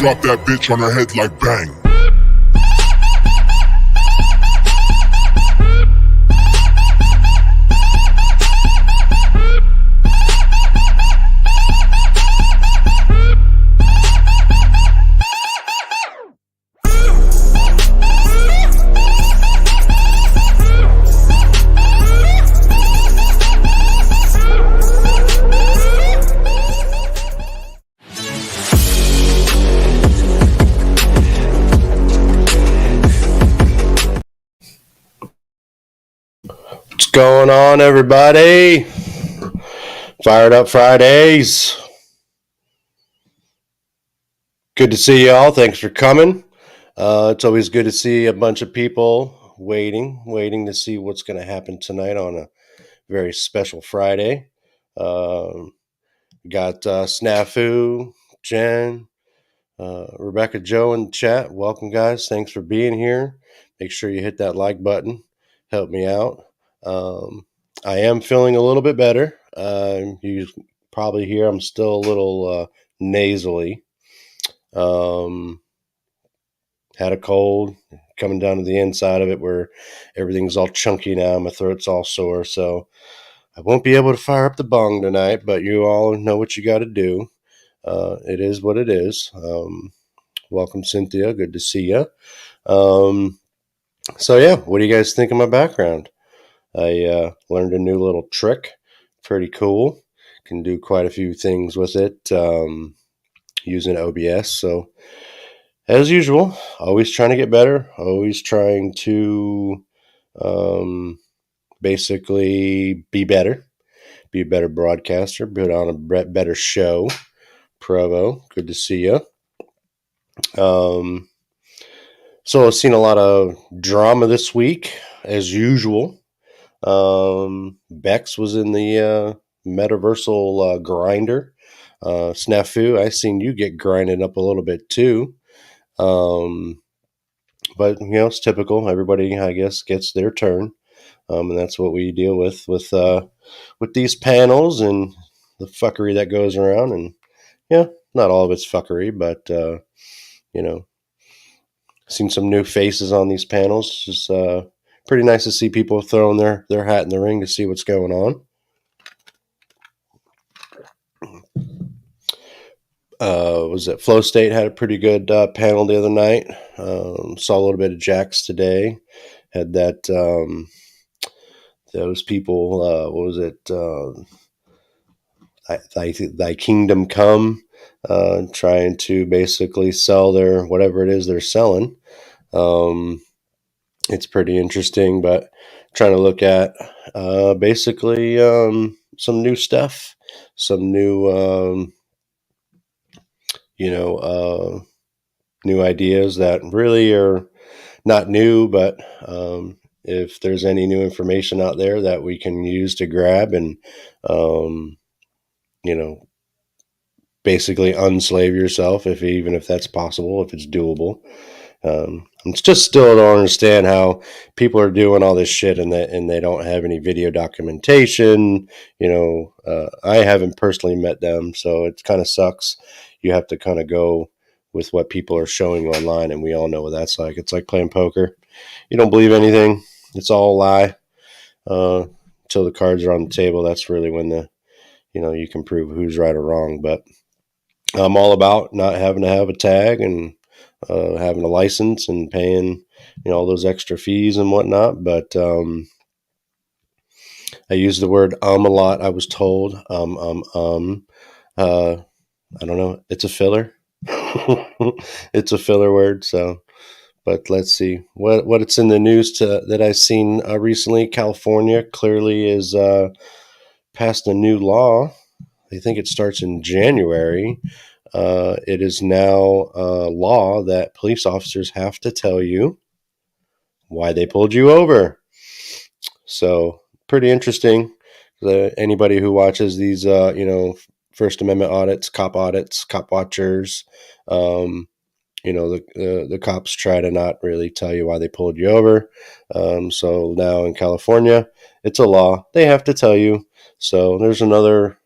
Drop that bitch on her head like bang. What's going on, everybody? Fired Up Fridays. Good to see y'all. Thanks for coming. It's always good to see a bunch of people waiting to see what's going to happen tonight on a very special Friday. Got Snafu, Jen, Rebecca, Joe in the chat. Welcome, guys. Thanks for being here. Make sure you hit that like button. Help me out. I am feeling a little bit better. You probably hear I'm still a little nasally. Had a cold coming down to the inside of it where everything's all chunky now. My throat's all sore, so I won't be able to fire up the bong tonight, but you all know what you got to do. It is what it is. Welcome, Cynthia. Good to see you. So yeah, what do you guys think of my background? I learned a new little trick. Pretty cool. Can do quite a few things with it using OBS. So as usual, always trying to get better. Always trying to basically be better. Be a better broadcaster. Put on a better show. Provo, good to see you. So I've seen a lot of drama this week, as usual. Bex was in the Metaversal grinder. Snafu, I seen you get grinded up a little bit too. But it's typical. Everybody, I guess, gets their turn, and that's what we deal with these panels and the fuckery that goes around. And yeah, not all of it's fuckery, but seen some new faces on these panels. Just pretty nice to see people throwing their hat in the ring to see what's going on. Was it Flow State had a pretty good panel the other night. Saw a little bit of Jax today. Had that those people. What was it? Thy Kingdom Come. Trying to basically sell their whatever it is they're selling. It's pretty interesting, but trying to look at basically some new stuff, some new new ideas that really are not new, but if there's any new information out there that we can use to grab and basically unslave yourself, even if that's possible, if it's doable. It's just still don't understand how people are doing all this shit and they don't have any video documentation. I haven't personally met them, so it kind of sucks. You have to kind of go with what people are showing online, and we all know what that's like. It's like playing poker. You don't believe anything. It's all a lie until the cards are on the table. That's really when you can prove who's right or wrong. But I'm all about not having to have a tag and having a license and paying, all those extra fees and whatnot. But I use the word a lot, I was told. I don't know. It's a filler. It's a filler word. So, but let's see what it's in the news that I've seen recently. California clearly is passed a new law. I think it starts in January. it is now law that police officers have to tell you why they pulled you over. So pretty interesting. Anybody who watches these, First Amendment audits, cop watchers, the cops try to not really tell you why they pulled you over. So now in California, it's a law. They have to tell you. So there's another,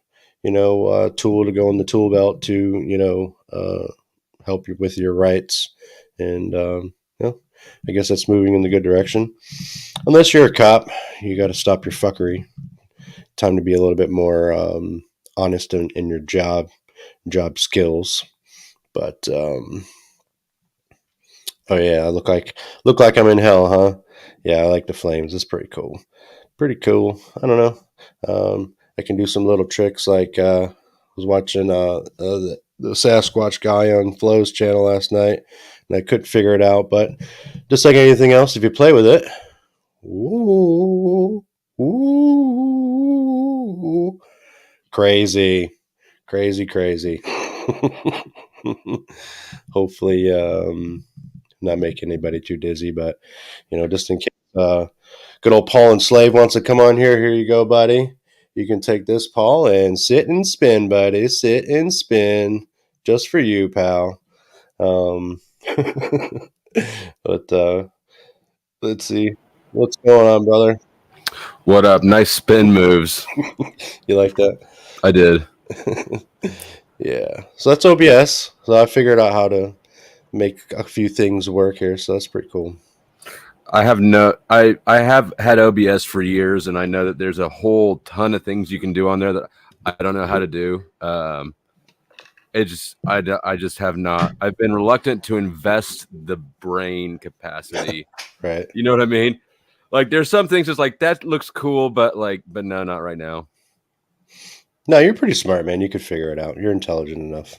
tool to go in the tool belt to, help you with your rights. And, I guess that's moving in the good direction. Unless you're a cop, you got to stop your fuckery. Time to be a little bit more honest in your job skills. But oh yeah, I look like I'm in hell, huh? Yeah, I like the flames. It's pretty cool. Pretty cool. I don't know. I can do some little tricks like I was watching the Sasquatch guy on Flo's channel last night, and I couldn't figure it out. But just like anything else, if you play with it, ooh, crazy. Hopefully, not make anybody too dizzy, but just in case, good old Paul and Slave wants to come on here. Here you go, buddy. You can take this, Paul, and sit and spin, buddy. Sit and spin, just for you, pal. But let's see what's going on, brother. What up? Nice spin moves. You like that? I did. Yeah. So that's OBS. So I figured out how to make a few things work here. So that's pretty cool. I have had OBS for years, and I know that there's a whole ton of things you can do on there that I don't know how to do. I just have not. I've been reluctant to invest the brain capacity. Right. You know what I mean? Like there's some things that's like that looks cool, but no, not right now. No, you're pretty smart, man. You could figure it out. You're intelligent enough.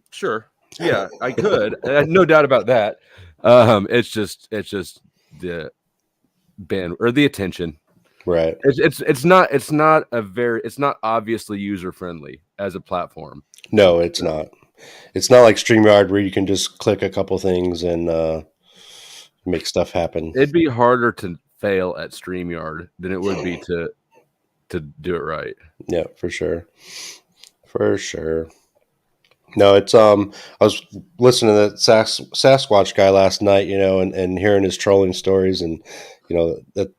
Sure. Yeah, I could. No doubt about that. It's just the band or the attention. Right. It's not obviously user friendly as a platform. No, it's not. It's not like StreamYard where you can just click a couple things and make stuff happen. It'd be harder to fail at StreamYard than it would be to do it right. Yeah, for sure. For sure. No, it's I was listening to that Sasquatch guy last night, and hearing his trolling stories, and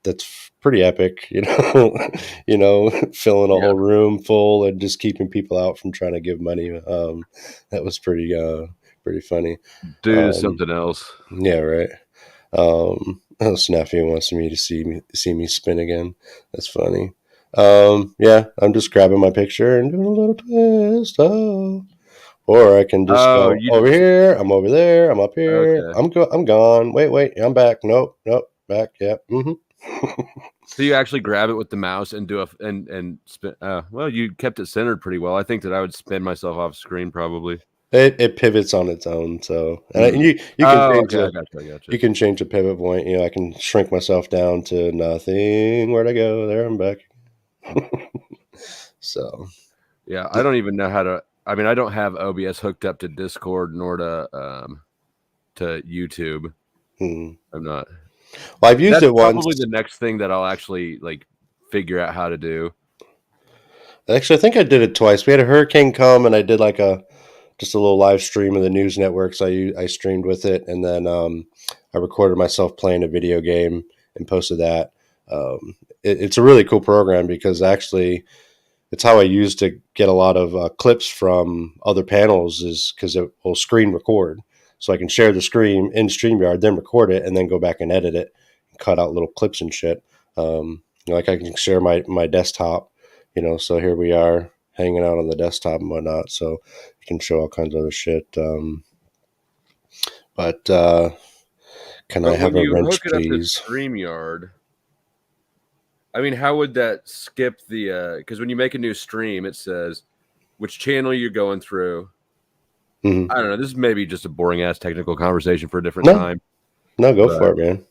that's pretty epic, filling a whole room full and just keeping people out from trying to give money. That was pretty funny. Dude is something else. Yeah, right. Snappy wants me to see me spin again. That's funny. Yeah, I'm just grabbing my picture and doing a little twist. Or I can just go over here. I'm over there. I'm up here. Okay. I'm gone. Wait. I'm back. Nope. Back. Yeah. Mm-hmm. So you actually grab it with the mouse and do and spin. Well, you kept it centered pretty well. I think that I would spin myself off screen probably. It pivots on its own. So and you can change gotcha. You can change the pivot point. I can shrink myself down to nothing. Where'd I go? There, I'm back. So yeah, I don't even know how to. I mean, I don't have OBS hooked up to Discord nor to YouTube. I'm not. Well, I've used it once. Probably the next thing that I'll actually figure out how to do. Actually, I think I did it twice. We had a hurricane come, and I did just a little live stream of the news networks. I streamed with it, and then I recorded myself playing a video game and posted that. It's a really cool program because actually it's how I use to get a lot of clips from other panels is because it will screen record. So I can share the screen in StreamYard, then record it, and then go back and edit it, and cut out little clips and shit. I can share my desktop, so here we are hanging out on the desktop and whatnot. So you can show all kinds of other shit. But can I have a wrench, please? StreamYard. I mean, how would that skip the? Because when you make a new stream, it says which channel you're going through. Mm-hmm. I don't know. This is maybe just a boring ass technical conversation for a different time. No, go for it, man.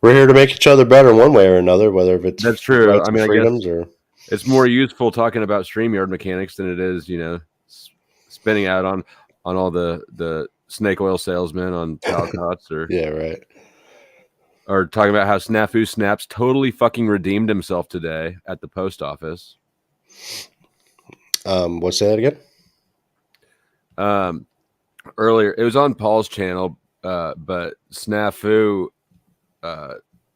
We're here to make each other better in one way or another, whether if it's that's true. I mean, freedoms or it's more useful talking about StreamYard mechanics than it is, spinning out on all the snake oil salesmen on Talcott's or Yeah, right. or talking about how Snafu Snaps totally fucking redeemed himself today at the post office. What's that again? Earlier, it was on Paul's channel, but Snafu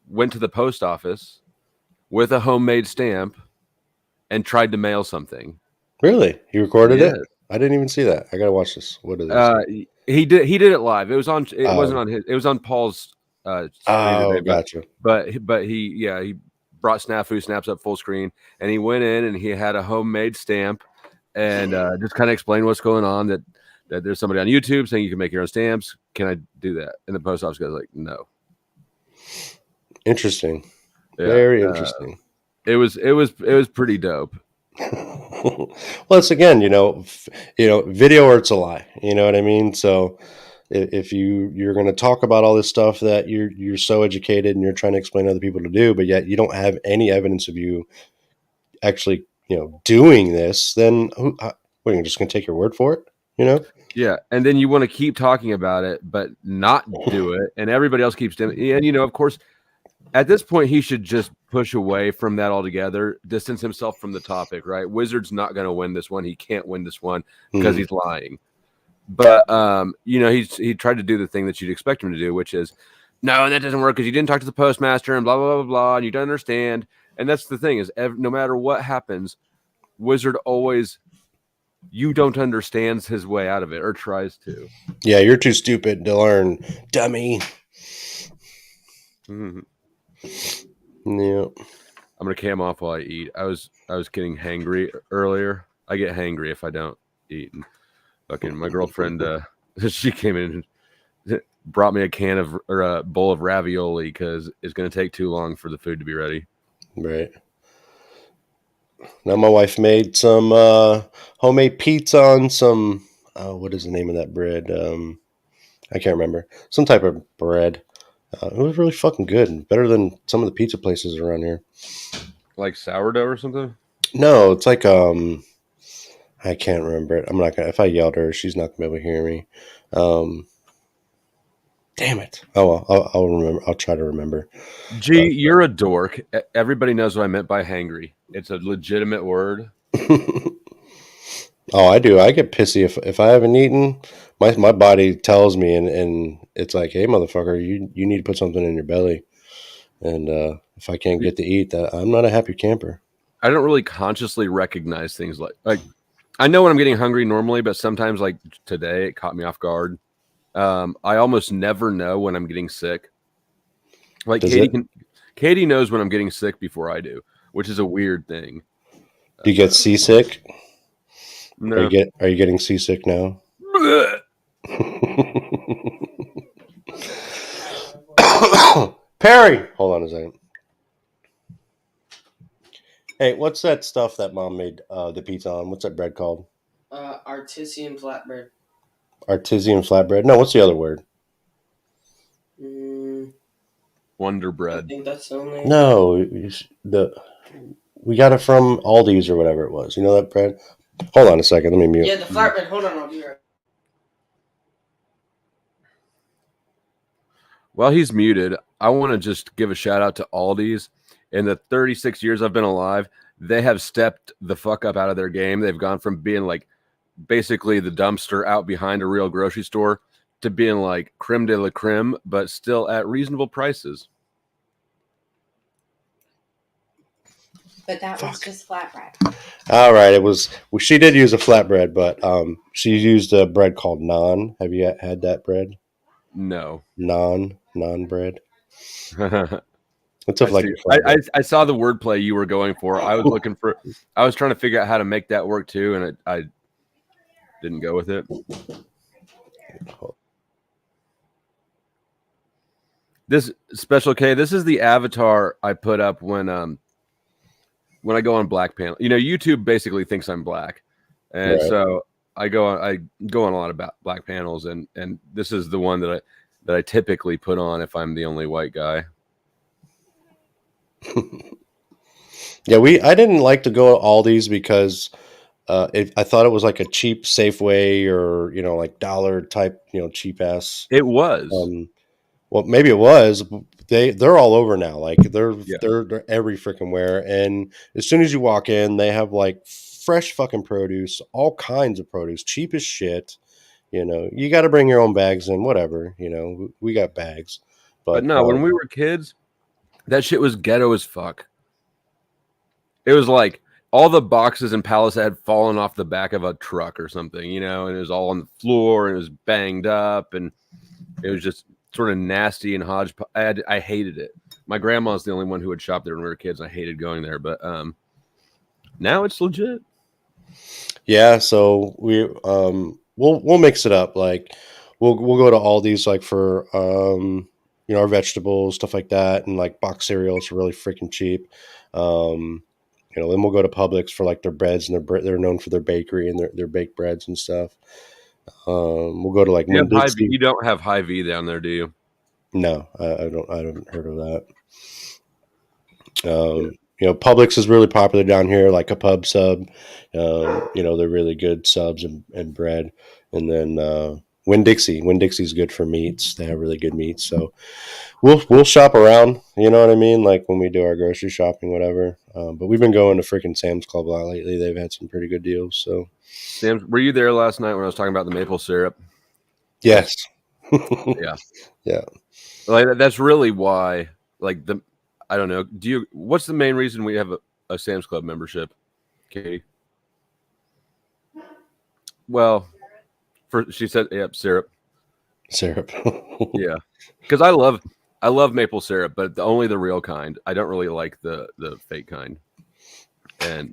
went to the post office with a homemade stamp and tried to mail something. Really? He recorded Yeah. it? I didn't even see that. I gotta watch this. What is this? He did it live. It was on. It wasn't on his. It was on Paul's screen Oh, today. gotcha. But he brought Snafu Snaps up full screen, and he went in and he had a homemade stamp, and just kind of explained what's going on. That there's somebody on YouTube saying you can make your own stamps. Can I do that? And the post office guy's like, no. Interesting. Yeah, Very interesting. It was pretty dope. Well, it's again, video or it's a lie. You know what I mean? So if you're going to talk about all this stuff that you're so educated and you're trying to explain to other people to do, but yet you don't have any evidence of you actually, doing this, then what, you're just going to take your word for it? Yeah, and then you want to keep talking about it, but not do it, and everybody else keeps doing it. And of course, at this point, he should just push away from that altogether, distance himself from the topic. Right? Wizard's not going to win this one. He can't win this one because he's lying. But he tried to do the thing that you'd expect him to do, which is, no, that doesn't work because you didn't talk to the postmaster and blah blah blah blah, and you don't understand. And that's the thing is, no matter what happens, Wizard always. You don't understands his way out of it or tries to. Yeah, you're too stupid to learn, dummy. Mm-hmm. Yeah. I'm gonna cam off while I eat. I was getting hangry earlier. I get hangry if I don't eat. And fucking my girlfriend, she came in and brought me a can of or a bowl of ravioli because it's gonna take too long for the food to be ready. Right. Now my wife made some homemade pizza on some what is the name of that bread? I can't remember. Some type of bread. It was really fucking good. Better than some of the pizza places around here. Like sourdough or something? No, it's like I can't remember it. I'm not gonna. If I yelled at her, she's not gonna be able to hear me. Damn it! Oh well, I'll remember. I'll try to remember. Gee, you're a dork. Everybody knows what I meant by hangry. It's a legitimate word. Oh, I do. I get pissy if I haven't eaten. My body tells me, and it's like, hey, motherfucker, you need to put something in your belly. And if I can't get to eat, that I'm not a happy camper. I don't really consciously recognize things like I know when I'm getting hungry normally, but sometimes like today it caught me off guard. I almost never know when I'm getting sick. Like Katie knows when I'm getting sick before I do, which is a weird thing. Do you get seasick? No. Are you getting seasick now? Perry, hold on a second. Hey, what's that stuff that Mom made the pizza on? What's that bread called? Artisan flatbread. Artisan flatbread? No, what's the other word? Wonder I bread. think that's the only. No, we got it from Aldi's or whatever it was. You know that bread? Hold on a second. Let me mute. Yeah, the flatbread. Hold on, I'll be right. While he's muted, I want to just give a shout out to Aldi's. In the 36 years I've been alive, they have stepped the fuck up out of their game. They've gone from being like basically the dumpster out behind a real grocery store to being like creme de la creme, but still at reasonable prices. But that was just flatbread. All right, she did use a flatbread, but she used a bread called naan. Have you had that bread? No. Naan bread. I saw the wordplay you were going for. I was trying to figure out how to make that work too, and I didn't go with it. This Special K, this is the avatar I put up when I go on Black Panel. YouTube basically thinks I'm black, and right. So I go on a lot of Black panels, and this is the one that I typically put on if I'm the only white guy. Yeah, I didn't like to go to Aldi's because I thought it was like a cheap Safeway or like dollar type, cheap ass. It was. Well, maybe it was. They're all over now. Like they're Yeah. they're every freaking where. And as soon as you walk in, they have like fresh fucking produce, all kinds of produce, cheap as shit. You got to bring your own bags in, whatever. We got bags, But no, when we were kids, that shit was ghetto as fuck. It was like all the boxes and pallets that had fallen off the back of a truck or something, and it was all on the floor and it was banged up and it was just sort of nasty and hodgepodge. I hated it. My grandma's the only one who would shop there when we were kids, and I hated going there. But now it's legit. Yeah, so we'll mix it up. Like we'll go to Aldi's like for our vegetables, stuff like that, and like box cereals are really freaking cheap. Then we'll go to Publix for like their breads, and they're known for their bakery and their baked breads and stuff. We'll go to like You don't have Hy-Vee down there, do you? No, I don't. I haven't heard of that. Publix is really popular down here, like a pub sub. They're really good subs and bread. And then Winn-Dixie's good for meats. They have really good meats. So we'll shop around. You know what I mean? Like when we do our grocery shopping, whatever. But we've been going to freaking Sam's Club a lot lately. They've had some pretty good deals. So, Sam, were you there last night when I was talking about the maple syrup? Yes. Yeah. Yeah. Like that's really why. Like I don't know. What's the main reason we have a Sam's Club membership, Katie? Well, she said, yep, syrup. Syrup. Yeah, because I love maple syrup, but only the real kind. I don't really like the fake kind, and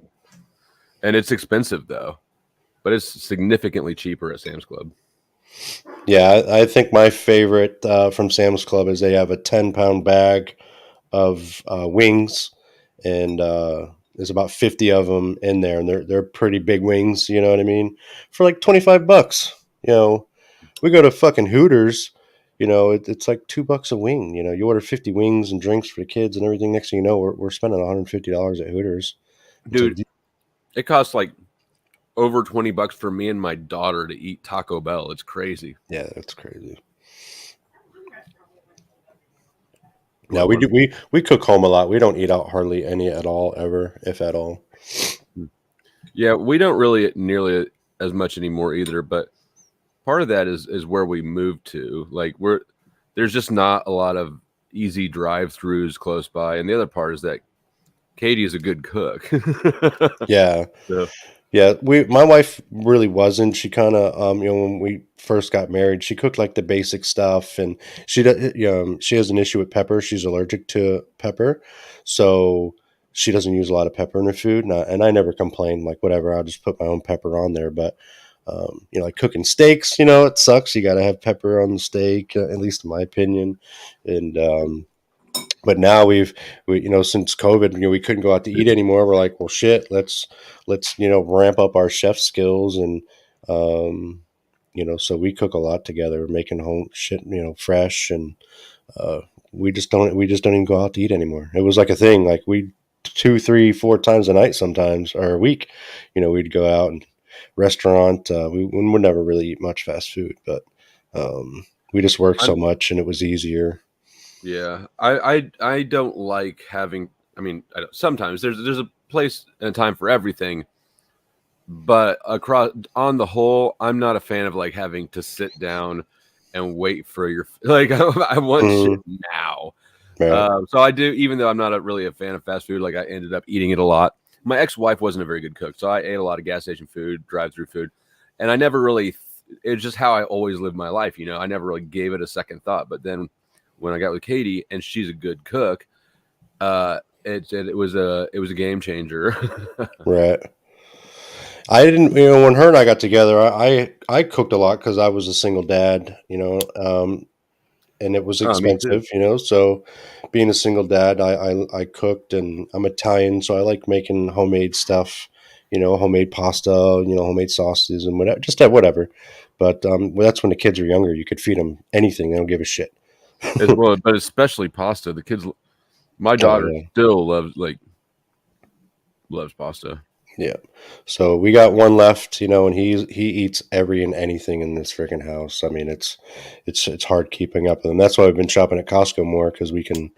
it's expensive though, but it's significantly cheaper at Sam's Club. Yeah, I think my favorite from Sam's Club is they have a 10-pound bag of wings, and there's about 50 of them in there, and they're pretty big wings. You know what I mean? For like $25. We go to fucking Hooters. It's like $2 a wing. You order 50 wings and drinks for the kids and everything. Next thing you know, we're spending $150 at Hooters. Dude, it costs like over $20 for me and my daughter to eat Taco Bell. It's crazy. Yeah, that's crazy. No, we cook home a lot. We don't eat out hardly any at all, ever, if at all. Yeah, we don't really nearly as much anymore either. But part of that is where we moved to. Like there's just not a lot of easy drive-throughs close by, and the other part is that Katie is a good cook. Yeah. So. Yeah, my wife really wasn't. She kind of, when we first got married, she cooked like the basic stuff, and she has an issue with pepper. She's allergic to pepper, so she doesn't use a lot of pepper in her food. And I never complain. Like whatever, I'll just put my own pepper on there. But like cooking steaks, it sucks. You got to have pepper on the steak, at least in my opinion. And but now we've since COVID, we couldn't go out to eat anymore. We're like, well, shit, let's ramp up our chef skills, and so we cook a lot together, making home shit, fresh, and we just don't even go out to eat anymore. It was like a thing, like we 2, 3, 4 times a night sometimes, or a week, we'd go out and restaurant. We would never really eat much fast food, but we just worked so much, and it was easier. Yeah, I don't like having. I mean, sometimes there's a place and a time for everything, but on the whole, I'm not a fan of like having to sit down and wait for your like. I want shit now. Right. So I do, even though I'm not really a fan of fast food. Like I ended up eating it a lot. My ex-wife wasn't a very good cook, so I ate a lot of gas station food, drive-through food, and I never really. It's just how I always lived my life. I never really gave it a second thought, but then. When I got with Katie, and she's a good cook, it was a game changer. Right. I didn't, when her and I got together, I cooked a lot because I was a single dad, and it was expensive, so being a single dad, I cooked, and I'm Italian, so I like making homemade stuff, homemade pasta, homemade sauces and whatever, just whatever. But that's when the kids are younger. You could feed them anything. They don't give a shit. Well, but especially pasta. The kids, my daughter still loves pasta. Yeah. So we got one left, and he eats every and anything in this freaking house. I mean, it's hard keeping up with him. That's why we've been shopping at Costco more because we can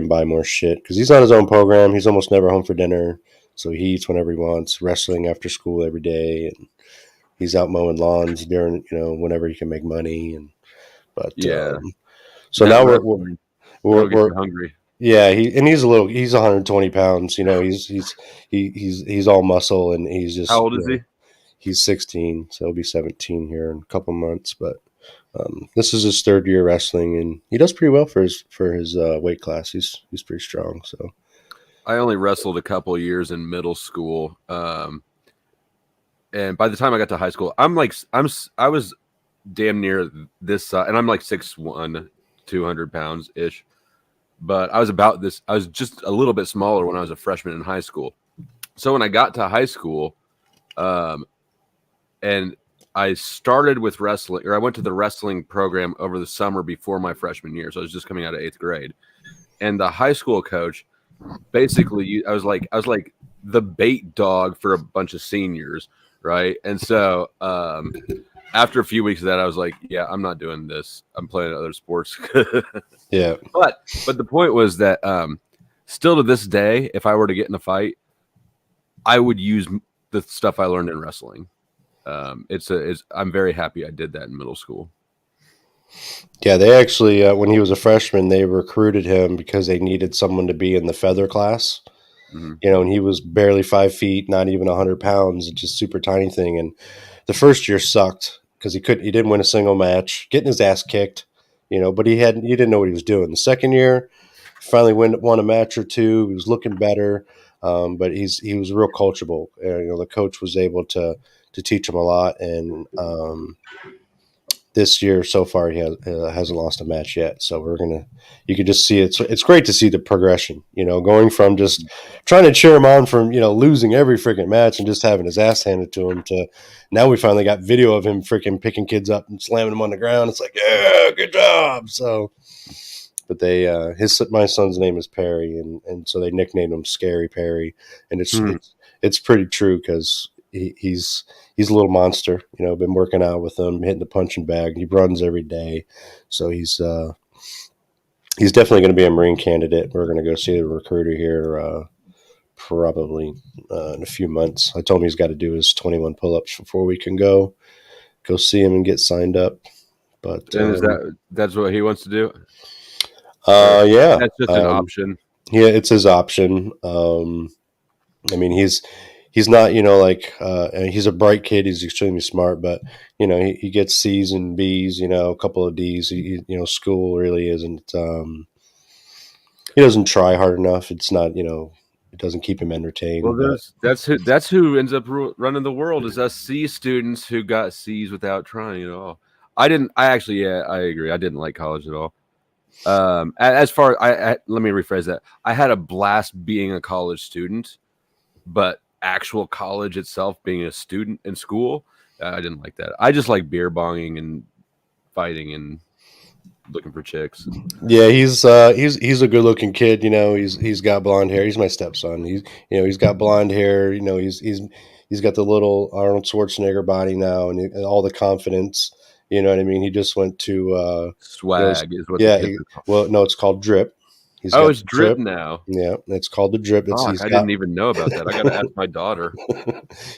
buy more shit because he's on his own program. He's almost never home for dinner, so he eats whenever he wants. Wrestling after school every day, and he's out mowing lawns during whenever he can make money. And but Yeah. so That now wrestling we're, will get we're you hungry. yeah, he's 120 pounds. He's all muscle, and he's just How old is he? he's 16, so he'll be 17 here in a couple months. But this is his third year wrestling, and he does pretty well for his weight class. He's pretty strong. So I only wrestled a couple of years in middle school, and by the time I got to high school, I was damn near this size, and I'm like 6'1", 200 pounds ish. But I was about this. I was just a little bit smaller when I was a freshman in high school. So when I got to high school, and I started with wrestling, or I went to the wrestling program over the summer before my freshman year. So I was just coming out of 8th grade, and the high school coach basically, I was like the bait dog for a bunch of seniors, right? And so after a few weeks of that, I was like, yeah, I'm not doing this. I'm playing other sports. yeah, But the point was that still to this day, if I were to get in a fight, I would use the stuff I learned in wrestling. I'm very happy I did that in middle school. yeah. They actually, when he was a freshman, they recruited him because they needed someone to be in the feather class. Mhm. And he was barely 5 feet, not even 100 pounds, just super tiny thing. And the first year sucked because he didn't win a single match, getting his ass kicked, but he didn't know what he was doing. The second year, finally won a match or two. He was looking better, but he was real coachable. The coach was able to teach him a lot, and this year so far he hasn't lost a match yet. So you can just see it's great to see the progression, going from just trying to cheer him on from, losing every freaking match and just having his ass handed to him to now we finally got video of him freaking picking kids up and slamming them on the ground. It's like, yeah, good job. So, but my son's name is Perry, and so they nicknamed him Scary Perry. And it's pretty true because he's a little monster. Been working out with him, hitting the punching bag. He runs every day, so he's definitely going to be a Marine candidate. We're going to go see the recruiter here probably in a few months. I told him he's got to do his 21 pull-ups before we can go see him and get signed up. But And that's what he wants to do? yeah, That's just an option. Yeah, it's his option. I mean, he's not, he's a bright kid. He's extremely smart, but he gets C's and B's, a couple of D's. School really isn't. He doesn't try hard enough. It's not, it doesn't keep him entertained. Well, that's who ends up running the world is us C students who got C's without trying at all. I agree. I didn't like college at all. As far let me rephrase that. I had a blast being a college student, but actual college itself, being a student in school, I didn't like that. I just like beer bonging and fighting and looking for chicks. Yeah, he's a good looking kid. He's got blonde hair. He's my stepson. He's got blonde hair. He's got the little Arnold Schwarzenegger body now, and all the confidence. You know what I mean? He just went to swag is what. Yeah, no, it's called Drip. It's Drip now. Yeah, it's called the Drip. Didn't even know about that. I got to ask my daughter.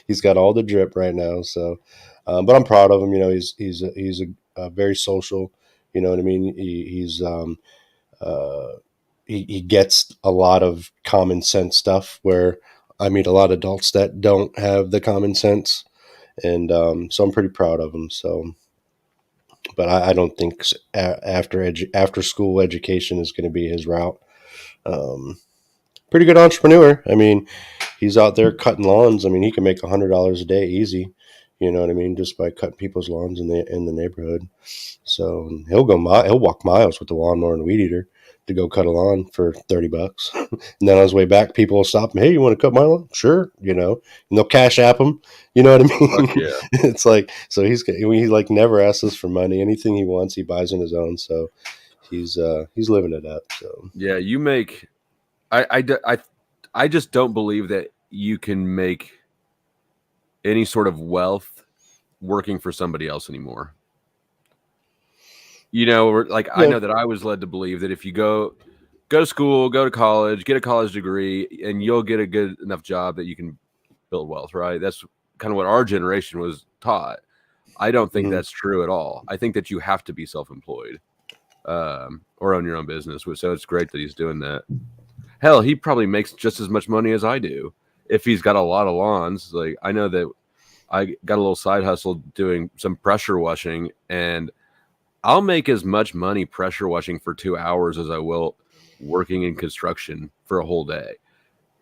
He's got all the Drip right now. So, but I'm proud of him. He's a very social. You know what I mean? He gets a lot of common sense stuff where I meet a lot of adults that don't have the common sense, and so I'm pretty proud of him. So. But I don't think after school education is going to be his route. Pretty good entrepreneur. I mean, he's out there cutting lawns. I mean, he can make $100 a day easy. You know what I mean? Just by cutting people's lawns in the neighborhood. So he'll walk miles with the lawnmower and weed eater to go cut a lawn for $30. And then on his way back, people will stop him. Hey, you want to cut my lawn? Sure. And they'll cash app him. You know what I mean? Fuck yeah. It's like, so he like never asks us for money. Anything he wants, he buys on his own. So he's living it up. So yeah, you make, I just don't believe that you can make any sort of wealth working for somebody else anymore. You know, like I know that I was led to believe that if you go to school, go to college, get a college degree, and you'll get a good enough job that you can build wealth, right? That's kind of what our generation was taught. I don't think that's true at all. I think that you have to be self-employed or own your own business. So it's great that he's doing that. Hell, he probably makes just as much money as I do if he's got a lot of lawns. Like I know that I got a little side hustle doing some pressure washing, and I'll make as much money pressure washing for 2 hours as I will working in construction for a whole day.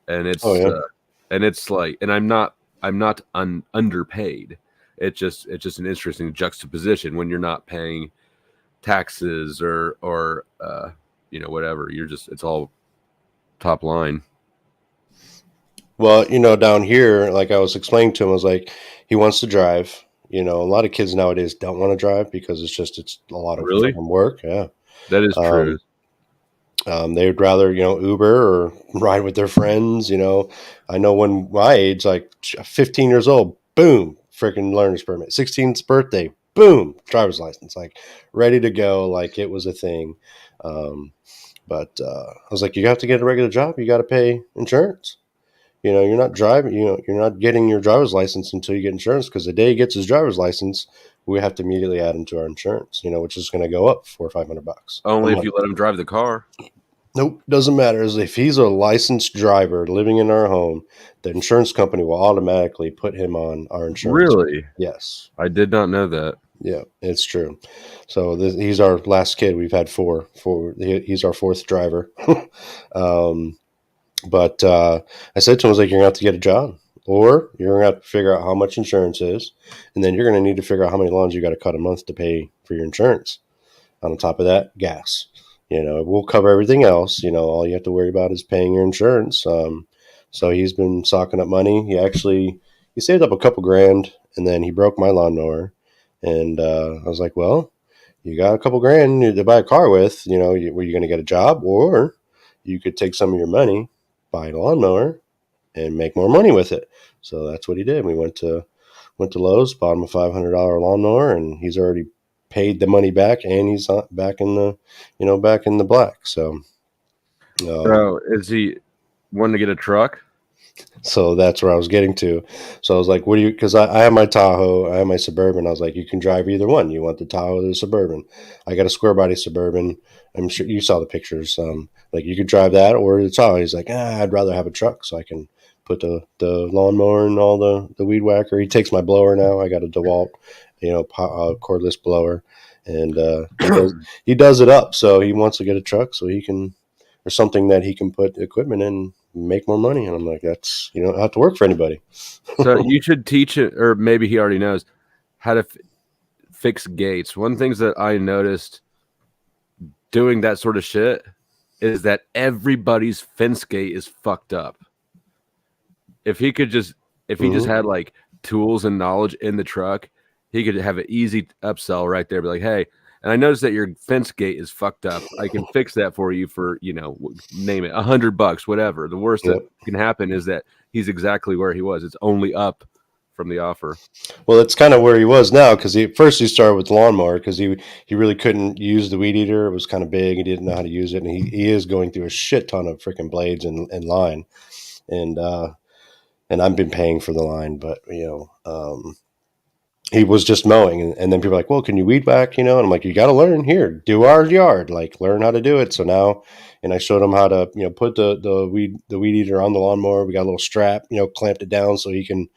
And it's and I'm not underpaid. It's just an interesting juxtaposition when you're not paying taxes or whatever. It's all top line. Well, down here, like I was explaining to him, I was like, he wants to drive. A lot of kids nowadays don't want to drive because it's a lot of fucking work. Yeah, that is true. They would rather, Uber or ride with their friends. I know when my age, like 15 years old, boom, freaking learner's permit. 16th birthday, boom, driver's license, like ready to go. Like it was a thing. But I was like, you have to get a regular job. You got to pay insurance. You're not driving, you're not getting your driver's license until you get insurance, because the day he gets his driver's license, we have to immediately add him to our insurance, which is going to go up $400 or $500. Only if you let him drive the car. Nope, doesn't matter. If he's a licensed driver living in our home, the insurance company will automatically put him on our insurance. Really? Yes. I did not know that. Yeah, it's true. So he's our last kid. We've had four. He's our fourth driver. But I said to him, I was like, you're going to have to get a job, or you're going to have to figure out how much insurance is, and then you're going to need to figure out how many lawns you got to cut a month to pay for your insurance. On top of that, gas. We'll cover everything else. All you have to worry about is paying your insurance. So he's been socking up money. He saved up a couple grand, and then he broke my lawnmower. And I was like, well, you got a couple grand to buy a car with. Were you going to get a job, or you could take some of your money, buy a lawnmower, and make more money with it. So that's what he did. We went to Lowe's, bought him a $500 lawnmower, and he's already paid the money back, and he's back in the black. So is he wanting to get a truck? So that's where I was getting to. So I was like, because I have my Tahoe, I have my Suburban. I was like, you can drive either one. You want the Tahoe or the Suburban? I got a square body Suburban. I'm sure you saw the pictures. Like you could drive that or the Tahoe. He's like, I'd rather have a truck so I can put the lawnmower and all the weed whacker. He takes my blower now. I got a DeWalt, cordless blower, and he does it up. So he wants to get a truck so he can, or something that he can put equipment in, make more money. And I'm like, that's, you don't have to work for anybody. So you should teach it, or maybe he already knows how to fix gates. One thing that I noticed doing that sort of shit is that everybody's fence gate is fucked up. If he just had like tools and knowledge in the truck, he could have an easy upsell right there. Be like, hey, and I noticed that your fence gate is fucked up. I can fix that for you for, name it, $100, whatever. The worst that can happen is that he's exactly where he was. It's only up from the offer. Well, it's kind of where he was now, because first he started with the lawnmower because he really couldn't use the weed eater. It was kind of big. He didn't know how to use it. And he is going through a shit ton of freaking blades and line. And I've been paying for the line, but, he was just mowing, and then people are like, well, can you weed whack? And I'm like, you got to learn here, do our yard, like learn how to do it. So now, and I showed him how to, put the weed eater on the lawnmower. We got a little strap, clamped it down so he can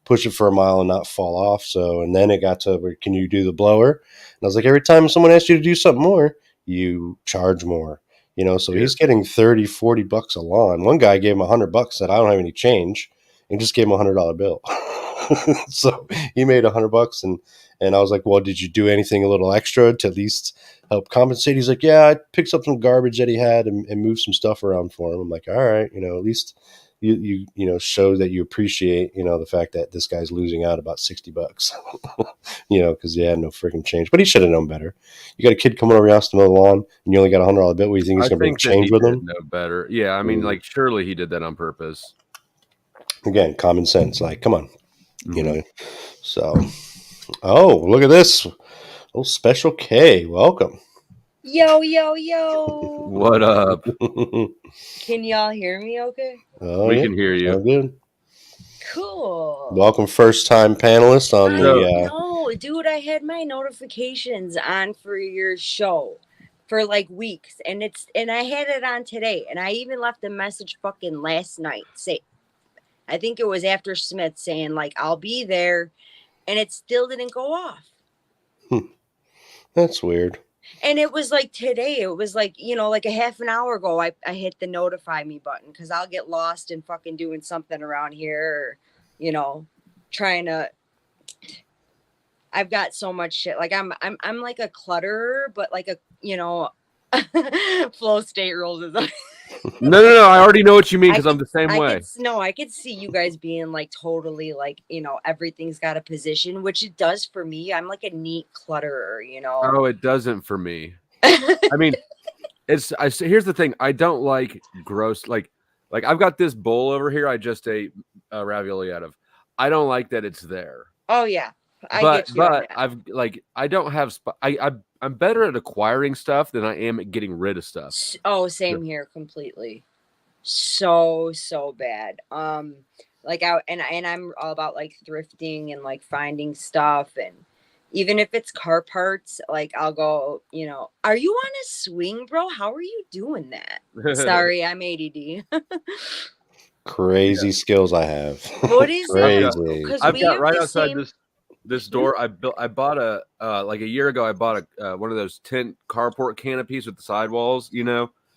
push it for a mile and not fall off. So, and then it got to where, can you do the blower? And I was like, every time someone asks you to do something more, you charge more, so he's getting $30-$40 a lawn. One guy gave him $100, said, I don't have any change, and just gave him $100 bill. So he made $100, and I was like, well, did you do anything a little extra to at least help compensate? He's like, yeah, I picked up some garbage that he had and moved some stuff around for him. I'm like, all right, at least you show that you appreciate, the fact that this guy's losing out about $60, because he had no freaking change. But he should have known better. You got a kid coming over your house to mow the lawn, and you only got $100 bill. What do you think he's going to bring change with him? No better. Yeah, I mean, like surely he did that on purpose. Again, common sense. Like, come on, you know. So, oh, look at this. Oh, Special K, welcome. Yo, yo, yo. What up? Can y'all hear me okay? Oh, We yeah. can hear you. Oh, good. Cool. Welcome, first time panelist on I the. know, dude. I had my notifications on for your show for like weeks, and I had it on today, and I even left a message fucking last night. I think it was after Smith saying like I'll be there, and it still didn't go off. That's weird. And it was like today, it was like, like a half an hour ago, I hit the notify me button because I'll get lost in fucking doing something around here, or, trying to. I've got so much shit. Like I'm like a clutterer, but like a, flow state rules is. No. I already know what you mean because I'm the same way. I could see you guys being like totally like, everything's got a position, which it does for me. I'm like a neat clutterer, Oh, it doesn't for me. I mean, here's the thing. I don't like gross, like I've got this bowl over here. I just ate ravioli out of. I don't like that it's there. Oh yeah. But I've like I don't have I'm better at acquiring stuff than I am at getting rid of stuff. Oh, same here completely. So bad. Like I'm all about like thrifting and like finding stuff, and even if it's car parts, like I'll go, are you on a swing, bro? How are you doing that? Sorry, I'm ADD. Crazy skills I have. What is Crazy. it? I've got right outside this door. I bought a like a year ago. I bought a one of those tent carport canopies with the sidewalls.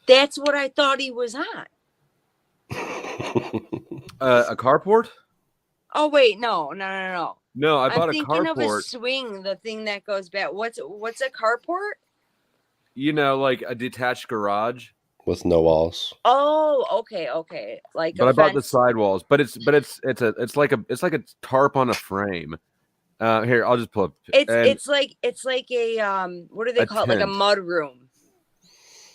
That's what I thought he was on. A carport? Oh wait, no. No, I bought I'm a thinking of a carport. swing, the thing that goes back. What's a carport? Like a detached garage with no walls. Oh, okay. Like, but I bought the sidewalls. But it's like a tarp on a frame. Here, I'll just pull up. It's like a what do they call it? Like a mud room.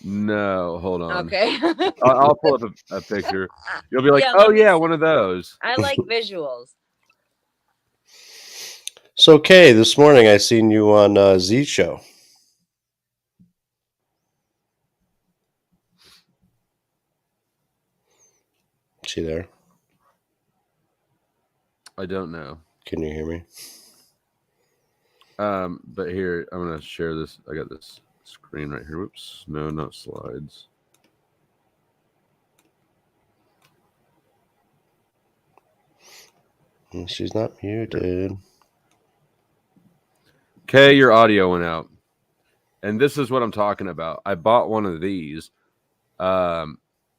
No, hold on. Okay. I'll pull up a picture. You'll be like, oh yeah, one of those. I like visuals. So, Kay, this morning I seen you on Z Show. Is she there? I don't know. Can you hear me? But here, I'm gonna share this. I got this screen right here. Whoops. No, not slides. She's not muted. Okay, your audio went out. And this is what I'm talking about. I bought one of these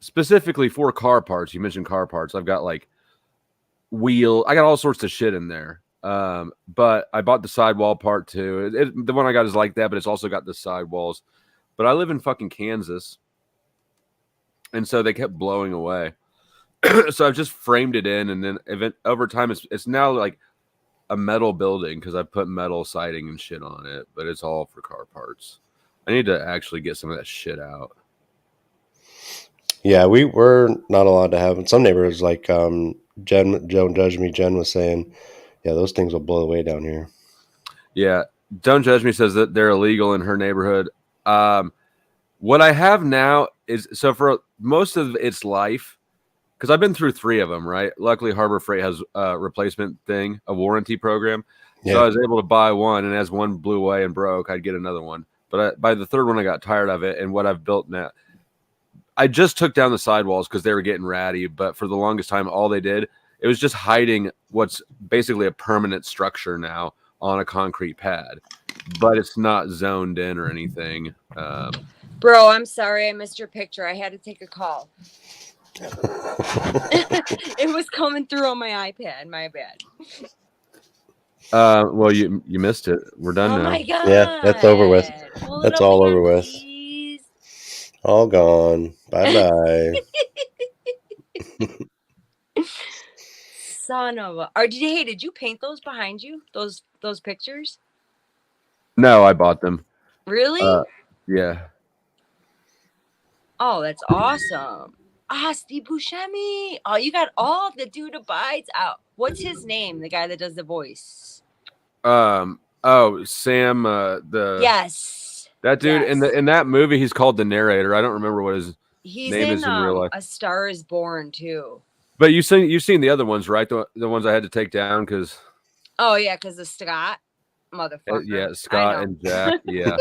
specifically for car parts. You mentioned car parts. I've got like I got all sorts of shit in there. But I bought the sidewall part too. The one I got is like that, but it's also got the sidewalls. But I live in fucking Kansas. And so they kept blowing away. So I've just framed it in, and then over time it's now like a metal building because I put metal siding and shit on it, but it's all for car parts. I need to actually get some of that shit out. Yeah, we're not allowed to have in some neighborhoods like Jen Don't Judge Me. Jen was saying, yeah, those things will blow away down here. Yeah, Don't Judge Me says that they're illegal in her neighborhood. What I have now is, so for most of its life, because I've been through 3 of them, right? Luckily, Harbor Freight has a replacement thing, a warranty program. Yeah. So I was able to buy one, and as one blew away and broke, I'd get another one. But by the 3rd one, I got tired of it. And what I've built now, I just took down the sidewalls because they were getting ratty. But for the longest time, all they did, it was just hiding what's basically a permanent structure now on a concrete pad. But it's not zoned in or anything. Bro, I'm sorry I missed your picture. I had to take a call. It was coming through on my iPad. My bad. Well, you missed it. We're done now. Oh my god. Yeah, that's over with. That's all over with. Please. All gone. Bye bye. Son of a. Did you paint those behind you? Those pictures? No, I bought them. Really? Yeah. Oh, that's awesome. Steve Buscemi. Oh, you got all the dude abides out. What's his name? The guy that does the voice. Oh, Sam. Yes. That dude Yes. in that movie, he's called the narrator. I don't remember what his He's name in is in real life. A Star Is Born too. But you've seen the other ones, right? The ones I had to take down because Oh yeah, because of Scott, motherfucker. yeah, I Scott know. and Jack. Yeah,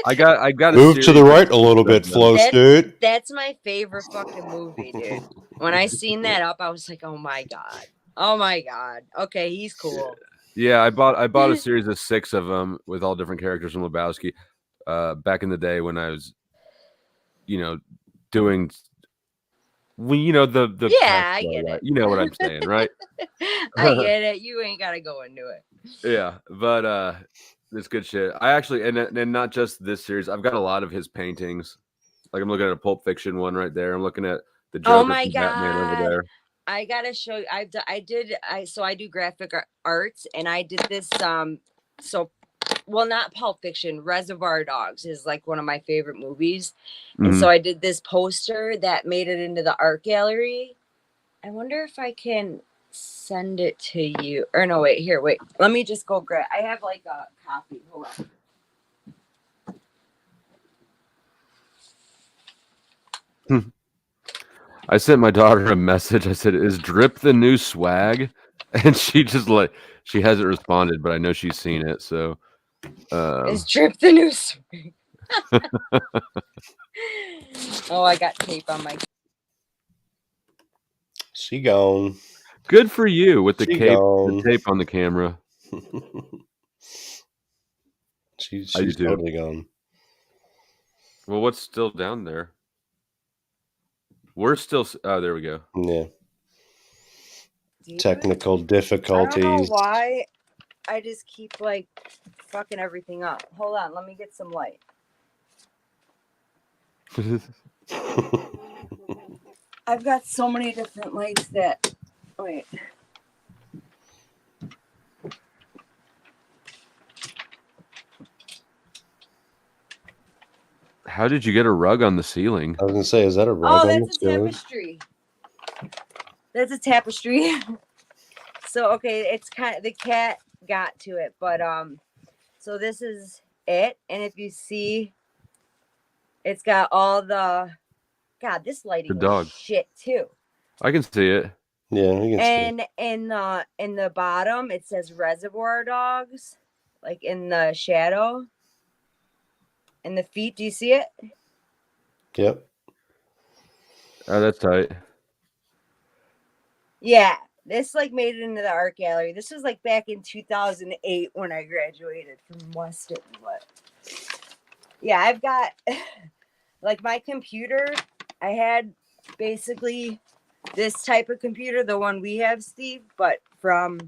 I got a Move to the series right a little bit, Flow That- State. That's my favorite fucking movie, dude. When I seen that up, I was like, oh my god. Oh my god. Okay, he's cool. Yeah, I bought a series of 6 of them with all different characters from Lebowski. Back in the day when I was, doing, the Yeah, I past get show, it. You know what I'm saying, right? I get it. You ain't gotta go into it. Yeah, but it's good shit. I actually and not just this series. I've got a lot of his paintings. Like I'm looking at a Pulp Fiction one right there. I'm looking at the Joker Oh my from Batman over God. there. I gotta show you. I do graphic arts, and I did this. Not Pulp Fiction. Reservoir Dogs is like one of my favorite movies, and Mhm. so I did this poster that made it into the art gallery. I wonder if I can send it to you. Or no, wait. Here, wait. Let me just go grab. I have like a copy. Hold on. I sent my daughter a message. I said, "Is drip the new swag?" And she just she hasn't responded, but I know she's seen it. So Is drip the new swag? Oh, I got tape on my. She gone. good for you with the She cape, gone. the tape on the camera. she's I do too. totally gone. Well, what's still down there? We're still. Oh, there we go. Yeah. Dude, Technical I don't know difficulties. why. I just keep like fucking everything up. Hold on, let me get some light. I've got so many different lights that. Wait. How did you get a rug on the ceiling? I was gonna say, is that a rug Oh, on that's the a ceiling? tapestry. That's a tapestry. So okay, it's kind of the cat got to it, but so this is it, and if you see, it's got all the. God, this lighting The dog. is shit too. I can see it. Yeah, we can see. And in the bottom it says Reservoir Dogs, like in the shadow. And the feet, do you see it? Yep. Oh, that's tight. Yeah, this like made it into the art gallery. This was like back in 2008 when I graduated from Weston. But yeah, I've got like my computer. I had basically this type of computer, the one we have, Steve, but from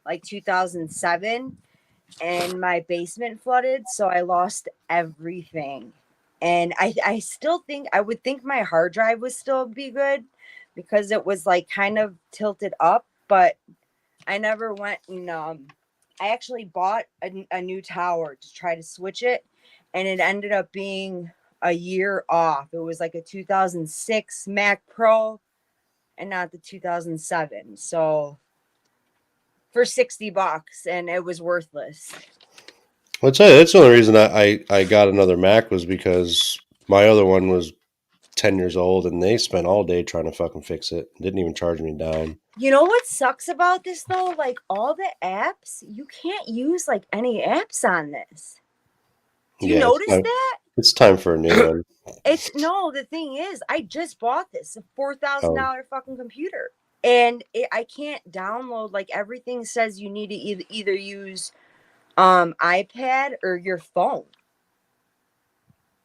like 2007, and my basement flooded, so I lost everything. And I still think I would think my hard drive would still be good because it was like kind of tilted up, but I never went and I actually bought a new tower to try to switch it, and it ended up being a year off. It was like a 2006 Mac Pro and not the 2007. So for $60, and it was worthless. I'll tell you, that's the only reason I got another Mac was because my other one was 10 years old and they spent all day trying to fucking fix it. Didn't even charge me a dime. You know what sucks about this though? Like all the apps, you can't use like any apps on this. Do you notice that? It's time for a new one. The thing is, I just bought this, a $4,000 fucking computer. And I can't download, like everything says you need to either use iPad or your phone.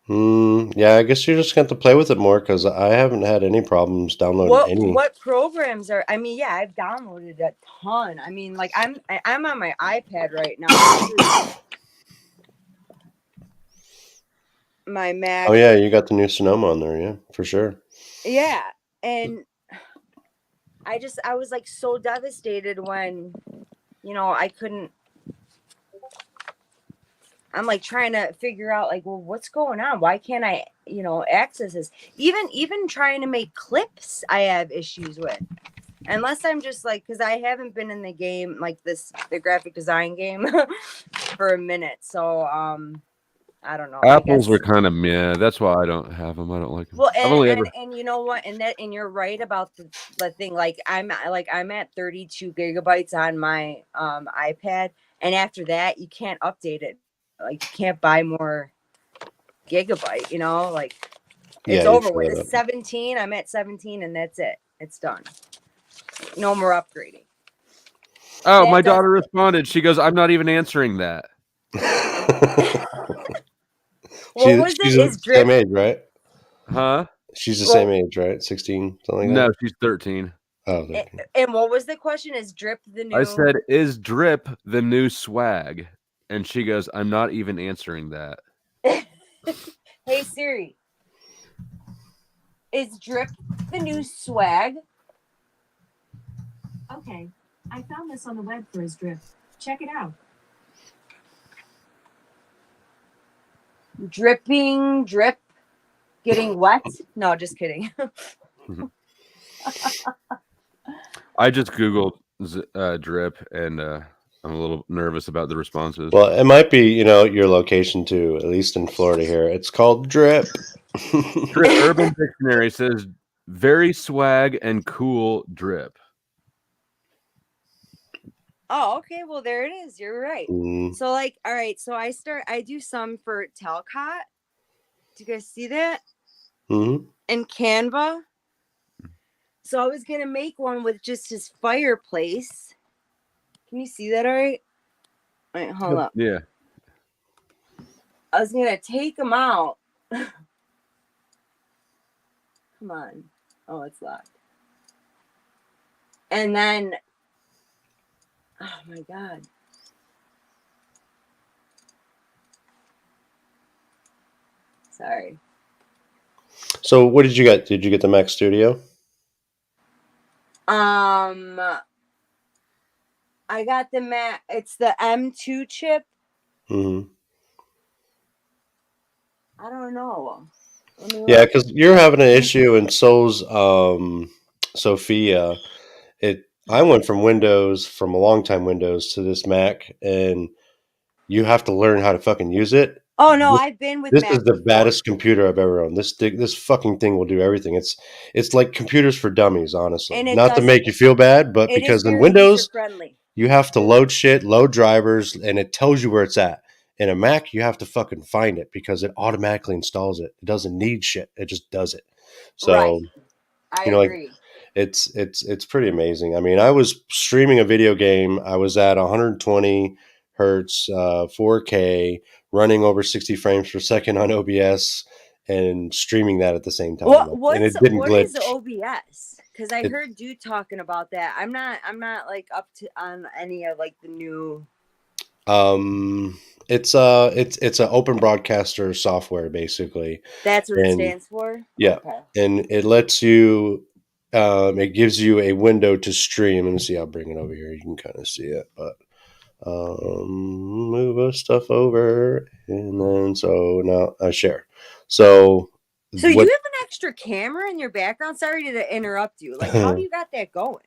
Yeah, I guess you're just going to have to play with it more because I haven't had any problems downloading any. What programs are? I mean, yeah, I've downloaded a ton. I mean, like I'm on my iPad right now. My Mac. Oh yeah, you got the new Sonoma on there, yeah, for sure. Yeah, and I was like so devastated when, I couldn't I'm like trying to figure out like, well, what's going on? Why can't I, access this? Even trying to make clips, I have issues with. Unless I'm just like, because I haven't been in the game like the graphic design game for a minute. So I don't know. Apples I are guess. kind of meh. That's why I don't have them. I don't like them. Well, I've only ever. and you know what? And you're right about the thing. Like I'm at 32 gigabytes on my iPad, and after that, you can't update it. Like you can't buy more gigabyte. Like it's Yeah, you over fill with. it It's up. 17. I'm at 17, and that's it. It's done. No more upgrading. Oh, That my does- daughter responded. She goes, "I'm not even answering that." What was She's it? the Is drip? same age, right? Huh? She's the Well- same age, right? 16, something like No, that. she's 13. Oh, okay. And what was the question? Is drip the new? I said, "Is drip the new swag?" And she goes, "I'm not even answering that." Hey Siri, is drip the new swag? Okay, I found this on the web for his drip. Check it out. Dripping, drip, getting wet? No, just kidding. I just Googled drip, and I'm a little nervous about the responses. Well, it might be, your location too, at least in Florida here. It's called drip. Drip Urban Dictionary says very swag and cool drip. Oh, okay. Well, there it is. You're right. Mm, So, like, all right. So I do some for Talcott. Do you guys see that? mhm. In Canva. So I was gonna make one with just his fireplace. Can you see that all right? Wait, hold up. Yeah. I was gonna take them out. Come on. Oh, it's locked. And then, oh my God. Sorry. So, what did you get? Did you get the Mac Studio? I got the Mac. It's the M2 chip. Hmm. I don't know. Let me Yeah, look. because you're having an issue, and so's Sophia. I went from a long time Windows to this Mac, and you have to learn how to fucking use it. Oh no, I've been with This Mac is the before. baddest computer I've ever owned. This fucking thing will do everything. It's like computers for dummies, honestly. And it Not to does- make you feel bad, but It is because in very Windows user-friendly. you have to load shit, load drivers, and it tells you where it's at. In a Mac, you have to fucking find it because it automatically installs it. It doesn't need shit. It just does it. So Right. I like, agree. it's pretty amazing. I mean, I was streaming a video game. I was at 120 hertz, 4K, running over 60 frames per second on OBS, and streaming that at the same time. What and it didn't what glitch. is OBS? Because I It- heard you talking about that. I'm not like up to on any of like the new. It's an open broadcaster software basically, That's what it And- stands for. yeah. Okay. and it lets you. It gives you a window to stream. Let me see. I'll bring it over here. You can kind of see it, but move us stuff over, and then so now I share. So So you what- have an extra camera in your background? Sorry to interrupt you. Like, how do you got that going?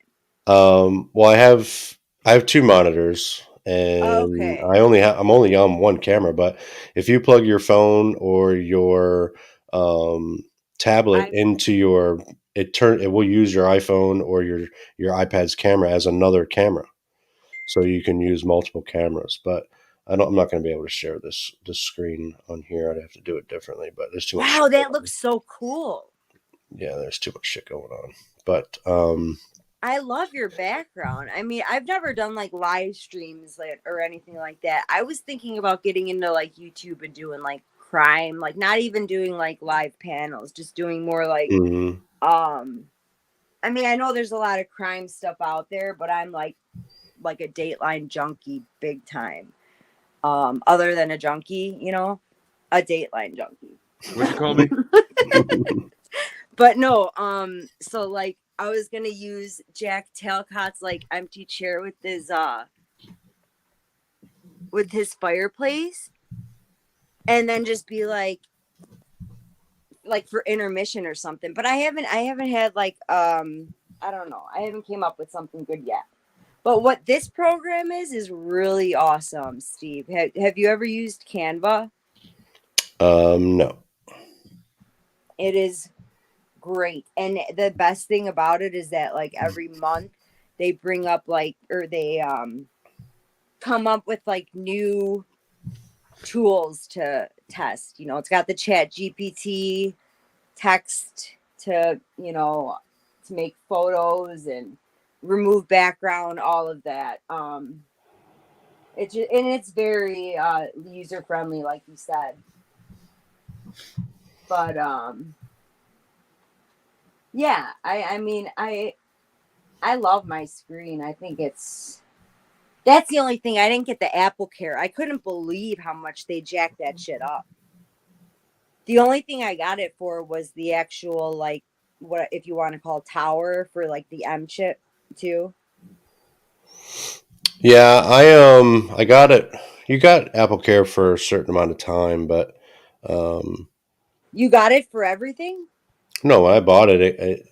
well, I have two monitors, and Okay. I'm only on one camera. But if you plug your phone or your tablet into your it will use your iPhone or your iPad's camera as another camera, so you can use multiple cameras. But I'm not going to be able to share this screen on here. I'd have to do it differently. But there's too much. Wow, shit that going looks so cool. on. Yeah, there's too much shit going on. But I love your background. I mean, I've never done like live streams like, or anything like that. I was thinking about getting into like YouTube and doing like crime, like not even doing like live panels, just doing more like mhm. I mean, I know there's a lot of crime stuff out there, but I'm like a Dateline junkie big time. Other than a junkie, a Dateline junkie. What'd you call me? But no, so like I was gonna use Jack Talcott's like empty chair with his fireplace, and then just be like for intermission or something. But I haven't had like I don't know. I haven't came up with something good yet. But what this program is really awesome, Steve. Have you ever used Canva? No. It is great. And the best thing about it is that like every month they bring up like, or they come up with like new tools to test. You know, it's got the Chat GPT text to, you know, to make photos and remove background, all of that. It's just, and it's very user friendly, like you said. But yeah, I mean I love my screen. I think that's the only thing. I didn't get the Apple Care. I couldn't believe how much they jacked that shit up. The only thing I got it for was the actual, like, what if you want to call tower for like the M chip too. Yeah, I got it. You got Apple Care for a certain amount of time, but You got it for everything? no, when I bought it,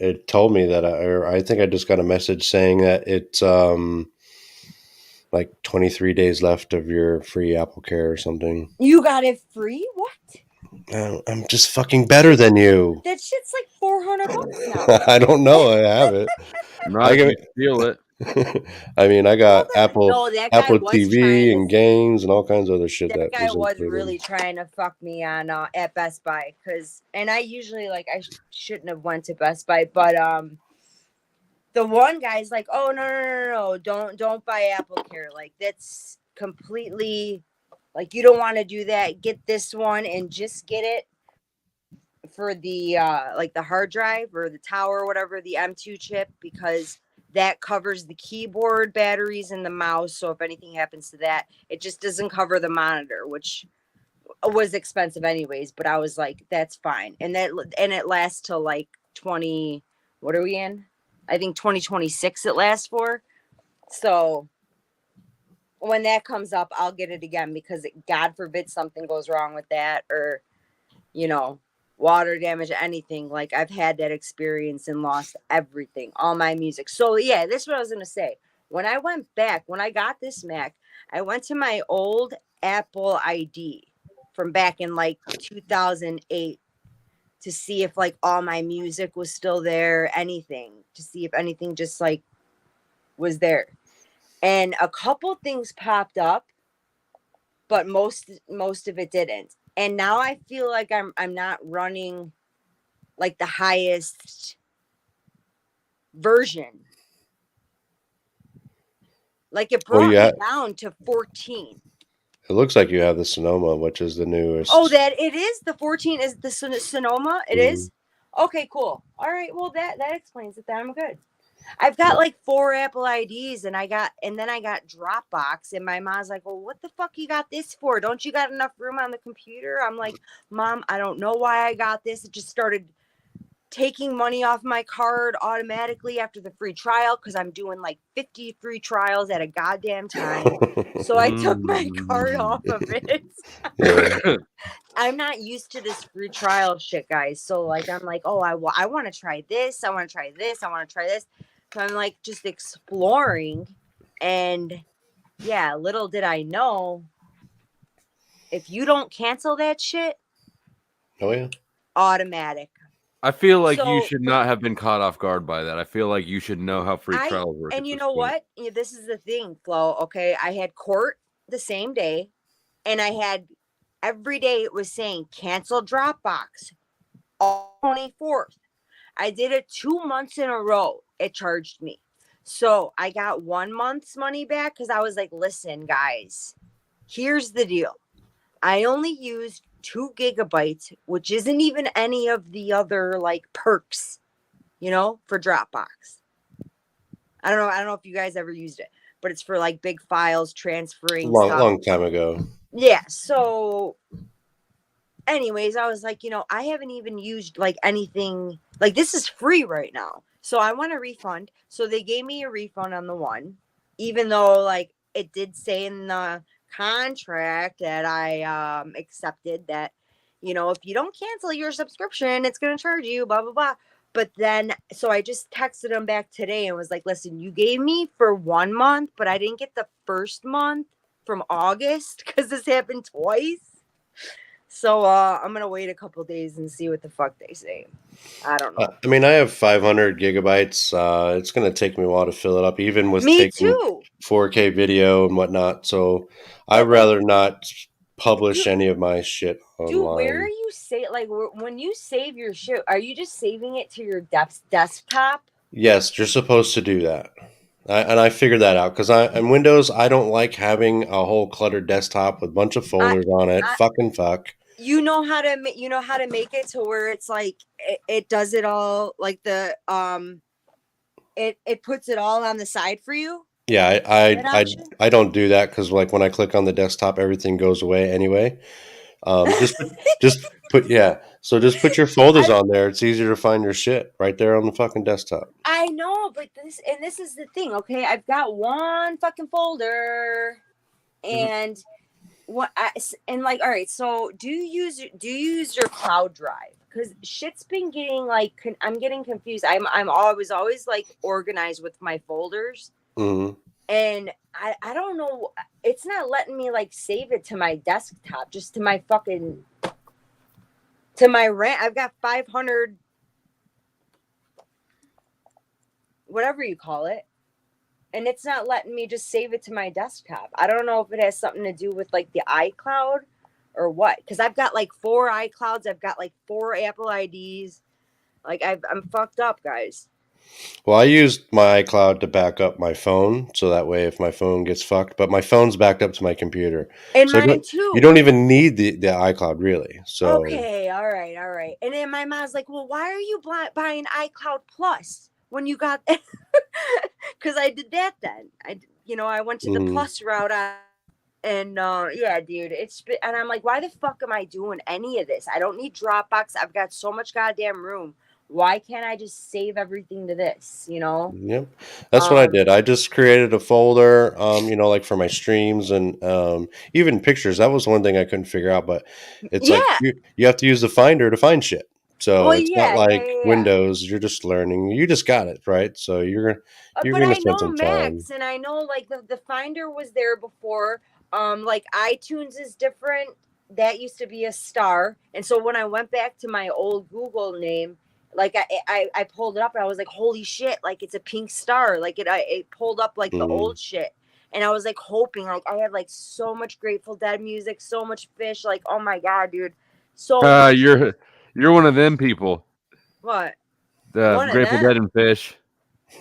it told me that I think I just got a message saying that it's like 23 days left of your free Apple Care or something. You got it free? What? I'm just fucking better than you. That shit's like $400 now. I don't know. I have it. Not if you feel it. I mean, I got Apple No, that guy Apple was TV trying and games and all kinds of other shit. that guy was included. really trying to fuck me on at Best Buy, and I usually like I shouldn't have went to Best Buy, but the one guy's like, oh no, don't buy Apple Care, like that's completely like you don't want to do that. Get this one and just get it for the like the hard drive or the tower or whatever, the M2 chip, because that covers the keyboard, batteries, and the mouse. So if anything happens to that, it just doesn't cover the monitor, which was expensive anyways. But I was like, that's fine. And it lasts till like 20. What are we in? I think 2026 it lasts for. So when that comes up, I'll get it again because God forbid something goes wrong with that, or you know, water damage, anything. Like I've had that experience and lost everything, all my music. So yeah, this is what I was gonna say. When I went back, when I got this Mac, I went to my old Apple ID from back in like 2008 to see if like all my music was still there, anything, to see if anything just like was there. And a couple things popped up, but most of it didn't. And now I feel like I'm not running like the highest version. Like it brought me down to 14. It looks like you have the Sonoma, which is the newest. Oh, that it is the 14 is the Sonoma. It is. Okay, cool. All right. Well, that explains it. Then I'm good. I've got like 4 Apple IDs and then I got Dropbox, and my mom's like, well, what the fuck you got this for? Don't you got enough room on the computer? I'm like, Mom, I don't know why I got this. It just started taking money off my card automatically after the free trial, because I'm doing like 50 free trials at a goddamn time. So I took my card off of it. I'm not used to this free trial shit, guys. So like, I'm like, oh, I want to try this. I want to try this. I want to try this. So I'm like just exploring, and yeah, little did I know, if you don't cancel that shit, oh yeah, automatic. I feel like you should not have been caught off guard by that. I feel like you should know how free trials work. And you know what? This is the thing, Flo. Okay, I had court the same day, and I had every day it was saying cancel Dropbox on 24th. I did it 2 months in a row. It charged me. So I got 1 month's money back because I was like, listen, guys, here's the deal. I only used 2 gigabytes, which isn't even any of the other like perks, you know, for Dropbox. I don't know if you guys ever used it, but it's for like big files transferring. Long time ago. Yeah. So anyways, I was like, you know, I haven't even used like anything, like this is free right now. So I want a refund. So they gave me a refund on the one, even though like it did say in the contract that I accepted that, you know, if you don't cancel your subscription, it's going to charge you, blah, blah, blah. But then, so I just texted him back today and was like, listen, you gave me for 1 month, but I didn't get the first month from August because this happened twice. So I'm going to wait a couple days and see what the fuck they say. I don't know. I mean, I have 500 gigabytes. It's going to take me a while to fill it up, even with Me taking too. 4K video and whatnot. So I'd rather not publish any of my shit online. Dude, where are you when you save your shit, are you just saving it to your desktop? Yes, you're supposed to do that. And I figured that out because in Windows, I don't like having a whole cluttered desktop with a bunch of folders on it. Fucking fuck. You know how to make it to where it's like it does it all, like the it puts it all on the side for you. Yeah, I don't do that because like when I click on the desktop, everything goes away anyway. Just put your folders on there. It's easier to find your shit right there on the fucking desktop. I know, but this is the thing. Okay, I've got one fucking folder, and all right. So do you use your cloud drive? Because shit's been getting like I'm getting confused. I'm always like organized with my folders, and I don't know. It's not letting me like save it to my desktop, just to my fucking to my rent. I've got 500, whatever you call it, and it's not letting me just save it to my desktop. I don't know if it has something to do with like the iCloud or what, because I've got like 4 iClouds. I've got like 4 Apple IDs. Like I'm fucked up, guys. Well, I used my iCloud to back up my phone, so that way if my phone gets fucked, but my phone's backed up to my computer. And so mine too. You don't even need the iCloud really. So okay, all right. And then my mom's like, "Well, why are you buying iCloud Plus when you got?" Because I did that then. I went to the Plus route. And yeah, dude, and I'm like, why the fuck am I doing any of this? I don't need Dropbox. I've got so much goddamn room. Why can't I just save everything to this, Yep. That's what I did. I just created a folder, like for my streams and even pictures. That was one thing I couldn't figure out, but it's like you have to use the Finder to find shit. So it's not like Windows. You're just learning. You just got it, right? So you're going to spend some time. Max, and I know like the Finder was there before. Like iTunes is different. That used to be a star. And so when I went back to my old Google name, like I pulled it up and I was like, holy shit, like it's a pink star. Like it pulled up like the old shit. And I was like hoping, like I have like so much Grateful Dead music, so much Fish, like oh my god, dude. So you're one of them people. What? The Grateful Dead and Fish.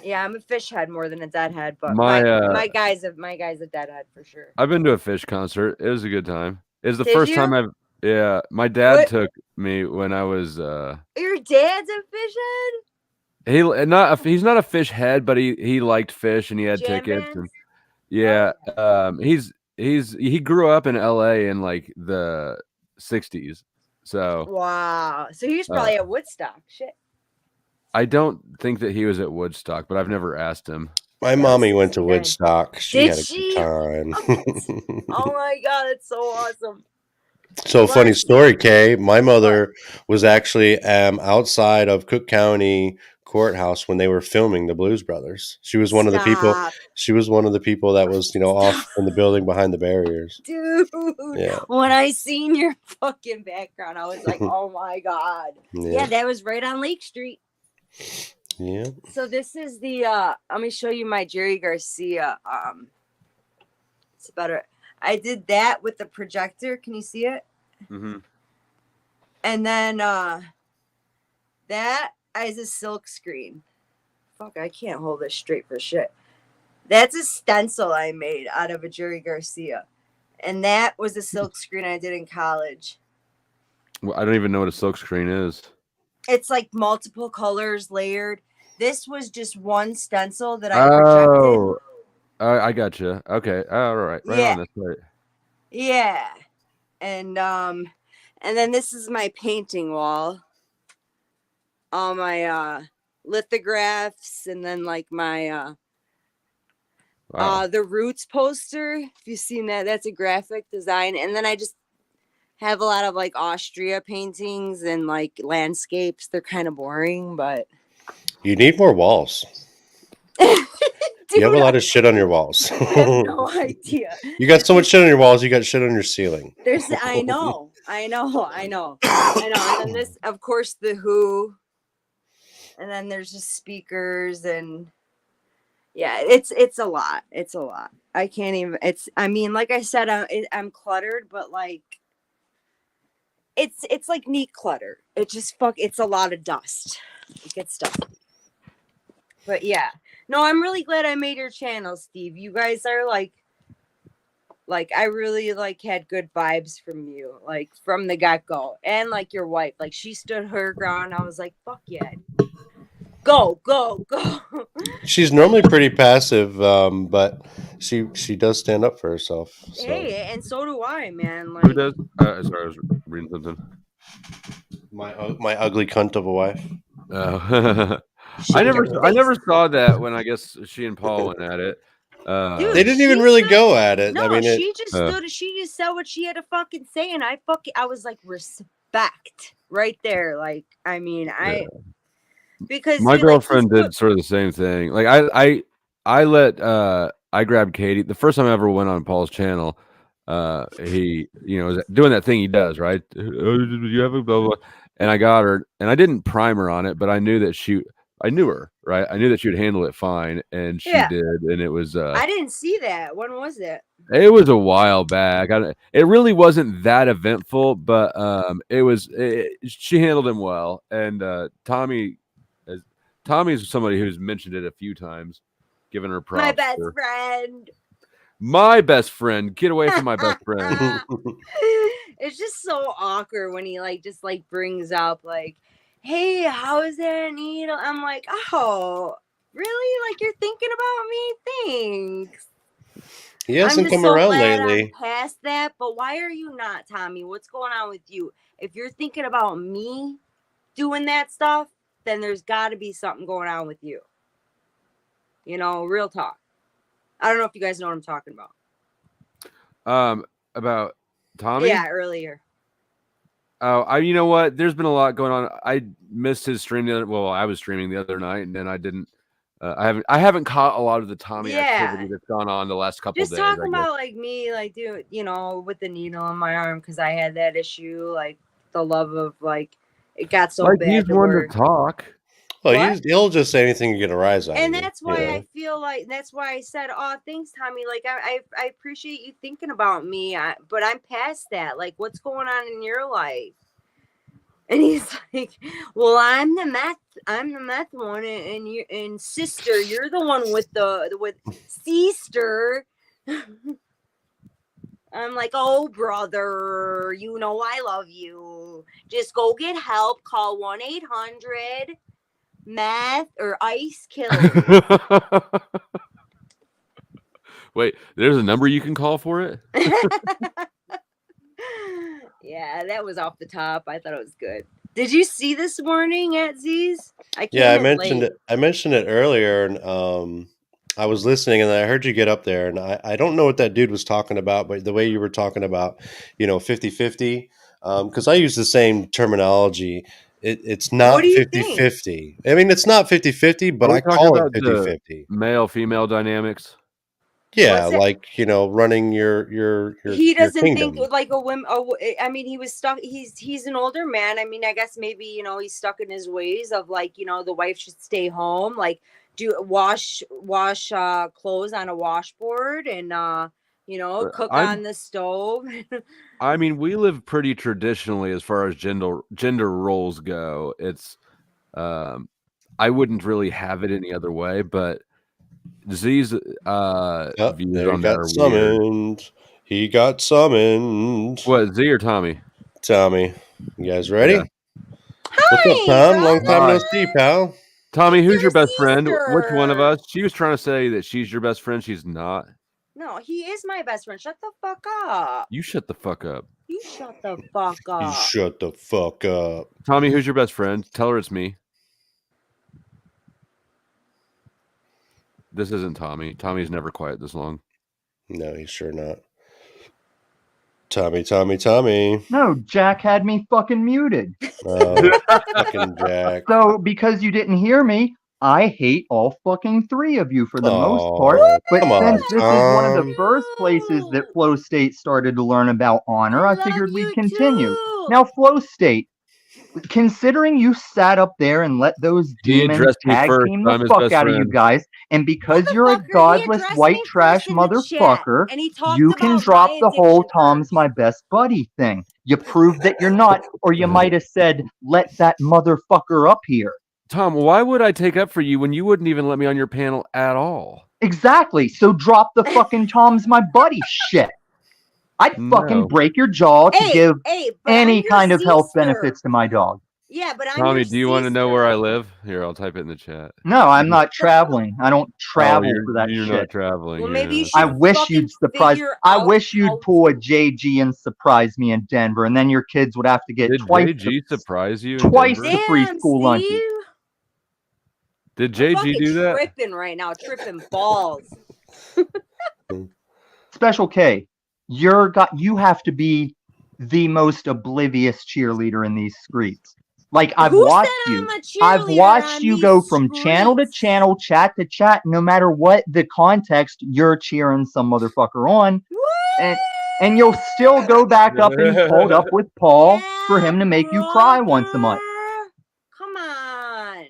Yeah, I'm a Fish head more than a Deadhead, but my guy's a Deadhead for sure. I've been to a Fish concert. It was a good time. It was the first time I've. Yeah, my dad took me when I was. Your dad's a Fish head? He's not a Fish head, but he liked Fish and he had tickets. And, yeah, he grew up in LA in like the 60s. So wow, so he was probably at Woodstock. Shit. I don't think that he was at Woodstock, but I've never asked him. My mommy went to Woodstock. She had a good time. Oh my god, it's so awesome. So funny story, Kay. My mother was actually outside of Cook County Courthouse when they were filming the Blues Brothers. She was one of the people. She was one of the people that was, off in the building behind the barriers. Dude, when I seen your fucking background, I was like, oh my god. Yeah, that was right on Lake Street. Yeah. So this is the let me show you my Jerry Garcia. It's better. I did that with the projector. Can you see it? Mm-hmm. And then that is a silk screen. Fuck, I can't hold this straight for shit. That's a stencil I made out of a Jerry Garcia. And that was a silk screen I did in college. Well, I don't even know what a silk screen is. It's like multiple colors layered. This was just one stencil that I projected. Oh, I gotcha. Okay, all right. Yeah. That's right. Yeah, and then this is my painting wall. All my lithographs, and then like my Wow. The Roots poster, if you've seen that, that's a graphic design. And then I just have a lot of like Austria paintings and like landscapes. They're kind of boring, but You need more walls. dude, You have a lot of shit on your walls. I have no idea. You got so much shit on your walls. You got shit on your ceiling. I know. And then this, of course, the Who. And then there's just speakers and yeah, it's a lot. It's a lot. I can't even. I mean, like I said, I'm cluttered, but like, it's like neat clutter. It's a lot of dust. It gets dusty. But yeah, no, I'm really glad I made your channel, Steve. You guys are like I really like had good vibes from you, like from the get go, and like your wife, like she stood her ground. I was like, fuck yeah, go. She's normally pretty passive, but she does stand up for herself. So. Hey, and so do I, man. Who Like, does? Sorry, I was reading something. My ugly cunt of a wife. Oh. I never saw that when I guess she and Paul went at it. Dude, They didn't even really go at it. no, I mean, she just stood. She just said what she had to fucking say, and I was like, respect right there. Like, I mean, because my dude, like, girlfriend did sort of the same thing. Like I grabbed Katie the first time I ever went on Paul's channel. He was doing that thing he does, right? You have a blah, blah, blah. And I got her, and I didn't prime her on it, but I knew her, right? I knew that she would handle it fine, and she did. And it was I didn't see that. When was it? it was a while back. It really wasn't that eventful, but she handled him well. And Tommy's somebody who's mentioned it a few times, giving her props. My best friend. My best friend. Get away from my best friend. It's just so awkward when he just brings up like, hey, how is that needle? I'm like, oh, really? Like, you're thinking about me? Thanks. he hasn't I'm just come so around glad lately. I'm past that, but why are you not, Tommy? What's going on with you? If you're thinking about me doing that stuff, then there's got to be something going on with you. Real talk. I don't know if you guys know what I'm talking about. About Tommy? Yeah, earlier. Oh, you know what? There's been a lot going on. I missed his stream I was streaming the other night, and then I didn't. I haven't caught a lot of the Tommy activity that's gone on the last couple just days. talking about like me, like dude, with the needle in my arm because I had that issue, like the love of like it got so like bad. He's one to talk. Well, he'll just say anything to get a rise out of and you. that's why I feel like that's why I said, oh, thanks, Tommy. Like I appreciate you thinking about me, but I'm past that. Like, what's going on in your life? And he's like, well, I'm the meth one, and sister, you're the one with sister. I'm like, oh, brother, I love you. Just go get help. Call 1-800 meth or ice killer. Wait, there's a number you can call for it? Yeah, that was off the top. I thought it was good. Did you see this morning at Z's? I mentioned it. I mentioned it earlier, and I was listening, and I heard you get up there, and I don't know what that dude was talking about, but the way you were talking about, 50-50, because I use the same terminology. It's not 50-50. I mean, it's not 50-50, but I call it 50-50. Male-female dynamics. Yeah, like running your he doesn't your think like a woman. I mean, he was stuck. He's an older man. I mean, I guess maybe he's stuck in his ways of like the wife should stay home, like do wash clothes on a washboard and cook on the stove. I mean, we live pretty traditionally as far as gender roles go. It's I wouldn't really have it any other way, but Z's views on that are summoned. Weird. He got summoned. What, Z or Tommy? Tommy. You guys ready? Yeah. What's up, Tom? Long time no see, pal. Tommy, who's your best friend? Which one of us? She was trying to say that she's your best friend. She's not. No, he is my best friend. Shut the fuck up. You shut the fuck up. You shut the fuck up. You shut the fuck up. Tommy, who's your best friend? Tell her it's me. This isn't Tommy. Tommy's never quiet this long. No, he's sure not. Tommy. No, Jack had me fucking muted. Oh, fucking Jack. So because you didn't hear me, I hate all fucking three of you for the most Oh, part. But come on, since this is one of the Tom. first places that Flow State started to learn about honor, I love figured we'd you continue. too. Now, Flow State, considering you sat up there and let those He demons addressed me tag first. team the I'm his fuck best out of you friend. guys, and because you're a Motherfucker, he godless addressed white me trash first in the chat, motherfucker, and he talked you can about drop my the whole addiction Tom's first. my best buddy thing. You proved that you're not, or you might have said, let that motherfucker up here. Tom, why would I take up for you when you wouldn't even let me on your panel at all? Exactly. So drop the fucking Tom's my buddy shit. I'd fucking No. break your jaw to give but any I'm your kind of health sister. benefits to my dog. Yeah, but I'm Tommy, your do you want to know where I sister. live? Here, I'll type it in the chat. No, I'm not traveling. I don't travel you're, for that you're shit. not traveling. Well, yeah. maybe you should I wish fucking you'd surprise. figure I out wish you'd how pull a JG and surprise me in Denver, and then your kids would have to get Did twice JG surprise you? in twice Denver? the free Damn, school lunches. Steve. Did I'm JG fucking do that? tripping right now, tripping balls. Special K, you have to be the most oblivious cheerleader in these streets. Like I've Who watched said you. I'm a I've cheerleader watched on you these go from channel to streets? channel, chat to chat, no matter what the context, you're cheering some motherfucker on. And you'll still go back up and hold up with Paul for him to make you cry once a month. brother. Come on.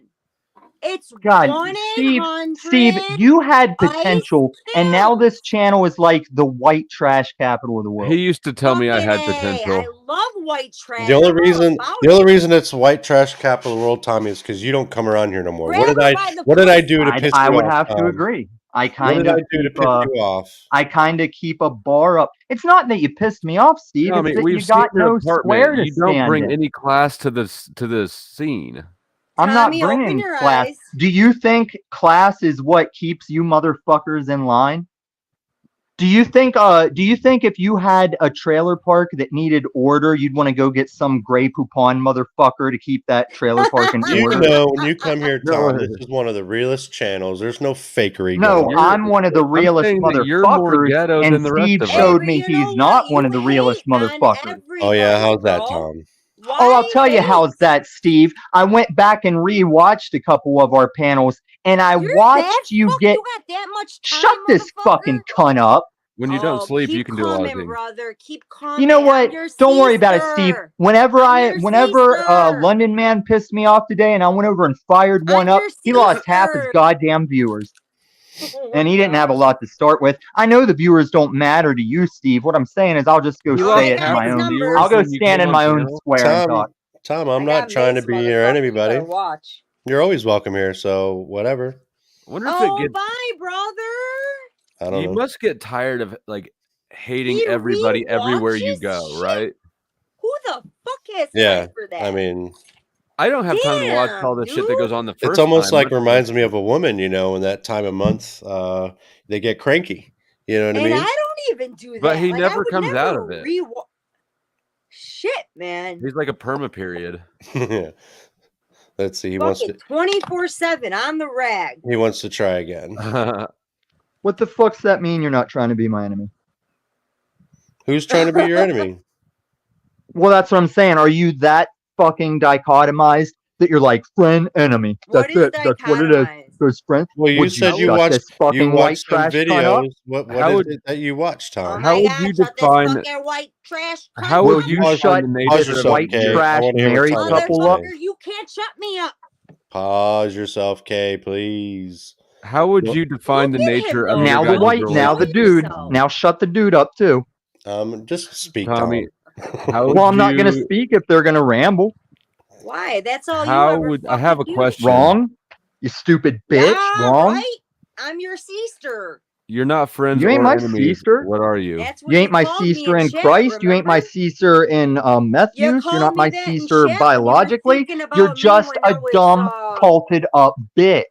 It's God, 1-800 Steve, you had Ice potential, and now this channel is like the white trash capital of the world. He used to tell me I had Fucking A. potential. I love white trash. The only I'm all reason about the only it. reason it's white trash capital of the world, Tommy, is because you don't come around here no more. Grab her by the What did I pussy. do to piss I you would off? have to Tom? agree. I What kind did I of do to keep, piss you off? I kind of keep a bar up. It's not that you pissed me off, Steve. Tommy, It's that we've you seen got your no square apartment. to You don't stand bring in. any class to this scene. I'm not Tommy, open bringing your class. eyes. Do you think class is what keeps you motherfuckers in line? Do you think if you had a trailer park that needed order, you'd want to go get some Grey Poupon motherfucker to keep that trailer park in You order? know, when you come here, No. Tom, this is one of the realest channels. There's no fakery. No, going on. I'm one of the I'm realest saying that you're more motherfuckers, ghetto and than the rest Steve of us. showed Hey, me but you know he's not what? one of the You realest hate on motherfuckers. Oh yeah, how's that, everybody, Tom? bro. Oh, I'll tell you Why how's that, Steve. I went back and rewatched a couple of our panels, and I You're watched that you fuck- get. You got that much time, Shut this motherfucker? fucking cunt up. When you don't sleep, keep you can do a lot of coming, things. brother. Keep coming. You know I'm what? your Don't worry about it, Steve. sister. Whenever I'm your sister. London Man pissed me off today, and I went over and fired one I'm up, your he lost half his sister. goddamn viewers, and he didn't have a lot to start with. I know the viewers don't matter to you, Steve. What I'm saying is, I'll just go You Oh, say I it in got my his own. number. I'll go when you stand came in my on own channel? square and talk. Tom, I'm I not got trying to Mace, be your motherfucker. You anybody. better watch. You're always welcome here, so whatever. I wonder if Oh, it gets. bye, brother. I don't You know. must get tired of like hating He everybody everywhere you rewatches go, shit. right? Who the fuck has Yeah, time for that? I mean, I don't have time to watch Damn, all the shit that dude. goes on the first. it's almost time. like reminds me of a woman, you know, in that time of month, they get cranky. You know what I And mean? I don't even do that. But he Like, I never would comes out never of it. Shit, man. He's like a perma period. Yeah. Let's see. He wants Fucking to. 24/7 on the rag. He wants to try again. What the fuck's that mean? You're not trying to be my enemy? Who's trying to be your enemy? Well, that's what I'm saying. Are you that fucking dichotomized that you're like friend enemy? What That's is it. That's what it is. dichotomized? Those friends. Well, you Would said you shut watched. this You fucking white watched some trash cunt up? videos. What How is would- it that you watched, Oh Tom? How my would God, you shut this define- fucking white trash cunt How Will would up. you you shut shut the Pause nature of yourself, white Kay. trash I want to hear what married Tom has to couple say. up? Motherfucker, you can't shut me up. Pause yourself, Kay, please. How would you define the Look at nature him, of Now your the guys' white, now the relationship? dude. yourself. Now shut the dude up too. Just speak, Tommy, Tom. How would Well, I'm not gonna you- speak if they're gonna ramble. Why? That's all How you ever would I have a fucking do. question? Wrong. You stupid bitch. Yeah, Wrong. right? I'm your sister. You're not friends. You ain't or my enemies. sister. What are you? That's what You ain't my called me sister in chat, Christ. You ain't my remember? sister in meth You use. You're called not me my that in sister chat when you were biologically. thinking about You're me just when a I was, dumb, culted up bitch.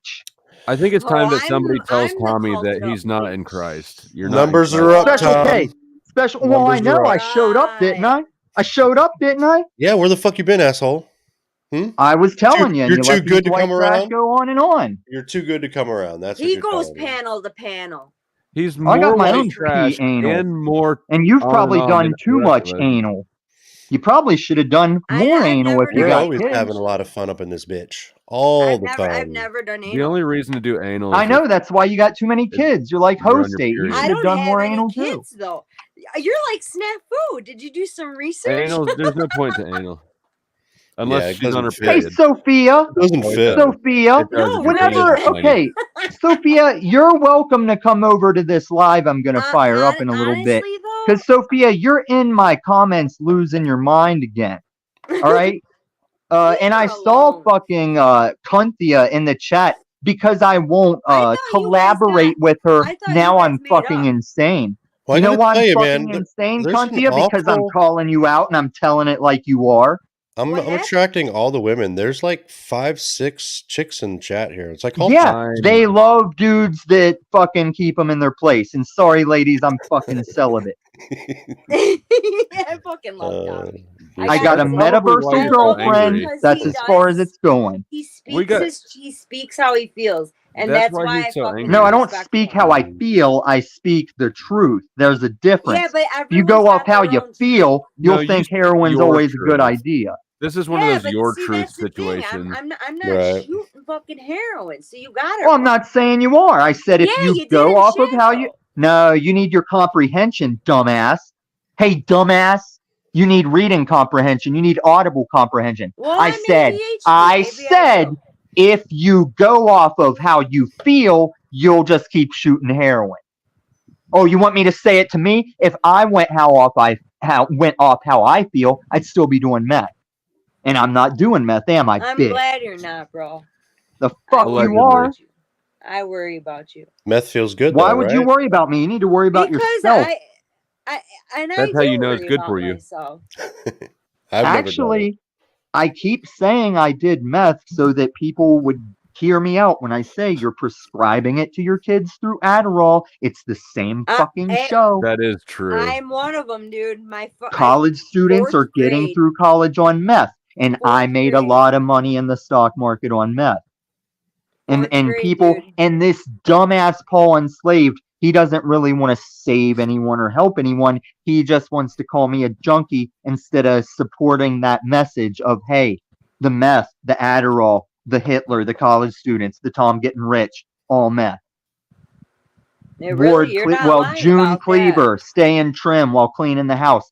I think it's time Oh, that somebody tells I'm the Tommy culted that he's up not in bitch. Christ. You're not in Numbers Christ. are up, Special Tom. K. Special. Well, I Numbers are know. up. I showed up, didn't I? I showed up, didn't I? Yeah, where the fuck you been, asshole? I was telling you, and You're you too let good these to white come trash around? go on and on. You're too good to come around. That's what He you're goes telling me. panel to panel. He's I got more my white own trash anal. and more And you've on probably and on than done the too rest much of us. anal. You probably should have done more I've anal never if you We're done got always anal, kids. having a lot of fun up in this bitch. All the time. I've never done The anal. only reason to do anal I is know that's why you got too many kids. You're like you're on host your state. You period. should I have don't done have more any anal too. kids though. You're like Snafu. Did you do some research? anal. There's no point to anal unless Yeah, it she's on her doesn't Hey, fit. period. Sophia. It doesn't Oh, it fit. does. Sophia. It does No, if your really. penis Whenever, is tiny. okay, Sophia, you're welcome to come over to this live I'm going to fire up in a little bit. Honestly, though, Because, Sophia, you're in my comments losing your mind again. All right? Leave And I her saw alone. fucking Cunthia in the chat because I won't I thought you guys collaborate with her. I thought you Now guys I'm made fucking up. insane. Well, I You know gotta why tell I'm you, fucking man, insane, there's some Cunthia? Because I'm awful- calling you out and I'm telling it like you are. I'm What happened? attracting all the women. There's like 5, 6 chicks in chat here. It's like, Yeah, Fine. they love dudes that fucking keep them in their place. And sorry, ladies, I'm fucking celibate. Yeah, I fucking love Tommy. I got a That's probably why metaversal you're so girlfriend. angry. That's as far as does. it's going. He got- speaks how he feels, and That's that's why why he's I so fucking angry. No, I don't respect speak him. how I feel. I speak the truth. There's a difference. Yeah, but If you go everyone's off got how their you own feel, you'll No, you think speak heroin's your always a good truth. idea. This is one Yeah, of those but your see, truth that's the thing. situations. I'm not Right. shooting fucking heroin, so you got it. Well, I'm not saying you are. I said if Yeah, you you go did in off of chat, how you. though. No, you need your comprehension, dumbass. Hey, dumbass. You need reading comprehension. You need audible comprehension. Well, I I'm said, ADHD. I Maybe said, do. if you go off of how you feel, you'll just keep shooting heroin. Oh, you want me to say it to me? If I went off how I feel, I'd still be doing meth. And I'm not doing meth, am I, I'm bitch? glad you're not, bro. The I fuck worry you Allegedly. are. about you. I worry about you. Meth feels good Why though, would right? you worry about me? You need to worry about Because yourself. I That's do how you know it's worry good about for you. myself. I've never done it. Actually, I keep saying I did meth so that people would hear me out when I say you're prescribing it to your kids through Adderall. It's the same fucking hey, show. That is true. I'm one of them, dude. College students fourth are getting grade. through college on meth, and I Fourth made a grade. lot of money in the stock market on meth. And Fourth grade, people, dude. and this dumbass Paul Enslaved, he doesn't really want to save anyone or help anyone. He just wants to call me a junkie instead of supporting that message of, hey, the meth, the Adderall, the Hitler, the college students, the Tom getting rich, all meth. Really, you're not lying June about Cleaver, staying trim while cleaning the house,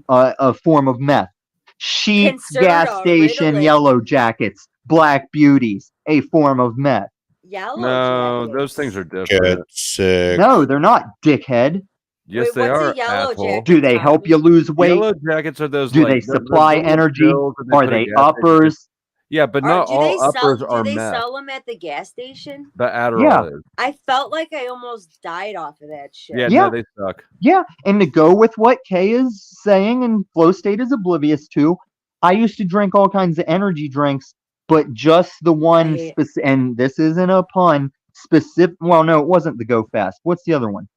a form of meth. Sheep, gas Concerta, station, Ritalin. yellow jackets, black beauties, a form of meth. Yellow No, jackets. those things are Get different. sick. No, they're not, dickhead. Yes, Wait, they what's a are. yellow Asshole. jacket? Do they help you lose weight? Yellow jackets are those. Do like, they the supply little energy? pills that Are put at they gas stations. uppers? Yeah, but not all uppers are do they meth. sell them at the gas station? The Adderall Yeah. is. I felt like I almost died off of that shit. Yeah, Yeah. no, they suck. Yeah, and to go with what Kay is saying and Flow State is oblivious to, I used to drink all kinds of energy drinks, but just the one, Right. and this isn't a pun, specific, well, no, it wasn't the Go Fast. What's the other one?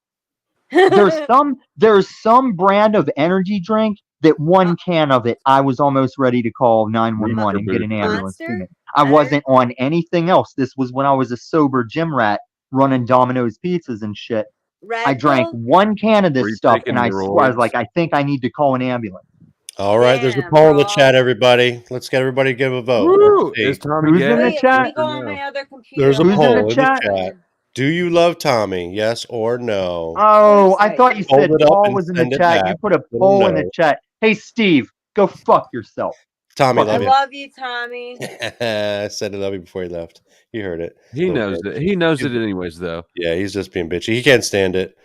There's some brand of energy drink that one can of it, I was almost ready to call 911 and get an ambulance to Monster? me. I wasn't on anything else. This was when I was a sober gym rat running Domino's pizzas and shit. Red I drank Bull? one can of Were this you stuff, taking and I swear, I was steroids? like, I think I need to call an ambulance. All right, there's a Damn, poll in the bro. chat, everybody. Let's get everybody to give a vote. Woo! Let's see. Is Tommy Who's gay? in the Wait, chat? let me go on my other computer. There's a Who's in poll the in the chat? chat. Do you love Tommy? Yes or no? Oh, I thought you Hold said it up Paul and was in the send it chat. back. You put a Let poll him in the know. chat. Hey, Steve, go fuck yourself. Tommy, I love you. love you, Tommy. I said I love you before he left. You heard it. He Little knows bitch. it. He knows it anyways, though. Yeah, he's just being bitchy. He can't stand it.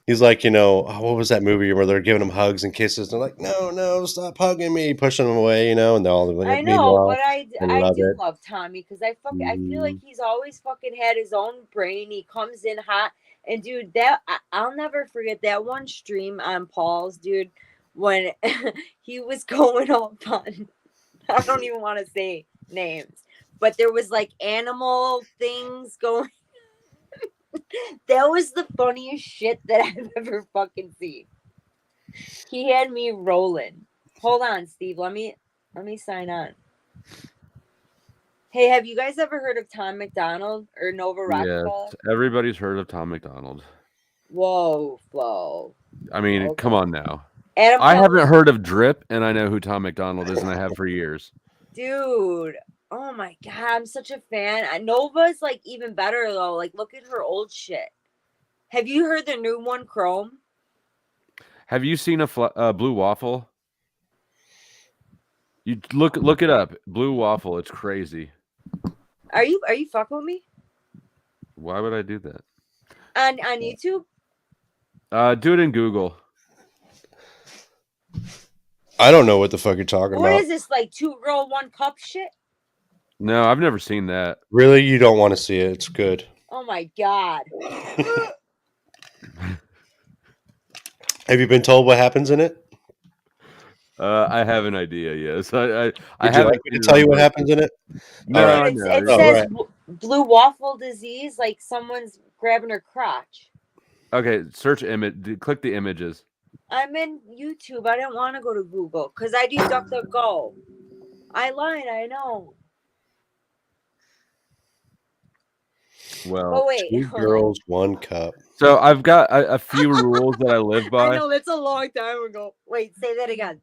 He's like, what was that movie where they're giving him hugs and kisses? They're like, no, stop hugging me, pushing him away, and they're all like, I know, meanwhile, but I love do it. love Tommy because I feel like he's always fucking had his own brain. He comes in hot, and dude, I'll never forget that one stream on Paul's, dude, when he was going all fun. I don't even want to say names, but there was like animal things going. That was the funniest shit that I've ever fucking seen. He had me rolling. Hold on, Steve. Let me sign on. Hey, have you guys ever heard of Tom McDonald or Nova Yes, Rockefeller? everybody's heard of Tom McDonald. Whoa, Flo. I mean, Okay. come on now. Adam I haven't Covers- heard of Drip, and I know who Tom McDonald is, and I have for years. Dude. Oh my god, I'm such a fan. Nova's like even better though. Like, look at her old shit. Have you heard the new one, Chrome? Have you seen a Blue Waffle? You look it up. Blue Waffle. It's crazy. Are you fucking with me Why would I do that? on YouTube? Do it in Google. I don't know what the fuck you're talking What about. is this, like 2 girl 1 cup shit? No, I've never seen that. Really, you don't want to see it. It's good. Oh my god. Have you been told what happens in it? I have an idea. Yes, I Would you haven't like me seen to tell you on what my- happens in it? No, All I right. know. It Oh, says right. blue waffle disease, like someone's grabbing her crotch. Okay, search image. Click the images. I'm in YouTube. I didn't want to go to Google because I do DuckDuckGo. I lied. I know. Well, Oh wait. Two hold on. girls, one cup. so I've got a few rules that I live I by. know that's a long time ago. Wait, say that again.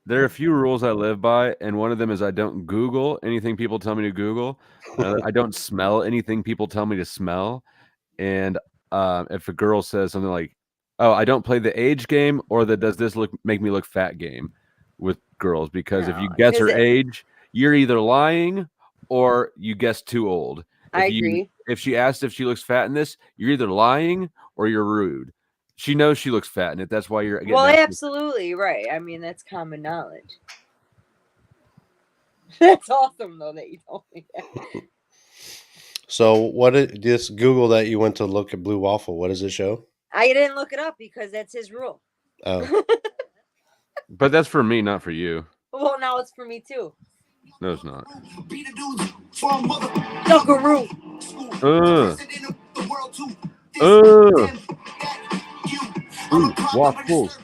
There are a few rules I live by, and one of them is I don't Google anything people tell me to Google. I don't smell anything people tell me to smell. And if a girl says something like, "Oh, I don't play the age game," or the "Does this make me look fat?" game with girls, because if you No, guess her 'cause it- age, you're either lying or you guess too old. I If you- agree. If she asks if she looks fat in this, you're either lying or you're rude. She knows she looks fat in it. That's why you're getting Well, asked this. absolutely right. I mean, that's common knowledge. That's awesome, though, that you told me that. So, what is this Google that you went to look at Blue Waffle? What does it show? I didn't look it up because that's his rule. Oh, But that's for me, not for you. Well, now it's for me too. No, it's not. Dunkaroo. Waffles.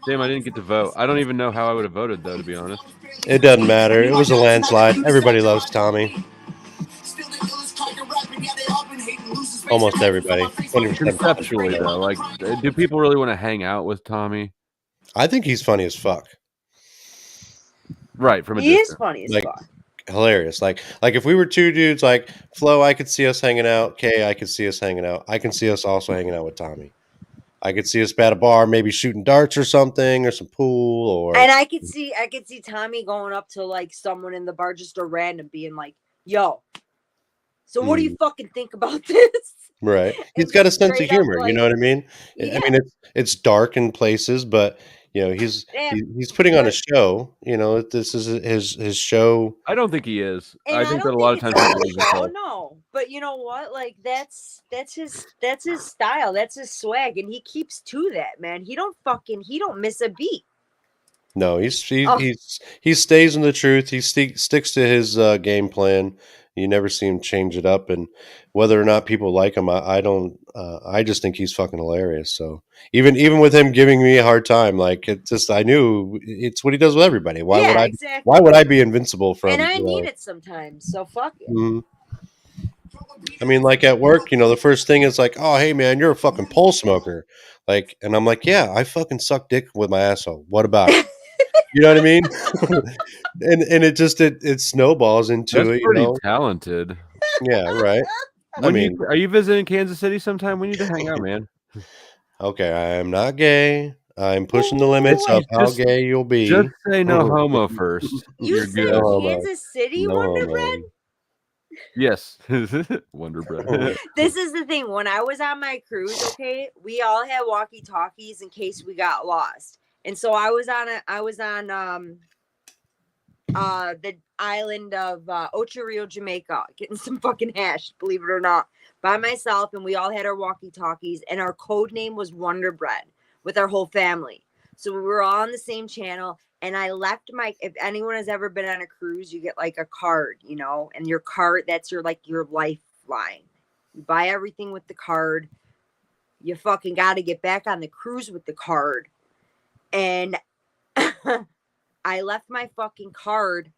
Damn, I didn't get to vote. I don't even know how I would have voted, though, to be honest. it doesn't matter. It was a landslide. Everybody loves Tommy. Almost everybody. 20%. Conceptually, though, like, do people really want to hang out with Tommy? I think he's funny as fuck. Right, from a He is distance. funny as Like- fuck. Hilarious. Like if we were two dudes, like Flo, I could see us hanging out. Kay, I could see us hanging out. I can see us also hanging out with Tommy. I could see us at a bar, maybe shooting darts or something, or some pool, or And I could see Tommy going up to like someone in the bar, just a random, being like, "Yo, so what do you fucking think about this?" right. He's and got a just sense of straight up, humor. You like- know what I mean? Yeah. I mean, it's dark in places, but you know, he's Yeah. he's putting on a show. You know, this is his show. I don't think he is. And I think that don't a lot of think times it's people a use himself. show, no. But you know what? Like that's his style. That's his swag, and he keeps to that, man. He don't miss a beat. No, he Oh. he stays in the truth. He sticks to his game plan. You never see him change it up, and whether or not people like him, I don't. I just think he's fucking hilarious. So even with him giving me a hard time, like it just, I knew it's what he does with everybody. Why yeah, would I? exactly. Why would I be invincible from? And I you need know, it sometimes, so fuck it. mhm. I mean, like at work, you know, the first thing is like, "Oh, hey man, you're a fucking pole smoker." Like, and I'm like, "Yeah, I fucking suck dick with my asshole. What about it?" You know what I mean? and it just it snowballs into That's it. You pretty know? talented. Yeah, right. I When mean, are you visiting Kansas City sometime? We need to hang out, man. okay, I am not gay. I'm pushing the limits of how Just- gay you'll be. Just say no homo first. You You're said good. No homo. Kansas City, No Wonder homo. Bread? Yes. Wonder Bread. This is the thing. When I was on my cruise, okay, we all had walkie-talkies in case we got lost. And so I was on the island of Ocho Rio, Jamaica, getting some fucking hash, believe it or not, by myself, and we all had our walkie-talkies, and our code name was Wonder Bread with our whole family. So we were all on the same channel, and I left my, if anyone has ever been on a cruise, you get like a card, you know, and your card, that's your lifeline. You buy everything with the card. You fucking got to get back on the cruise with the card. And I left my fucking card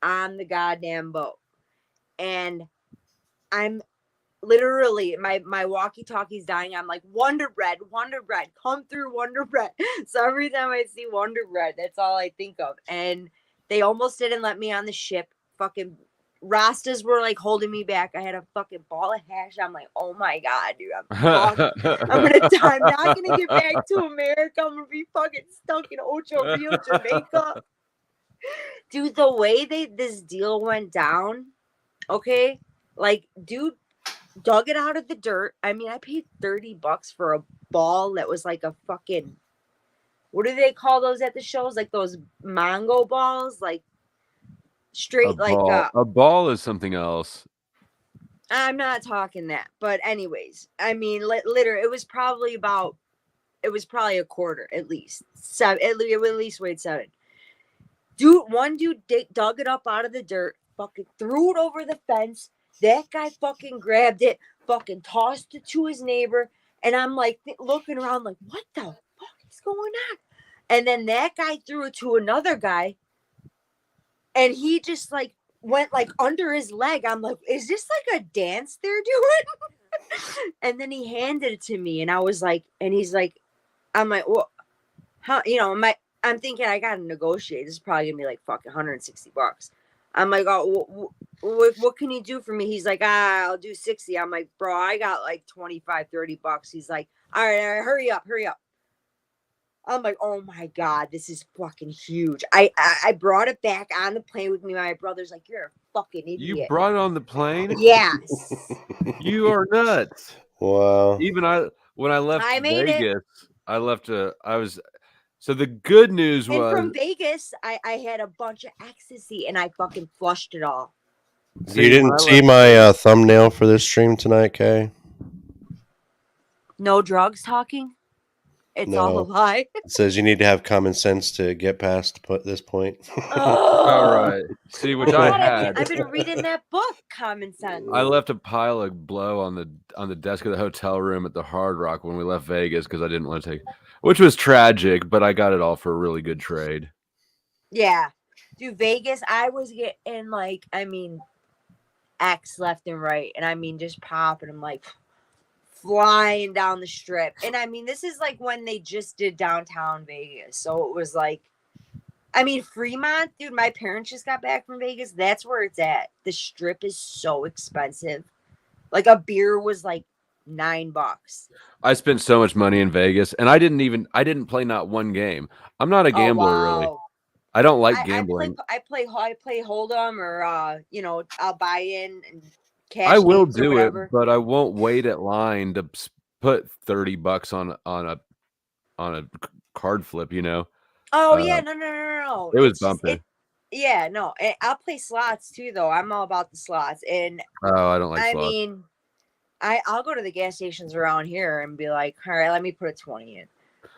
on the goddamn boat. And I'm literally, my walkie-talkie's dying. I'm like, Wonder Bread, come through, Wonder Bread. So every time I see Wonder Bread, that's all I think of. And they almost didn't let me on the ship. Fucking Rastas were like holding me back. I had a fucking ball of hash. I'm like, oh my God, dude, I'm gonna die. I'm not gonna get back to America. I'm gonna be fucking stuck in Ocho Rio, Jamaica. Dude, the way this deal went down, okay, like, dude dug it out of the dirt. I mean, I paid $30 for a ball that was like a fucking, what do they call those at the shows? Like those mango balls, like straight, a ball is something else. I'm not talking that, but anyways, I mean, literally, it was probably a quarter at least. It at least weighed 7. Dude, one dude dug it up out of the dirt, fucking threw it over the fence. That guy fucking grabbed it, fucking tossed it to his neighbor, and I'm like looking around like, what the fuck is going on? And then that guy threw it to another guy, and he just like went like under his leg. I'm like, is this like a dance they're doing? And then he handed it to me, and I was like, and he's like, I'm like, well, how, you know, I'm thinking I gotta negotiate. This is probably gonna be like fucking $160. I'm like, oh, what can you do for me? He's like, I'll do 60. I'm like, bro, I got like $25-$30. He's like, all right, hurry up. I'm like, oh my God, this is fucking huge. I brought it back on the plane with me. My brother's like, you're a fucking idiot. You brought it on the plane? Yes. You are nuts. Wow. Even when I left I made Vegas, so the good news And was from Vegas, I had a bunch of ecstasy and I fucking flushed it all. You didn't see my thumbnail for this stream tonight, Kay? No drugs talking? It's all a lie. It says you need to have common sense to get past this point. all right. See, which I had. I've been reading that book, Common Sense. I left a pile of blow on the desk of the hotel room at the Hard Rock when we left Vegas because I didn't want to take, which was tragic, but I got it all for a really good trade. Yeah. Dude, Vegas, I was getting like, I mean, X left and right. And I mean, just popping. I'm like flying down the strip. And I mean, this is like when they just did downtown Vegas. So it was like, I mean, Fremont, dude, my parents just got back from Vegas. That's where it's at. The strip is so expensive. Like a beer was like $9. I spent so much money in Vegas and I didn't play not one game. I'm not a gambler really. I don't like gambling. I play Hold'em or you know, I'll buy in and cash. I will do it, but I won't wait at line to put $30 on a card flip, you know. Oh yeah, no. It was bumping. Yeah, no. I'll play slots too though. I'm all about the slots. And I don't like slots. I mean, I'll go to the gas stations around here and be like, all right, let me put a 20 in.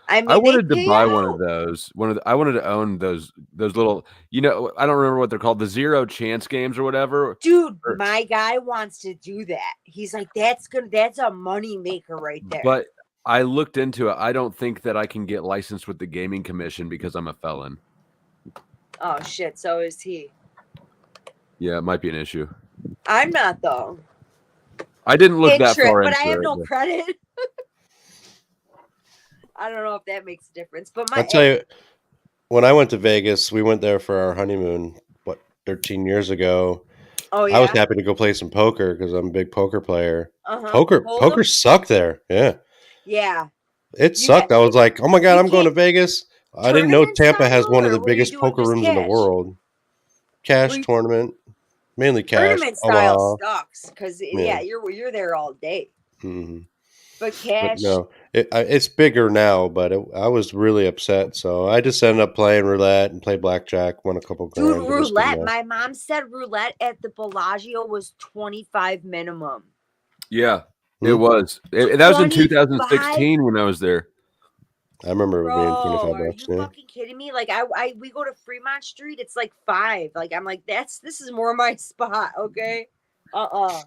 I mean, I wanted to buy one of those. I wanted to own those little, you know, I don't remember what they're called, the zero chance games or whatever. Dude, my guy wants to do that. He's like, that's a money maker right there. But I looked into it. I don't think that I can get licensed with the gaming commission because I'm a felon. Oh shit, so is he. Yeah, it might be an issue. I'm not though. I didn't look that far into it. But I have no credit. I don't know if that makes a difference. But I'll tell you, when I went to Vegas, we went there for our honeymoon, 13 years ago. Oh yeah. I was happy to go play some poker because I'm a big poker player. Uh-huh. Poker sucked there. Yeah. Yeah. It sucked. I was like, oh my God, I'm going to Vegas. I didn't know Tampa has one of the biggest poker rooms in the world. Cash tournament. Mainly cash. Tournament style sucks because you're there all day. Mm-hmm. But cash. But no, it's bigger now, but I was really upset. So I just ended up playing roulette and play blackjack. Won a couple grand. Dude, roulette. My mom said roulette at the Bellagio was $25 minimum. Yeah, it was. That was in 2016 when I was there. I remember it being $25. Are you fucking kidding me? Like we go to Fremont Street, it's like $5. Like I'm like, this is more my spot, okay? All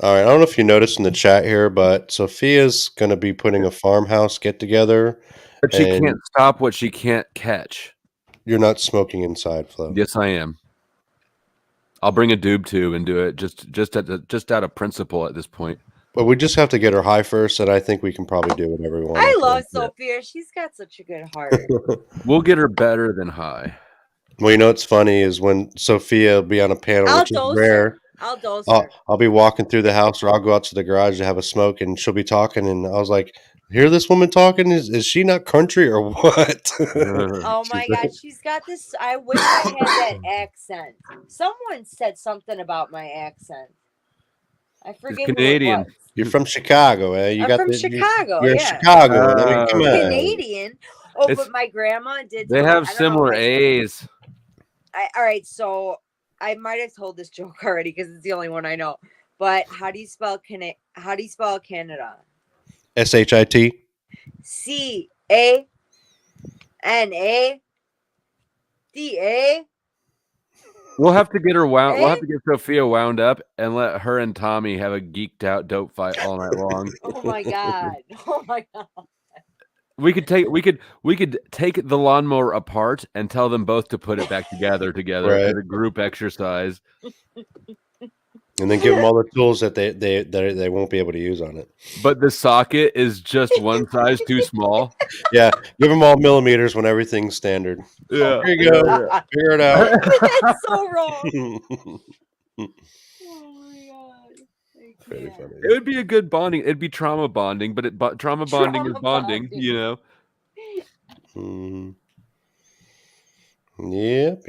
right, I don't know if you noticed in the chat here, but Sophia's going to be putting a farmhouse get together. But she can't stop what she can't catch. You're not smoking inside, Flo. Yes, I am. I'll bring a doob tube and do it just out of principle at this point. But we just have to get her high first, and I think we can probably do whatever we want. I love Yeah. Sophia. She's got such a good heart. We'll get her better than high. Well, you know what's funny is when Sophia will be on a panel, I'll which is dose rare. I'll dose her. I'll be walking through the house, or I'll go out to the garage to have a smoke, and she'll be talking, and I was like, "Hear this woman talking? Is she not country or what?" Oh my god, she's got this. I wish I had that accent. Someone said something about my accent. I forget. Canadian. Who it was. You're from Chicago, eh? I'm from Chicago. You're in Yeah. Chicago. I mean, come on. Canadian. Oh, It's- but my grandma did. They tell me- have I don't know similar if I- A's. all right, so I might have told this joke already because it's the only one I know. But how do you spell Canada? SHIT. CANADA. We'll have to get her wound. We'll have Eh? to get Sophia wound up and let her and Tommy have a geeked out dope fight all night long. Oh my god. Oh my god. We could take the lawnmower apart and tell them both to put it back together Right. as a group exercise. And then give them all the tools that they won't be able to use on it. But the socket is just one size too small. Yeah, give them all millimeters when everything's standard. Yeah. Here you go. Figure it out. That's so wrong. Oh my god. I Very can't. funny. It would be a good bonding. It'd be trauma bonding, but trauma bonding is Trauma bonding, bonding. you know. Mm. Yep.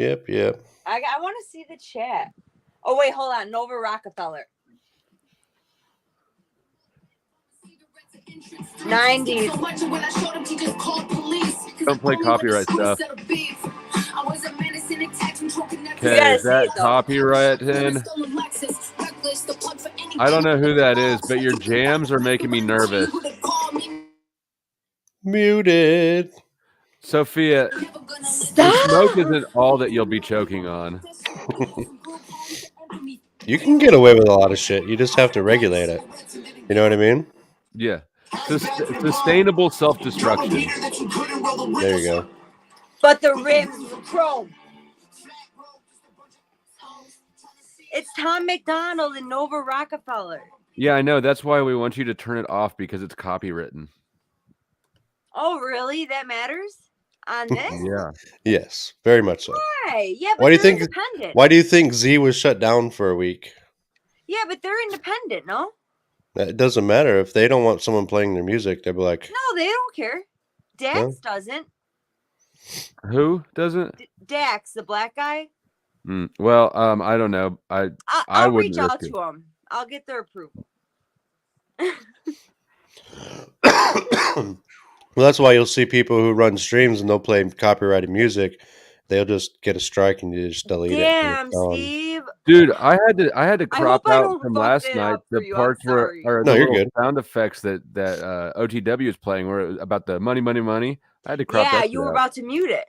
I want to see the chat. Oh wait, hold on. Nova Rockefeller. 90s. Don't play copyright stuff. Okay, gotta is see that it, though. copyright in? I don't know who that is, but your jams are making me nervous. Muted. Sophia, the Stop. smoke isn't all that you'll be choking on. You can get away with a lot of shit. You just have to regulate it. You know what I mean? Yeah. Sustainable self-destruction. There you go. But the rims were chrome. It's Tom McDonald and Nova Rockefeller. Yeah, I know. That's why we want you to turn it off because it's copywritten. Oh, really? That matters on this? Yeah. Yes, very much so. Why? Yeah, but Why do you they're think- independent. Why do you think Z was shut down for a week? Yeah, but they're independent, no? It doesn't matter if they don't want someone playing their music. They'll be like, No, they don't care. Dax doesn't. Who doesn't? Dax, the black guy. Well, I don't know. I I'll reach wouldn't out risk to him. I'll get their approval. well, that's why you'll see people who run streams and they'll play copyrighted music. They'll just get a strike and you just delete it. Damn, and it's gone. Steve. Dude, I had to I crop hope I out don't from fuck last that night up for the you. I'm parts where sorry. or No, the you're little good. sound effects that OTW is playing where it was about the money. I had to crop Yeah, that. you were out. about to mute it.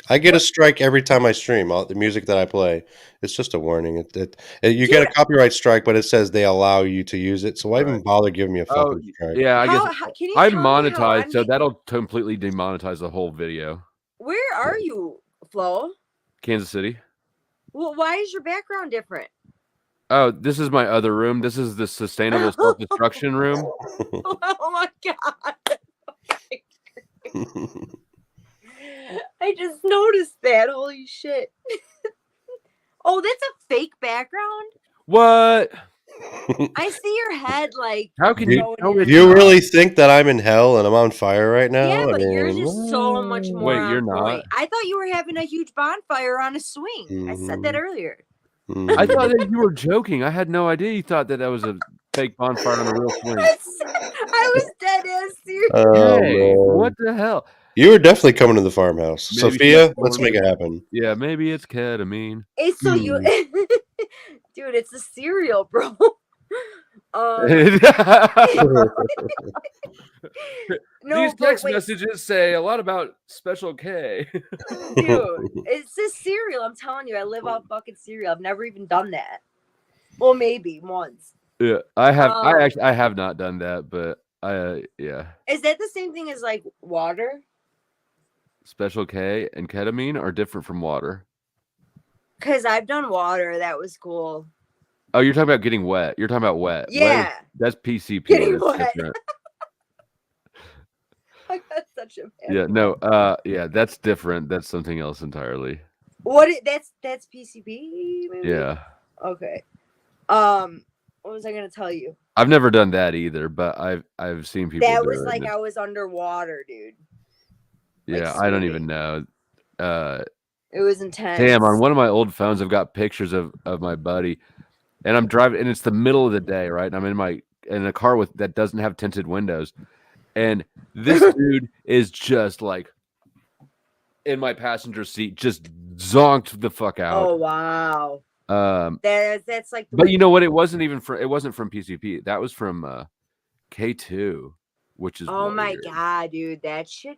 I get a strike every time I stream. The music that I play, it's just a warning. You get a copyright strike, but it says they allow you to use it. So why even bother giving me a fucking strike? Yeah, I guess Can you I'm tell me how monetized, so I'm- that'll completely demonetize the whole video. Where are you, Flo? Kansas City. Well, why is your background different? Oh, this is my other room. This is the sustainable self-destruction room. Oh my god. I just noticed that. Holy shit. Oh, that's a fake background? What? I see your head like. How can you going tell in it's Do you and out. really think that I'm in hell and I'm on fire right now? Yeah, I but yours mean, is so much more. Wait, you're on not? point. I thought you were having a huge bonfire on a swing. I said that earlier. mhm. I thought that you were joking. I had no idea you thought that was a fake bonfire on a real swing. I was dead ass serious. Oh, Hey, man. what the hell? You were definitely coming to the farmhouse. Maybe Sophia, she's let's make it happen. Yeah, maybe it's ketamine. It's so you, dude. It's a cereal, bro. No, These but text wait, messages say a lot about Special K. dude. It's a cereal. I'm telling you, I live off fucking cereal. I've never even done that. Well, maybe once. Yeah, I have. Um, I have not done that, but yeah. Is that the same thing as like water? Special K and ketamine are different from water. Because I've done water. That was cool. Oh, you're talking about getting wet. You're talking about wet. Wet Yeah. that's PCP. Getting That's wet. different. I got such a bad Yeah, no, yeah, that's different. That's something else entirely. That's PCP? Maybe? Yeah. Okay. What was I gonna tell you? I've never done that either, but I've seen people That do was it. like I was underwater, dude. like, Yeah, I don't swimming. even know. It was intense. Damn, on one of my old phones, I've got pictures of my buddy, and I'm driving, and it's the middle of the day, right? And I'm in a car that doesn't have tinted windows, and this dude is just like in my passenger seat, just zonked the fuck out. Oh wow. That's like. But you know what? It wasn't from PCP. That was from K2, which is. Oh my weird. god, dude, that shit.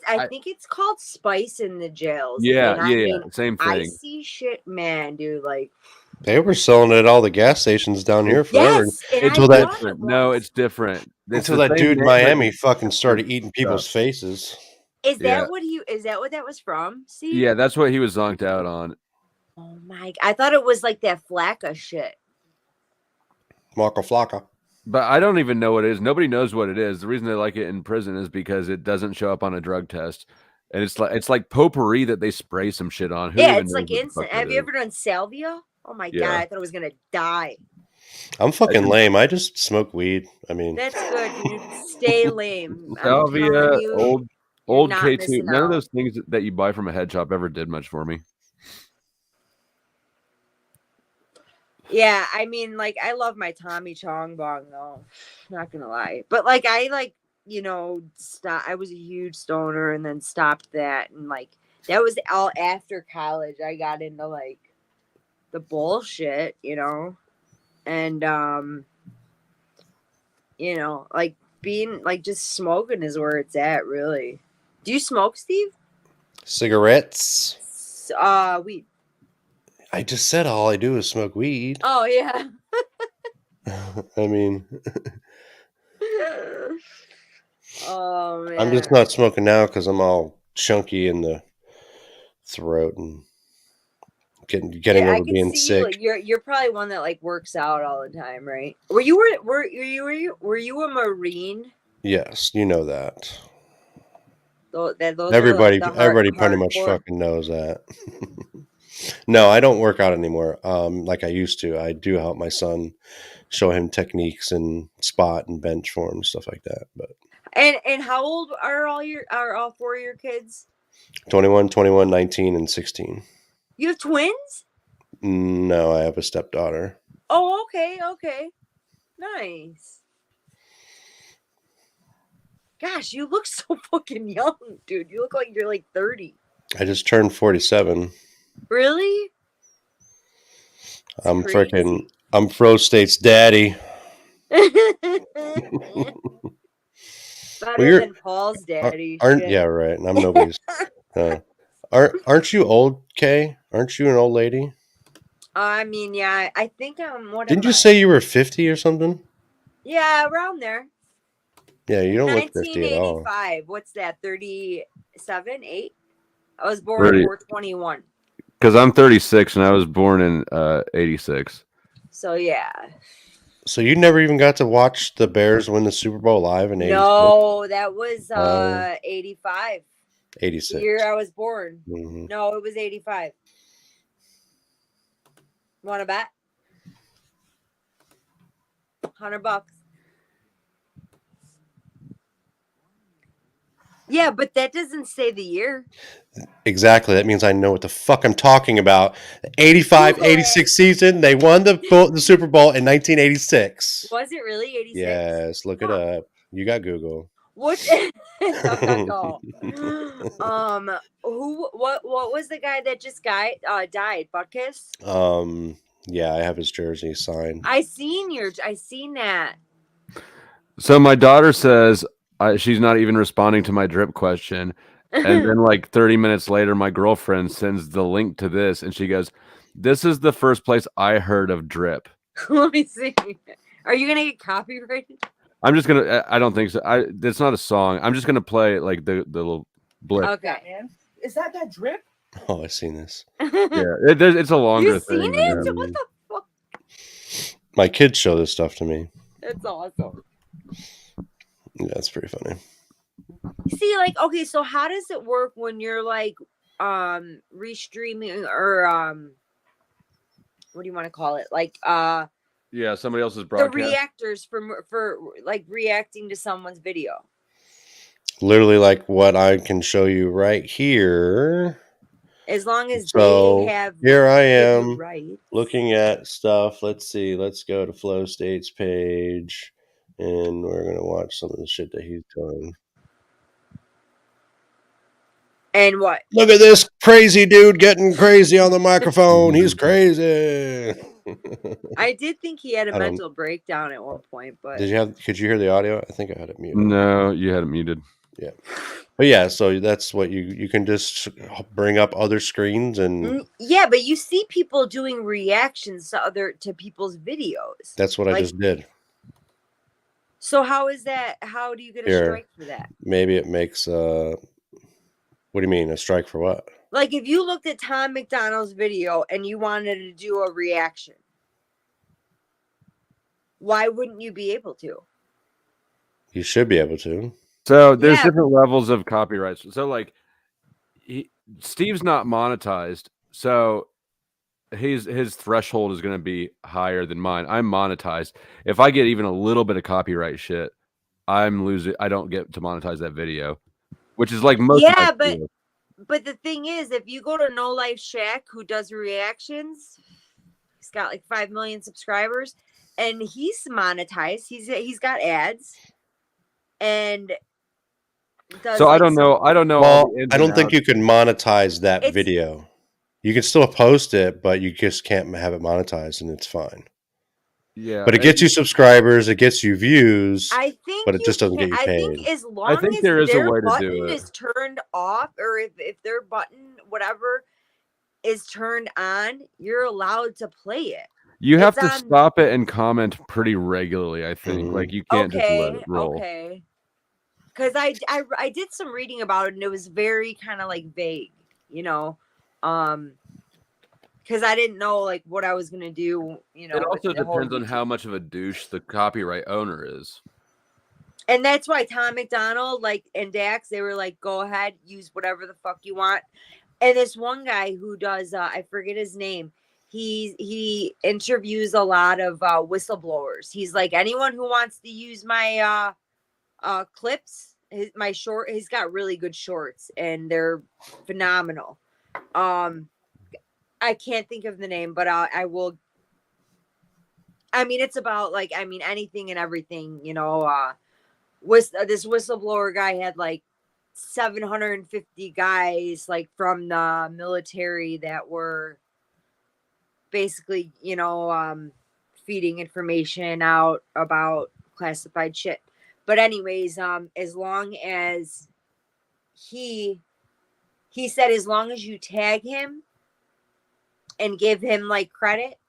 I think it's called spice in the jails. Yeah, and I yeah, mean, same thing. I see shit, man, dude. Like, They were selling it at all the gas stations down here forever. yes, and Until I that- bought it No, once. it's different. It's Until the that same dude in name, but Miami it's fucking started eating stuff. people's faces. Is Yeah. that what is that what that was from? See? Yeah, that's what he was zonked out on. Oh my! I thought it was like that Flacca shit. Waka flocka. But I don't even know what it is. Nobody knows what it is. The reason they like it in prison is because it doesn't show up on a drug test, and it's like potpourri that they spray some shit on. Who Yeah, even it's knows like what the instant. fuck Have that you is? ever done salvia? Oh my Yeah. god! I thought I was gonna die. I'm fucking lame. I just smoke weed. I mean, That's good, dude. Stay lame. I'm Salvia, telling you, old not K2. missing None of out. those things that you buy from a head shop ever did much for me. Yeah, I mean, like, I love my Tommy Chong bong though. Not gonna lie, but like, I I was a huge stoner and then stopped that, and like, that was all after college. I got into like the bullshit, and like being like just smoking is where it's at, really. Do you smoke, Steve? cigarettes. Weed. I just said all I do is smoke weed. Oh yeah. I mean, Oh man. I'm just not smoking now because I'm all chunky in the throat and getting I over can being see sick. you. You're probably one that like works out all the time, right? Were you a Marine? Yes, you know that. Those Everybody are the everybody pretty much hardcore- fucking knows that. No, I don't work out anymore. Like I used to. I do help my son, show him techniques and spot and bench for him, stuff like that. But And how old are all four of your kids? 21, 21, 19, and 16. You have twins? No, I have a stepdaughter. Oh, okay, nice. Gosh, you look so fucking young, dude. You look like you're like 30. I just turned 47. Really? I'm crazy. freaking. I'm Fro State's daddy. Better you're- than Paul's daddy. Aren't shit. yeah right? I'm nobody's. Aren't you old, Kay? Aren't you an old lady? I mean, yeah, I think I'm. What Didn't am you I? say you were 50 or something? Yeah, around there. Yeah, you don't look 50 at all. 1985. What's that? 37, 8. I was born 30. in 421. Because I'm 36 and I was born in 86. So yeah. So you never even got to watch the Bears win the Super Bowl live in 86? No, that was 85. 86. The year I was born. Mhm. No, it was 85. Want to bet? $100. Yeah, but that doesn't say the year. Exactly. That means I know what the fuck I'm talking about. The 85, Google it. 86 season, they won the Super Bowl in 1986. Was it really 86? Yes, look it up. You got Google. What? DuckDuckGo. What was the guy that just died? Butkus? Yeah, I have his jersey signed. I seen that. So my daughter says she's not even responding to my drip question. And then like 30 minutes later, my girlfriend sends the link to this and she goes, "This is the first place I heard of drip." Let me see. Are you gonna get copyrighted? I'm just gonna. I don't think so. It's not a song. I'm just gonna play like the little blip. Okay. Man, is that drip? Oh, I've seen this. Yeah, it's a longer You thing. seen than it? that. What the fuck? My kids show this stuff to me. It's awesome. Yeah, it's pretty funny. See, like, okay, so how does it work when you're like restreaming or what do you want to call it? Like Yeah, somebody else's the broadcast. reactors for like reacting to someone's video. Literally like what I can show you right here. As long as So they have here I video am rights. looking at stuff. Let's see. Let's go to Flow State's page, and we're gonna watch some of the shit that he's doing. And what? Look at this crazy dude getting crazy on the microphone. He's crazy. I did think he had a I don't- mental breakdown at one point, but Could you hear the audio? I think I had it muted. No, you had it muted. But yeah, so that's what you can just bring up other screens and yeah, but you see people doing reactions to people's videos. that's what I like- just did. So how is that? How do you get a Here. strike for that? Maybe it makes what do you mean, a strike for what? Like if you looked at Tom McDonald's video and you wanted to do a reaction, why wouldn't you be able to? You should be able to. So there's Yeah. different levels of copyrights. So like, Steve's not monetized, so his threshold is going to be higher than mine. I'm monetized. If I get even a little bit of copyright shit, I'm losing. I don't get to monetize that video, which is like most. Yeah, of my but- videos. But the thing is, if you go to No Life Shack, who does reactions, he's got like 5 million subscribers, and he's monetized. He's got ads, and does So I like don't know. I don't know. all Well, the ins I and don't think outs. you can monetize that It's- video. You can still post it, but you just can't have it monetized, and it's fine. Yeah, But it gets you subscribers, it gets you views. I think, but it you just doesn't can- get you I think paid. as long think as there is a their way to do button it. is turned off, or if their button whatever is turned on, you're allowed to play it. You have it's to on- stop it and comment pretty regularly. I think Mhm. like you can't just let it roll. Okay. Because I did some reading about it and it was very kind of like vague, you know, because I didn't know like what I was gonna do, you know. It with also the whole depends on YouTube. how much of a douche the copyright owner is. And that's why Tom McDonald, like, and Dax, they were like, go ahead, use whatever the fuck you want. And this one guy who does, I forget his name. He interviews a lot of whistleblowers. He's like, anyone who wants to use my clips, he's got really good shorts and they're phenomenal. I can't think of the name, but I will. I mean, it's about like, I mean, anything and everything, you know. This whistleblower guy had like 750 guys like from the military that were basically, you know, feeding information out about classified shit. But anyways, as long as he said, as long as you tag him and give him like credit,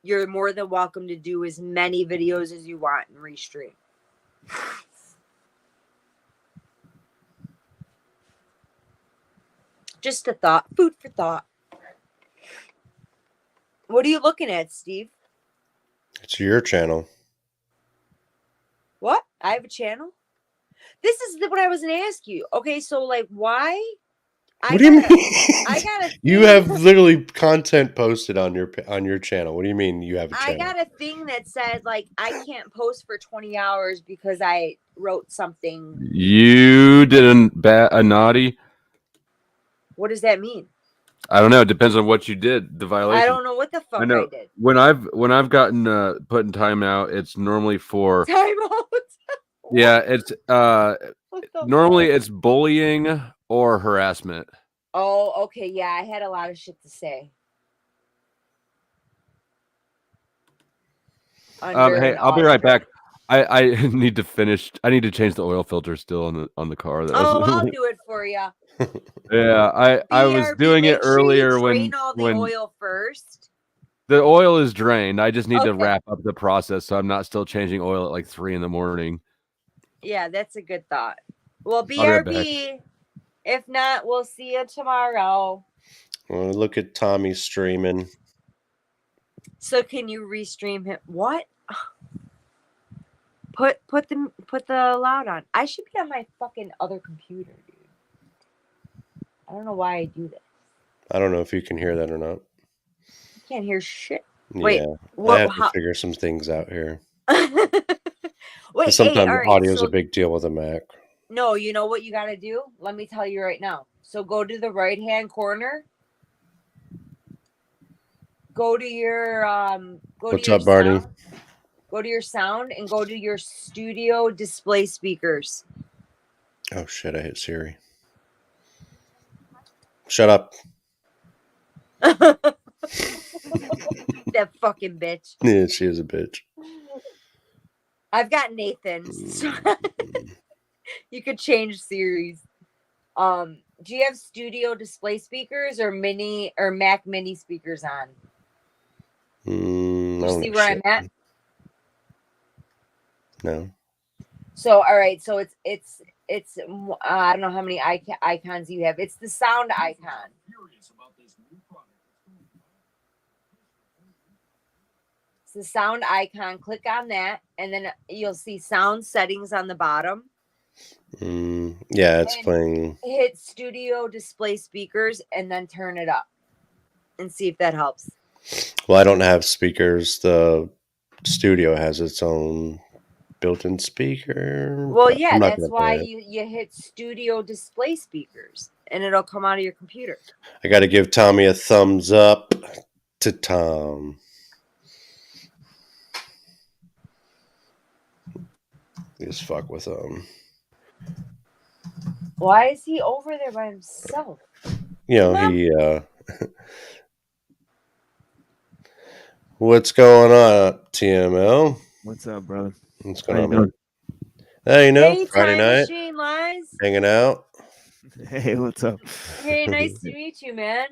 you're more than welcome to do as many videos as you want and restream. Just a thought, food for thought. What are you looking at, Steve? It's your channel. What? I have a channel? This is what I was going to ask you. Okay, so like why? What do you mean? I got a You have literally content posted on your channel. What do you mean you have a channel? I got a thing that said like I can't post for 20 hours because I wrote something. You did a naughty. What does that mean? I don't know. It depends on what you did. The violation. I don't know what the fuck I, know. did. When I've gotten put in timeout, it's normally for Time out. yeah. It's What the normally fuck? it's bullying or harassment. Oh, okay. Yeah, I had a lot of shit to say. Hey, I'll be right back. I need to finish. I need to change the oil filter still on the car. That Oh, was- I'll do it for you. yeah, I was BRB, doing it make sure you earlier drain all the when oil first. the oil is drained. I just need to Okay. wrap up the process so I'm not still changing oil at like 3 a.m. Yeah, that's a good thought. Well, be right BRB. If not, we'll see you tomorrow. Well, look at Tommy streaming. So can you restream him? What? Put the loud on. I should be on my fucking other computer, dude. I don't know why I do this. I don't know if you can hear that or not. I can't hear shit. Wait, Yeah, I what? have How? to figure some things out here. Wait, Sometimes hey, all right. audio is So a big deal with a Mac. no, you know what you got to do? Let me tell you right now. So go to the right hand corner. Go to your What's up, Barney? sound. Go to your sound and go to your studio display speakers. Oh shit! I hit Siri. Shut up. That fucking bitch. Yeah, she is a bitch. I've got Nathan's. So you could change series. Do you have studio display speakers or Mac mini speakers on? I You don't see know where shit. I'm at? No. So all right, so it's I don't know how many icons you have. It's the sound icon. It's the sound icon. Click on that, and then you'll see sound settings on the bottom. Yeah, it's And playing. hit studio display speakers and then turn it up and see if that helps. Well, I don't have speakers. The studio has its own built-in speaker. Well, but yeah, I'm not that's gonna why play it. you hit studio display speakers and it'll come out of your computer. I got to give Tommy a thumbs up to Tom. Just fuck with him. Why is he over there by himself? You know, Mom. he what's going on, TML? What's up, brother? What's How going you on, man? doing? Hey, you know, Hey, Friday Time night, Machine Lies. hanging out. Hey, what's up? Hey, nice to meet you, man.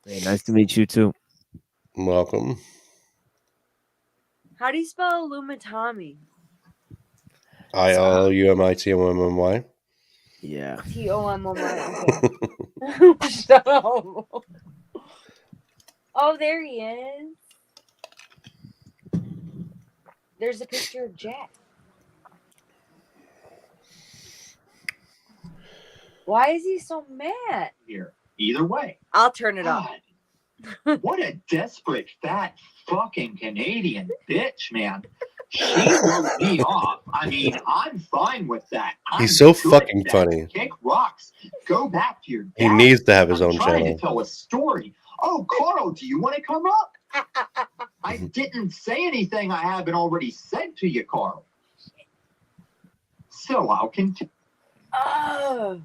Hey, nice to meet you too. Welcome. How do you spell Lumitami? ILUMITMMY. Yeah. TOMOY. Shut up. Oh, there he is. There's a picture of Jack. Why is he so mad? Here. Either way. I'll turn it up. God, what a desperate, fat, fucking Canadian bitch, man. She wrote me off. I mean, I'm fine with that. He's I'm so good fucking at that. funny. Kick rocks. Go back to your dad. He needs to have his I'm own trying channel. to tell a story. Oh, Carl, do you want to come up? I didn't say anything I haven't already said to you, Carl. So I'll continue. Oh.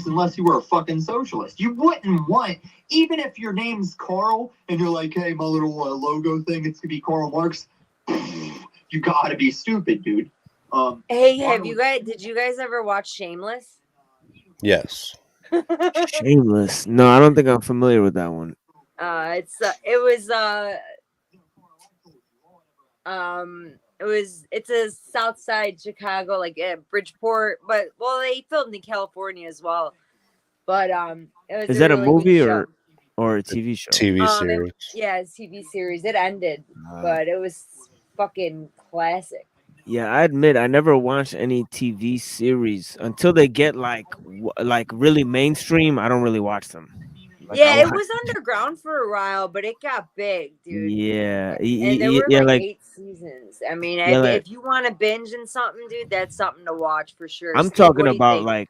Unless you were a fucking socialist. You wouldn't want, even if your name's Carl and you're like, hey, my little logo thing, it's gonna be Karl Marx. You gotta be stupid, dude. Hey, did you guys ever watch Shameless? Yes. Shameless. No, I don't think I'm familiar with that one. It's a South Side Chicago, like Bridgeport, but well, they filmed in California as well. But it was. Is that a really good movie show. or a TV show? TV series. Yeah, it's TV series. It ended, but it was fucking classic. Yeah, I admit I never watched any TV series until they get like really mainstream. I don't really watch them. Like, Yeah, it was underground for a while, but it got big, dude. Yeah, And there were yeah, like like 8 seasons. I mean, Yeah, like- if you want to binge in something, dude, that's something to watch for sure. I'm Steve, talking what do you about think?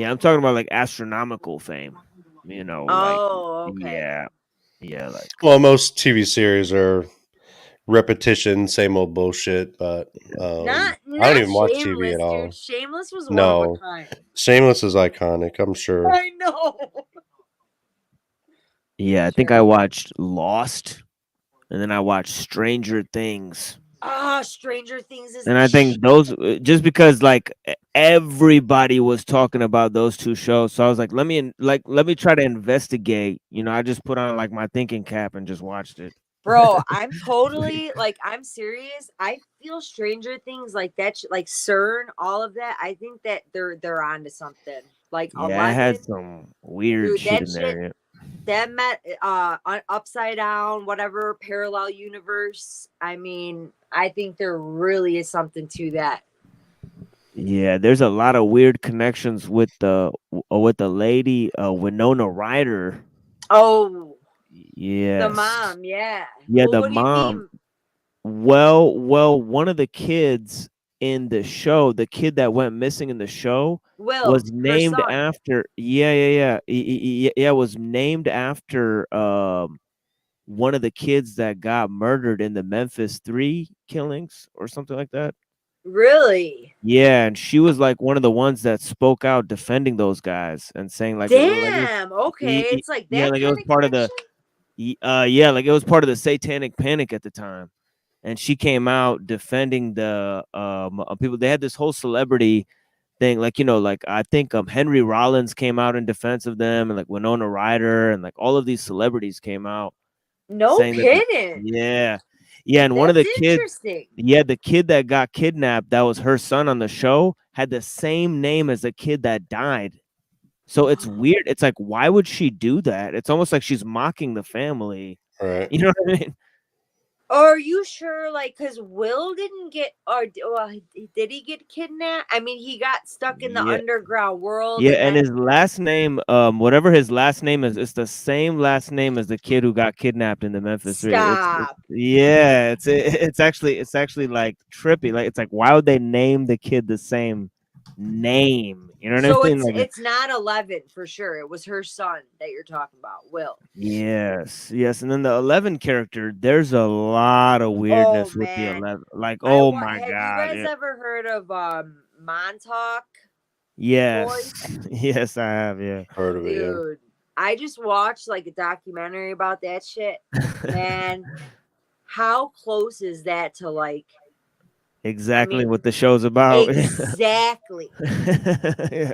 I'm talking about like astronomical fame. You know, Oh, like okay. yeah, like Well, most TV series are repetition, same old bullshit. But Not I don't even watch Shameless, TV at all. dude. Shameless was one No. of a kind. Shameless is iconic. I'm sure. I know. yeah. I think I watched Lost, and then I watched Stranger Things. Ah, Stranger Things is. And I think those just because like everybody was talking about those two shows, so I was like, let me try to investigate. You know, I just put on like my thinking cap and just watched it. Bro, I'm totally like, I'm serious. I feel Stranger Things like that, like CERN, all of that. I think that they're onto something. like Yeah, I had 11. some weird Dude, shit that in there. shit, that met upside down, whatever parallel universe. I mean, I think there really is something to that. Yeah, there's a lot of weird connections with the lady Winona Ryder. Oh, the Yes. mom, yeah. Yeah, Well, the what do you mom. mean? Well, one of the kids in the show, the kid that went missing in the show, Will, was her named son. after yeah, was named after one of the kids that got murdered in the Memphis 3 killings or something like that. Really? Yeah, and she was like one of the ones that spoke out defending those guys and saying like Damn. Okay, it's like yeah, that like it kind was of part of the connection. yeah, like it was part of the satanic panic at the time. And she came out defending the people. They had this whole celebrity thing, like, you know, like I think Henry Rollins came out in defense of them, and like Winona Ryder, and like all of these celebrities came out No saying that kidding. yeah, and one of That's the kids, interesting. yeah, the kid that got kidnapped, that was her son on the show, had the same name as the kid that died. So it's weird. It's like, why would she do that? It's almost like she's mocking the family. Right. You know what I mean? Are you sure? Like, because Will didn't get, or well, did he get kidnapped? I mean, he got stuck in the Yeah. underground world. Yeah, and and then his last name, whatever his last name is, it's the same last name as the kid who got kidnapped in the Memphis 3. Stop. Yeah, it's actually like trippy. Like it's like, why would they name the kid the same name? You know what So I mean? Like it's not 11 for sure. It was her son that you're talking about, Will. yes, and then the 11 character, there's a lot of Oh weirdness with the man, 11. Like, oh my have you god, guys ever heard of Montauk? yes, yes, I have, yeah. Heard of it, yeah. Dude, I just watched like a documentary about that shit. Man, how close is that to like Exactly mean, what the show's about. exactly. Yeah.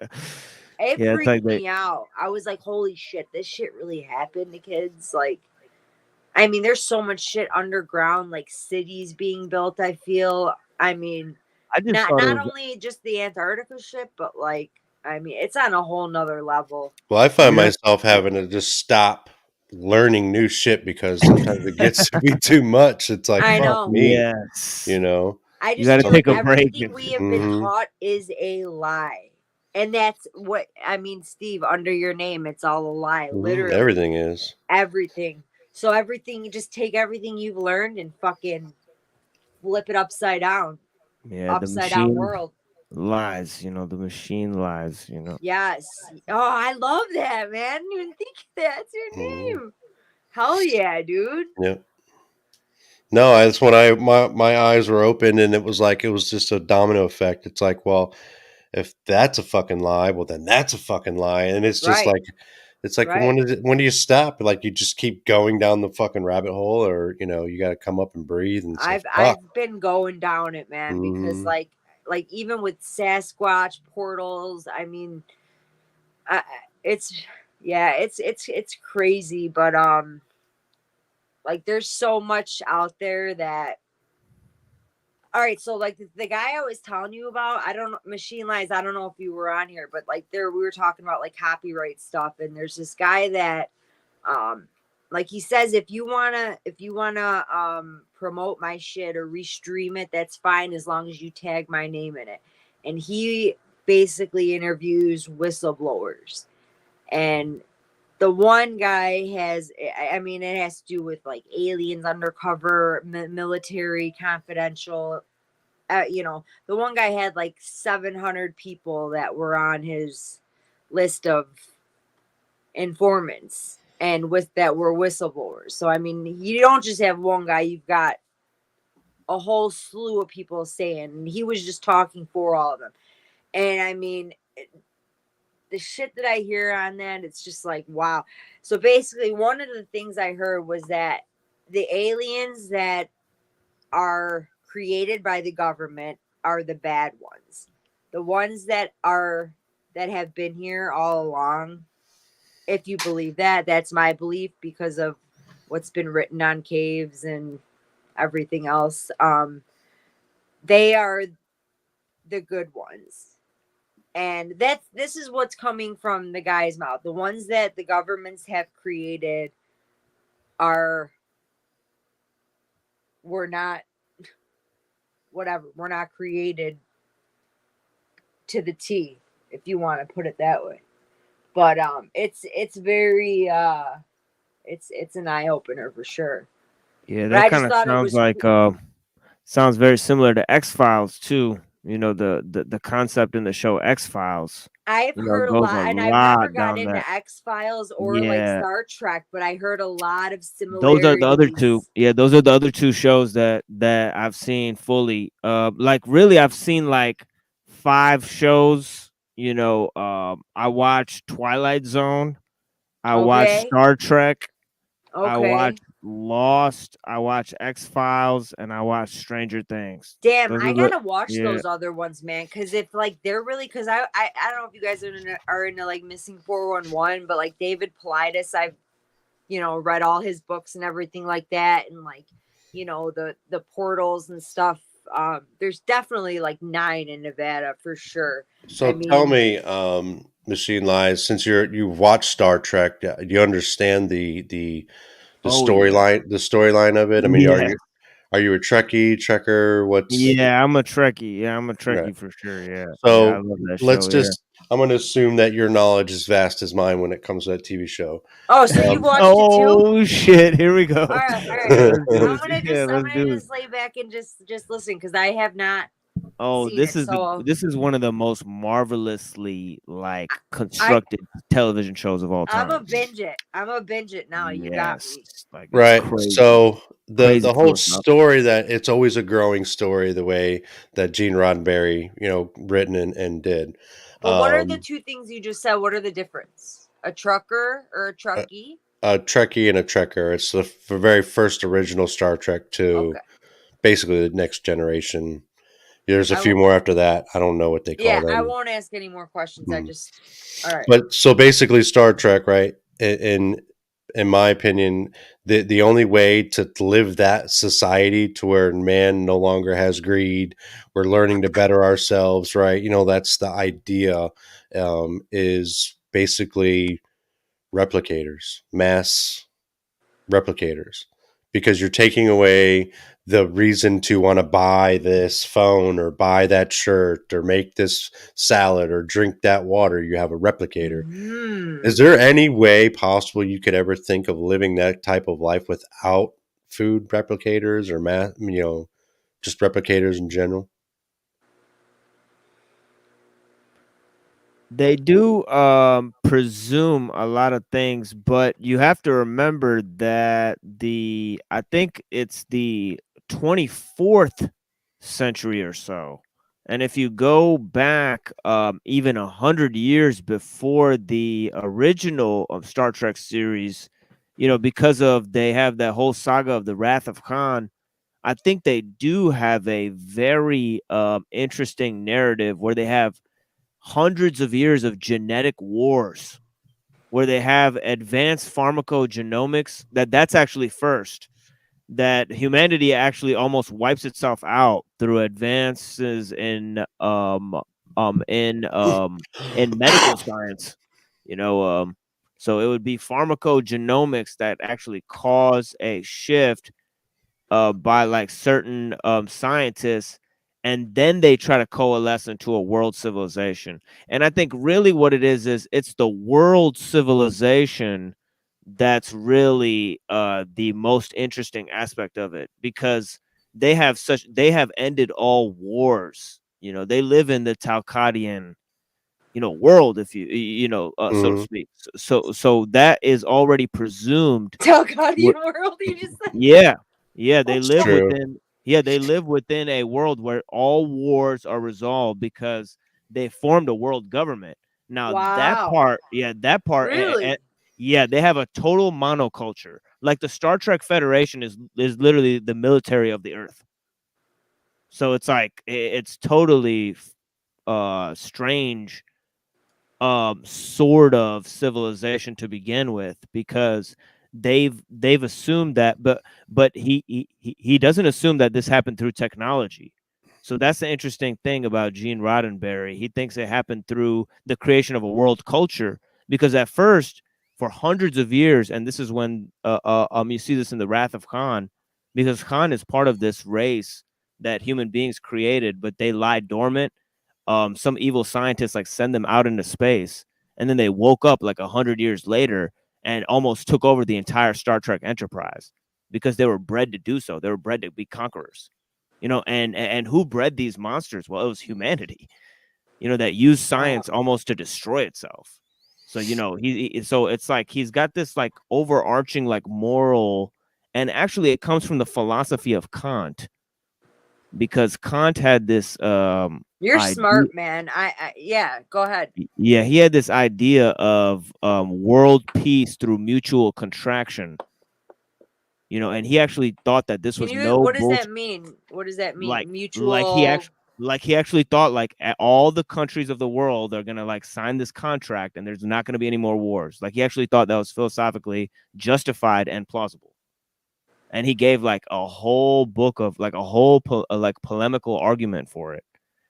It Yeah, it's freaked like me out. I was like, holy shit, this shit really happened to kids. Like, I mean, there's so much shit underground, like cities being built, I feel. I mean, I just not thought it was only just the Antarctica shit, but like, I mean, it's on a whole nother level. Well, I find Yeah. myself having to just stop learning new shit because sometimes it gets to be too much. It's like, I fuck know. me, yes. you know? I You just gotta feel take like a break everything and- we have been Mhm. taught is a lie. And that's what I mean, Steve, under your name, it's all a lie. Mhm. Literally. Everything is. Everything. So everything, you just take everything you've learned and fucking flip it upside down. Yeah, the Upside down machine world. lies, the machine lies, Yes. Oh, I love that, man. I didn't even think that's your Mhm. name. Hell yeah, dude. Yep. No, that's when my eyes were open and it was just a domino effect. It's like, well, if that's a fucking lie, well then that's a fucking lie. And it's just Right. like it's like Right. when do you stop? Like you just keep going down the fucking rabbit hole, or you gotta come up and breathe and say, fuck. I've been going down it, man, because Mhm. like even with Sasquatch portals, I mean, it's crazy, but like there's so much out there that. All right, so like the guy I was telling you about, I don't know, Machine Lies. I don't know if you were on here, but like we were talking about like copyright stuff, and there's this guy that, like he says, if you wanna promote my shit or restream it, that's fine as long as you tag my name in it. And he basically interviews whistleblowers, and the one guy has, I mean, it has to do with like aliens, undercover, military, confidential. The one guy had like 700 people that were on his list of informants and that were whistleblowers. So, I mean, you don't just have one guy, you've got a whole slew of people saying, and he was just talking for all of them. And I mean, the shit that I hear on that, it's just like, wow. So basically, one of the things I heard was that the aliens that are created by the government are the bad ones. The ones that have been here all along, if you believe that, that's my belief because of what's been written on caves and everything else. They are the good ones. And this is what's coming from the guy's mouth. The ones that the governments have created were not created to the T, if you want to put it that way. But it's very it's an eye opener for sure. Yeah, But I that just kind of thought it sounds was like sounds very similar to X-Files too. You know, the concept in the show X-Files. I've You know, heard a goes lot, and I've lot never gotten down into that. X-Files or like Yeah, Star Trek, but I heard a lot of those are the other two. similarities. Yeah, those are the other two shows that I've seen fully. Like really, I've seen like 5 shows. You know, I watched Twilight Zone. I watched Okay. Star Trek. I Okay. watched Lost. I watched X-Files, and I watched Stranger Things. Damn, Those I are the gotta watch yeah. those other ones, man. Because if like they're really, because I don't know if you guys are into like Missing 411, but like David Paulides, I've read all his books and everything like that, and like the portals and stuff. There's definitely like 9 in Nevada for sure. So I tell mean, me, Machine Lies, since you've watched Star Trek, do you understand the Oh yeah. storyline of it? I mean, Yeah. are you a Trekkie, Trekker? What's Yeah, I'm a Trekkie. Yeah, I'm a right? Trekkie for sure. Yeah. Yeah, I So love that let's show. Yeah. just I'm going to assume that your knowledge is vast as mine when it comes to that TV show. oh, so you Um, watched it too? Oh shit! Here we go. All right. Let's do I'm this. Yeah, I'm let's gonna do it. just lay back and just listen because I have not Oh, seen this it. is So this is one of the most marvelously like I constructed television shows of all I'm time. a binge it. I'm a binge it now. You got me. Yes, like it's right. crazy, So crazy the whole cool stuff. story, that it's always a growing story, the way that Gene Roddenberry, written and did. But what are the Um, 2 things you just said? What are the difference? A trucker or a a, truckie? a Trekkie and a Trekker. It's the very first original Star Trek to Okay. basically the Next Generation. There's a I few w- more after that. I don't know what they call yeah, I them. won't ask any more questions. I Mm. just all right. But so basically, Star Trek, right? In my opinion, the only way to live that society to where man no longer has greed, we're learning to better ourselves, right? That's the idea. Is basically replicators, mass replicators, because you're taking away the reason to want to buy this phone or buy that shirt or make this salad or drink that water. You have a replicator. Hmm. Is there any way possible you could ever think of living that type of life without food replicators or just replicators in general? They do presume a lot of things, but you have to remember that I think it's the 24th century or so. And if you go back even 100 years before the original Star Trek series, because they have that whole saga of the Wrath of Khan, I think they do have a very interesting narrative where they have hundreds of years of genetic wars, where they have advanced pharmacogenomics. That's actually first, that humanity actually almost wipes itself out through advances in medical science. So it would be pharmacogenomics that actually cause a shift by like certain scientists, and then they try to coalesce into a world civilization. And I think really what it is it's the world civilization that's really the most interesting aspect of it, because they have ended all wars. They live in the Talcadian world, if so to Mhm. speak. So that is already presumed. Talcadian world, you just said. Yeah, they It's live true. within a world where all wars are resolved because they formed a world government. Now that Wow. part, Really? they have a total monoculture. Like the Star Trek Federation is literally the military of the Earth. So it's like it's totally strange sort of civilization to begin with, because they've assumed that, but he doesn't assume that this happened through technology. So that's the interesting thing about Gene Roddenberry. He thinks it happened through the creation of a world culture, because at first, for hundreds of years, and this is when you see this in the Wrath of Khan, because Khan is part of this race that human beings created, but they lie dormant. Some evil scientists like send them out into space, and then they woke up like 100 years later and almost took over the entire Star Trek Enterprise because they were bred to do so. They were bred to be conquerors. And who bred these monsters? Well, it was humanity, that used science almost to destroy itself. So, so it's like he's got this like overarching like moral, and actually it comes from the philosophy of Kant, because Kant had this You're idea. smart, man. Yeah, go ahead. Yeah, he had this idea of world peace through mutual contraction. And he actually thought that this was What does that mean? What does that mean? Like, Mutual. he actually thought like all the countries of the world are gonna like sign this contract, and there's not gonna be any more wars. Like, he actually thought that was philosophically justified and plausible. And he gave like a whole book of like a whole polemical argument for it.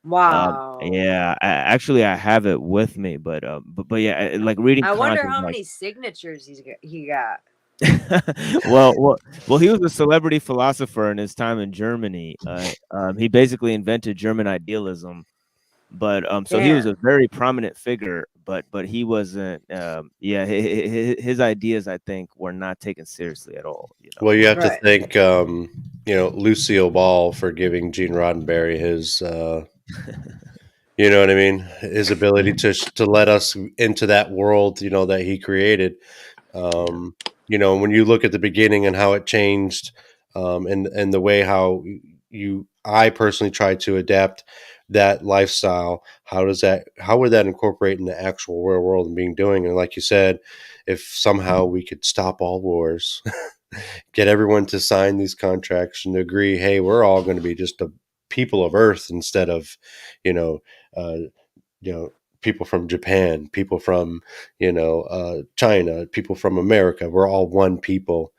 Wow. Yeah, actually I have it with me, but yeah, like reading. I wonder Kant how is, many signatures he got. well, he was a celebrity philosopher in his time in Germany. He basically invented German idealism, but so he was a very prominent figure, but he wasn't. His ideas, I think, were not taken seriously at all. Well, you have to thank Lucille Ball for giving Gene Roddenberry his you know what I mean, his ability to let us into that world that he created. When you look at the beginning and how it changed, and the way how I personally tried to adapt that lifestyle, how would that incorporate in the actual real world and being doing? And like you said, if somehow we could stop all wars, get everyone to sign these contracts and agree, hey, we're all going to be just the people of Earth instead of, people from Japan, people from, China, people from America. We're all one people,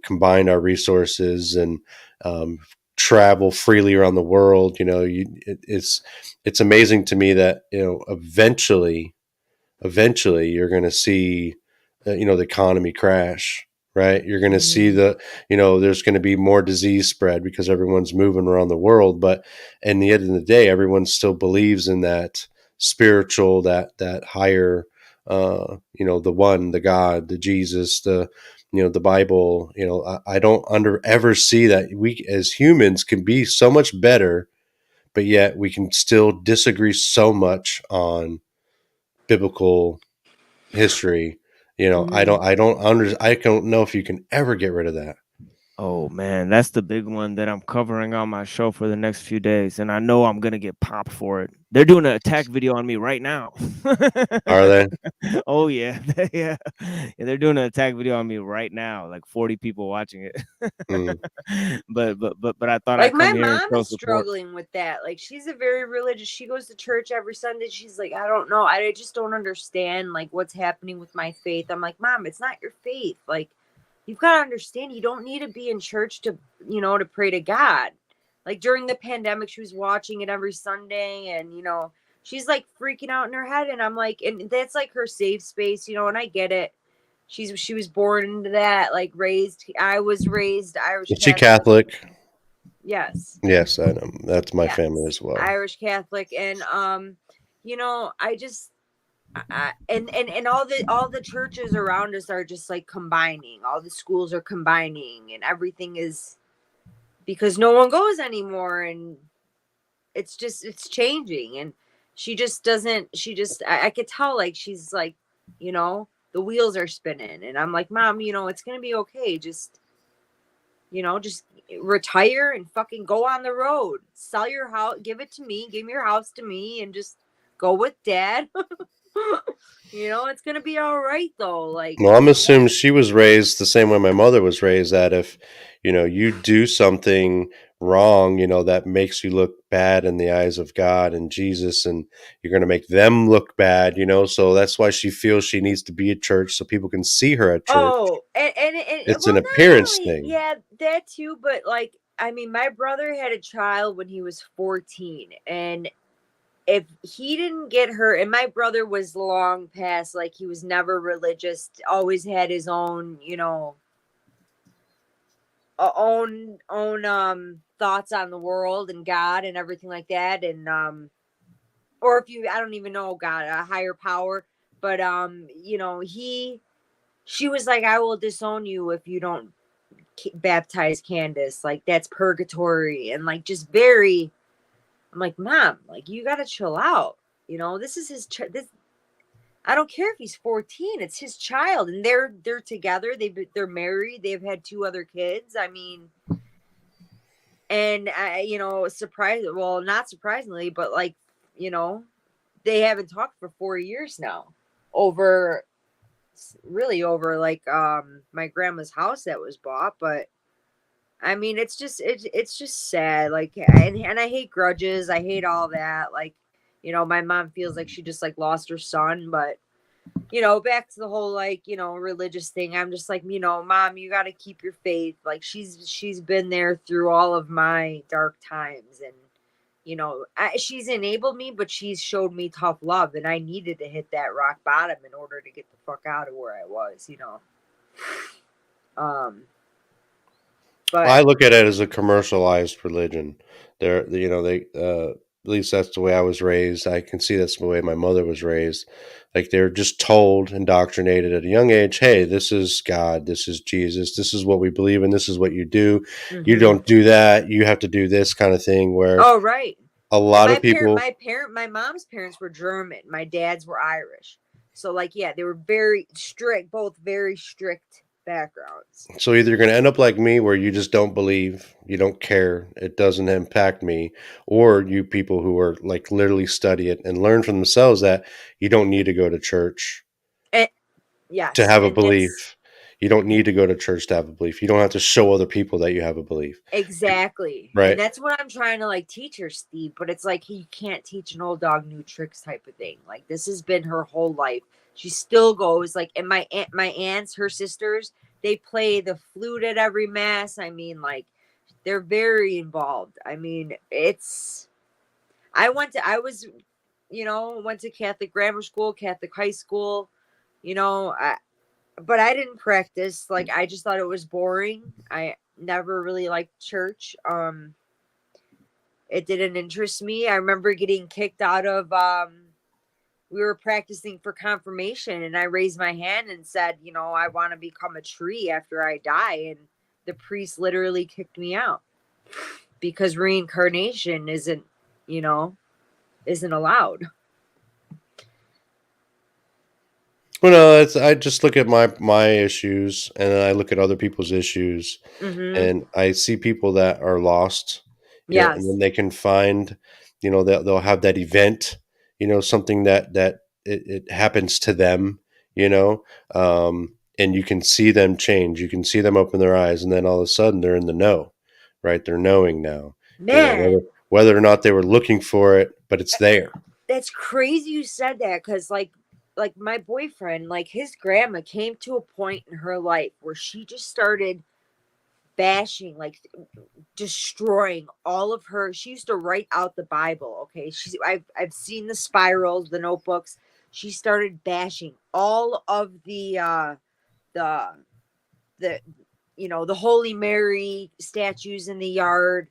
combine our resources and travel freely around the world. It's amazing to me that, eventually you're going to see, the economy crash, right? You're going to see there's going to be more disease spread because everyone's moving around the world. But in the end of the day, everyone still believes in that spiritual, that higher, the one, the God, the Jesus, the Bible. I don't ever see that we as humans can be so much better, but yet we can still disagree so much on biblical history. I don't know if you can ever get rid of that. Oh man, that's the big one that I'm covering on my show for the next few days, and I know I'm gonna get popped for it. They're doing an attack video on me right now. Are they? Oh yeah, yeah. They're doing an attack video on me right now, like 40 people watching it. But I thought like I'd come my here and mom show is support. struggling with that. Like, she's a very religious. She goes to church every Sunday. She's like, I don't know. I just don't understand like what's happening with my faith. I'm like, Mom, it's not your faith. Like, you've got to understand, you don't need to be in church to, to pray to God. Like, during the pandemic, she was watching it every Sunday, and, she's like freaking out in her head. And I'm like, and that's like her safe space, and I get it. She was born into that, like I was raised Irish. Is she Catholic? Yes. Yes, I know. That's my family as well. Irish Catholic. And, I just, and all the churches around us are just like combining. All the schools are combining, and everything is because no one goes anymore, and it's changing. And she just doesn't. I could tell, like, she's like, the wheels are spinning, and I'm like, Mom, it's gonna be okay. Just retire and fucking go on the road. Sell your house, give it to me, give your house to me, and just go with Dad. It's gonna be all right though. Like, well, I'm assuming she was raised the same way my mother was raised, that if you do something wrong, that makes you look bad in the eyes of God and Jesus, and you're going to make them look bad, so that's why she feels she needs to be at church so people can see her at church. Oh, and it's an appearance thing. Yeah, that too. But like, I mean, my brother had a child when he was 14, and if he didn't get her, and my brother was long past, like, he was never religious, always had his own, own thoughts on the world and God and everything like that, and or if you, I don't even know God, a higher power, but she was like, I will disown you if you don't baptize Candace, like that's purgatory, and like just very. I'm like, Mom, like you gotta chill out. This is his. This I don't care if he's 14. It's his child, and they're together. They're married. They've had 2 other kids. I mean, and well, not surprisingly, but like, they haven't talked for 4 years now, over like my grandma's house that was bought. But I mean, it's just sad. Like, and I hate grudges. I hate all that. Like, my mom feels like she just like lost her son, but back to the whole like, religious thing. I'm just like, Mom, you got to keep your faith. Like she's been there through all of my dark times, and she's enabled me, but she's showed me tough love, and I needed to hit that rock bottom in order to get the fuck out of where I was, But I look at it as a commercialized religion. They at least that's the way I was raised. I can see that's the way my mother was raised. Like they're just told, indoctrinated at a young age, hey, this is God, this is Jesus, this is what we believe in, this is what you do. You don't do that, you have to do this kind of thing. Where right. A lot of people. My mom's parents were German. My dad's were Irish. So like, yeah, they were very strict, both very strict backgrounds. So either you're going to end up like me, where you just don't believe, you don't care, it doesn't impact me, or you people who are like literally study it and learn for themselves that you don't need to go to church to have a belief. You don't need to go to church to have a belief. You don't have to show other people that you have a belief. Exactly. Right. And that's what I'm trying to like teach her, Steve. But it's like you can't teach an old dog new tricks type of thing. Like this has been her whole life. She still goes like, and my aunts, her sisters, they play the flute at every mass. I mean, like they're very involved. I mean, I went to Catholic grammar school, Catholic high school, but I didn't practice. Like I just thought it was boring. I never really liked church. It didn't interest me. I remember getting kicked out of we were practicing for confirmation, and I raised my hand and said, I want to become a tree after I die, and the priest literally kicked me out because reincarnation isn't allowed. Well, no, I just look at my issues, and then I look at other people's issues, and I see people that are lost. Yes. And then they can find, they'll have that event, something that it happens to them, and you can see them change. You can see them open their eyes, and then all of a sudden they're in the know, right? They're knowing now. Man. Whether or not they were looking for it, but it's there. That's crazy you said that, because like my boyfriend, like his grandma came to a point in her life where she just started bashing, like destroying all of her. She used to write out the Bible. Okay. I've seen the spirals, the notebooks. She started bashing all of the Holy Mary statues in the yard.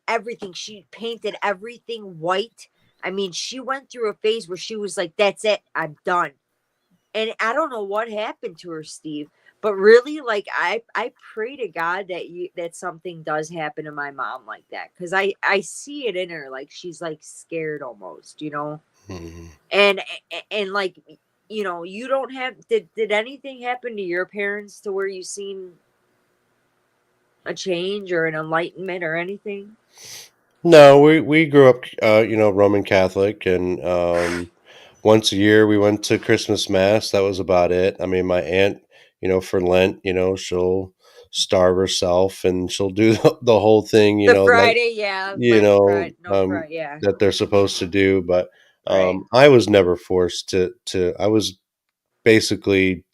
Everything. She painted everything white. I mean, she went through a phase where she was like, that's it, I'm done. And I don't know what happened to her, Steve, but really, like, I pray to God that something does happen to my mom like that. Cause I see it in her. Like, she's like scared almost, Mm-hmm. and like, you don't have, did anything happen to your parents to where you seen a change or an enlightenment or anything? No, we grew up, Roman Catholic, and once a year we went to Christmas Mass. That was about it. I mean, my aunt, for Lent, she'll starve herself and she'll do the whole thing, The Friday, yeah. that they're supposed to do. But I was never forced to. I was basically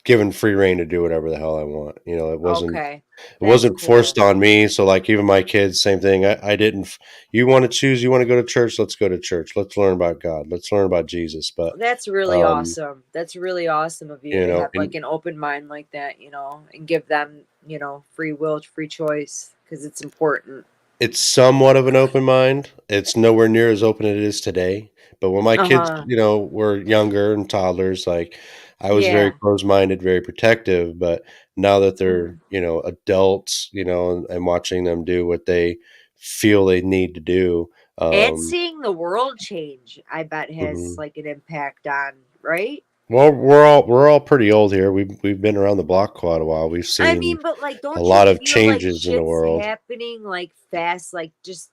given free reign to do whatever the hell I want. It wasn't. Okay. It That's wasn't forced cool. on me. So like even my kids, same thing. I didn't. You want to choose? You want to go to church? Let's go to church. Let's learn about God. Let's learn about Jesus. But That's really um, awesome. That's really awesome of you you to know, have like an open mind like that, you know, and give them, you know, free will, free choice because it's important. it's somewhat of an open mind. It's nowhere near as open as it is today. But when my kids, Uh-huh. were younger and toddlers, like I was very Yeah. closed-minded, very protective. But now that they're, Mhm. adults, and watching them do what they feel they need to do. And Um, seeing the world change, I bet has mhm. like an impact on, right? Well, we're all pretty old here. We've been around the block quite a while. We've I seen mean, but like, a don't you lot of feel like changes in the shit's world. happening like fast? Like, just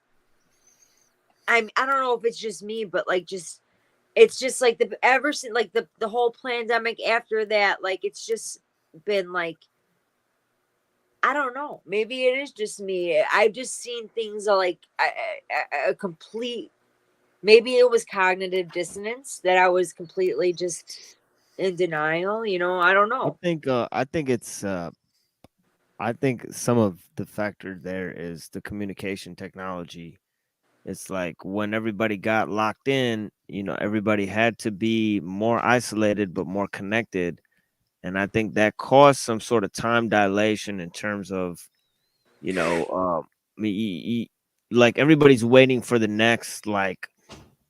I don't know if it's just me, but like, just it's just like the ever since like the whole pandemic after that, like it's just been like I don't know. Maybe it is just me. I've just seen things like a complete. Maybe it was cognitive dissonance that I was completely just in denial. You know, I don't know. I think some of the factor there is the communication technology. It's like when everybody got locked in, everybody had to be more isolated but more connected. And I think that caused some sort of time dilation in terms of, you know, I mean, like everybody's waiting for the next like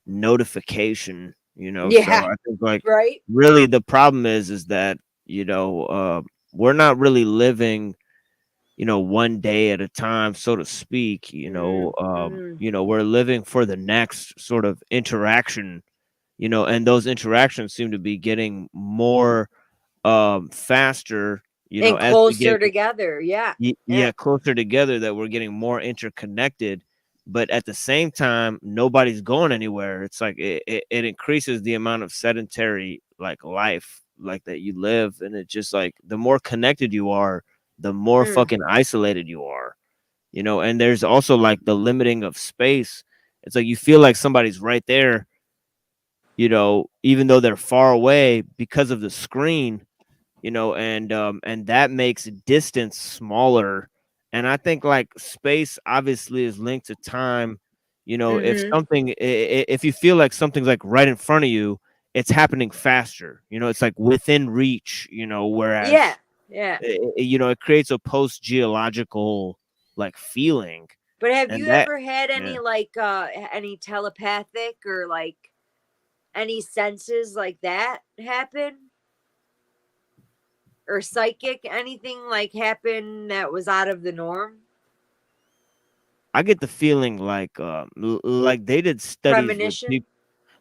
notification. So Yeah. I think like Right. really the problem is that, we're not really living one day at a time, so to speak. Mm-hmm. We're living for the next sort of interaction, and those interactions seem to be getting more faster, And as we get closer together. Yeah. Yeah. yeah, closer together, that we're getting more interconnected. But at the same time, nobody's going anywhere. It's like it increases the amount of sedentary like life like that you live, and it's just like the more connected you are, the more Mm. fucking isolated you are. And there's also like the limiting of space. It's like you feel like somebody's right there, even though they're far away because of the screen, and that makes distance smaller. And I think like space obviously is linked to time. If Mm-hmm. if you feel like something's like right in front of you, it's happening faster. It's like within reach. Yeah. Whereas Yeah. it creates a post geological like feeling. But have And you that ever had yeah. any like any telepathic or like any senses like that happen? Or psychic, anything like happen that was out of the norm? I get the feeling like like they did studies with Premonition? people.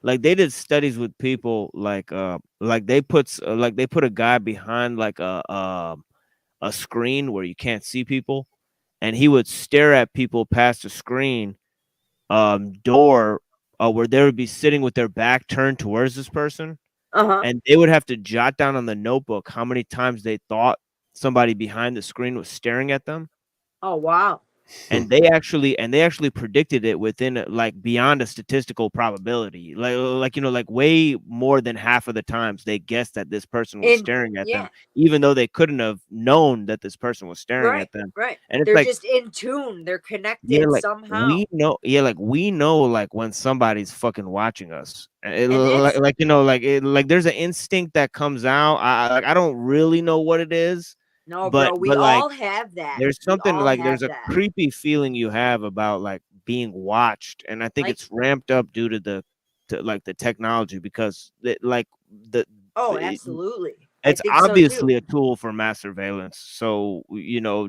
Like they did studies with people like they put a guy behind like a screen where you can't see people, and he would stare at people past the screen door, where they would be sitting with their back turned towards this person, Uh-huh. and they would have to jot down on the notebook how many times they thought somebody behind the screen was staring at them. Oh wow. And they actually predicted it within like beyond a statistical probability, like way more than half of the times they guessed that this person was In staring at them, yeah, even though they couldn't have known that this person was staring right, at them. right. And it's They're like, just in tune. They're yeah, connected like somehow. we know like when somebody's fucking watching us. And that's Like there's an instinct that comes out. I don't really know what it is, no, but bro, we but like all have that. there's We something all like there's have a that. creepy feeling you have about like being watched, and I think Like, it's ramped up due to like the technology, because the oh, it- absolutely. I it's think so too. obviously a tool for mass surveillance. So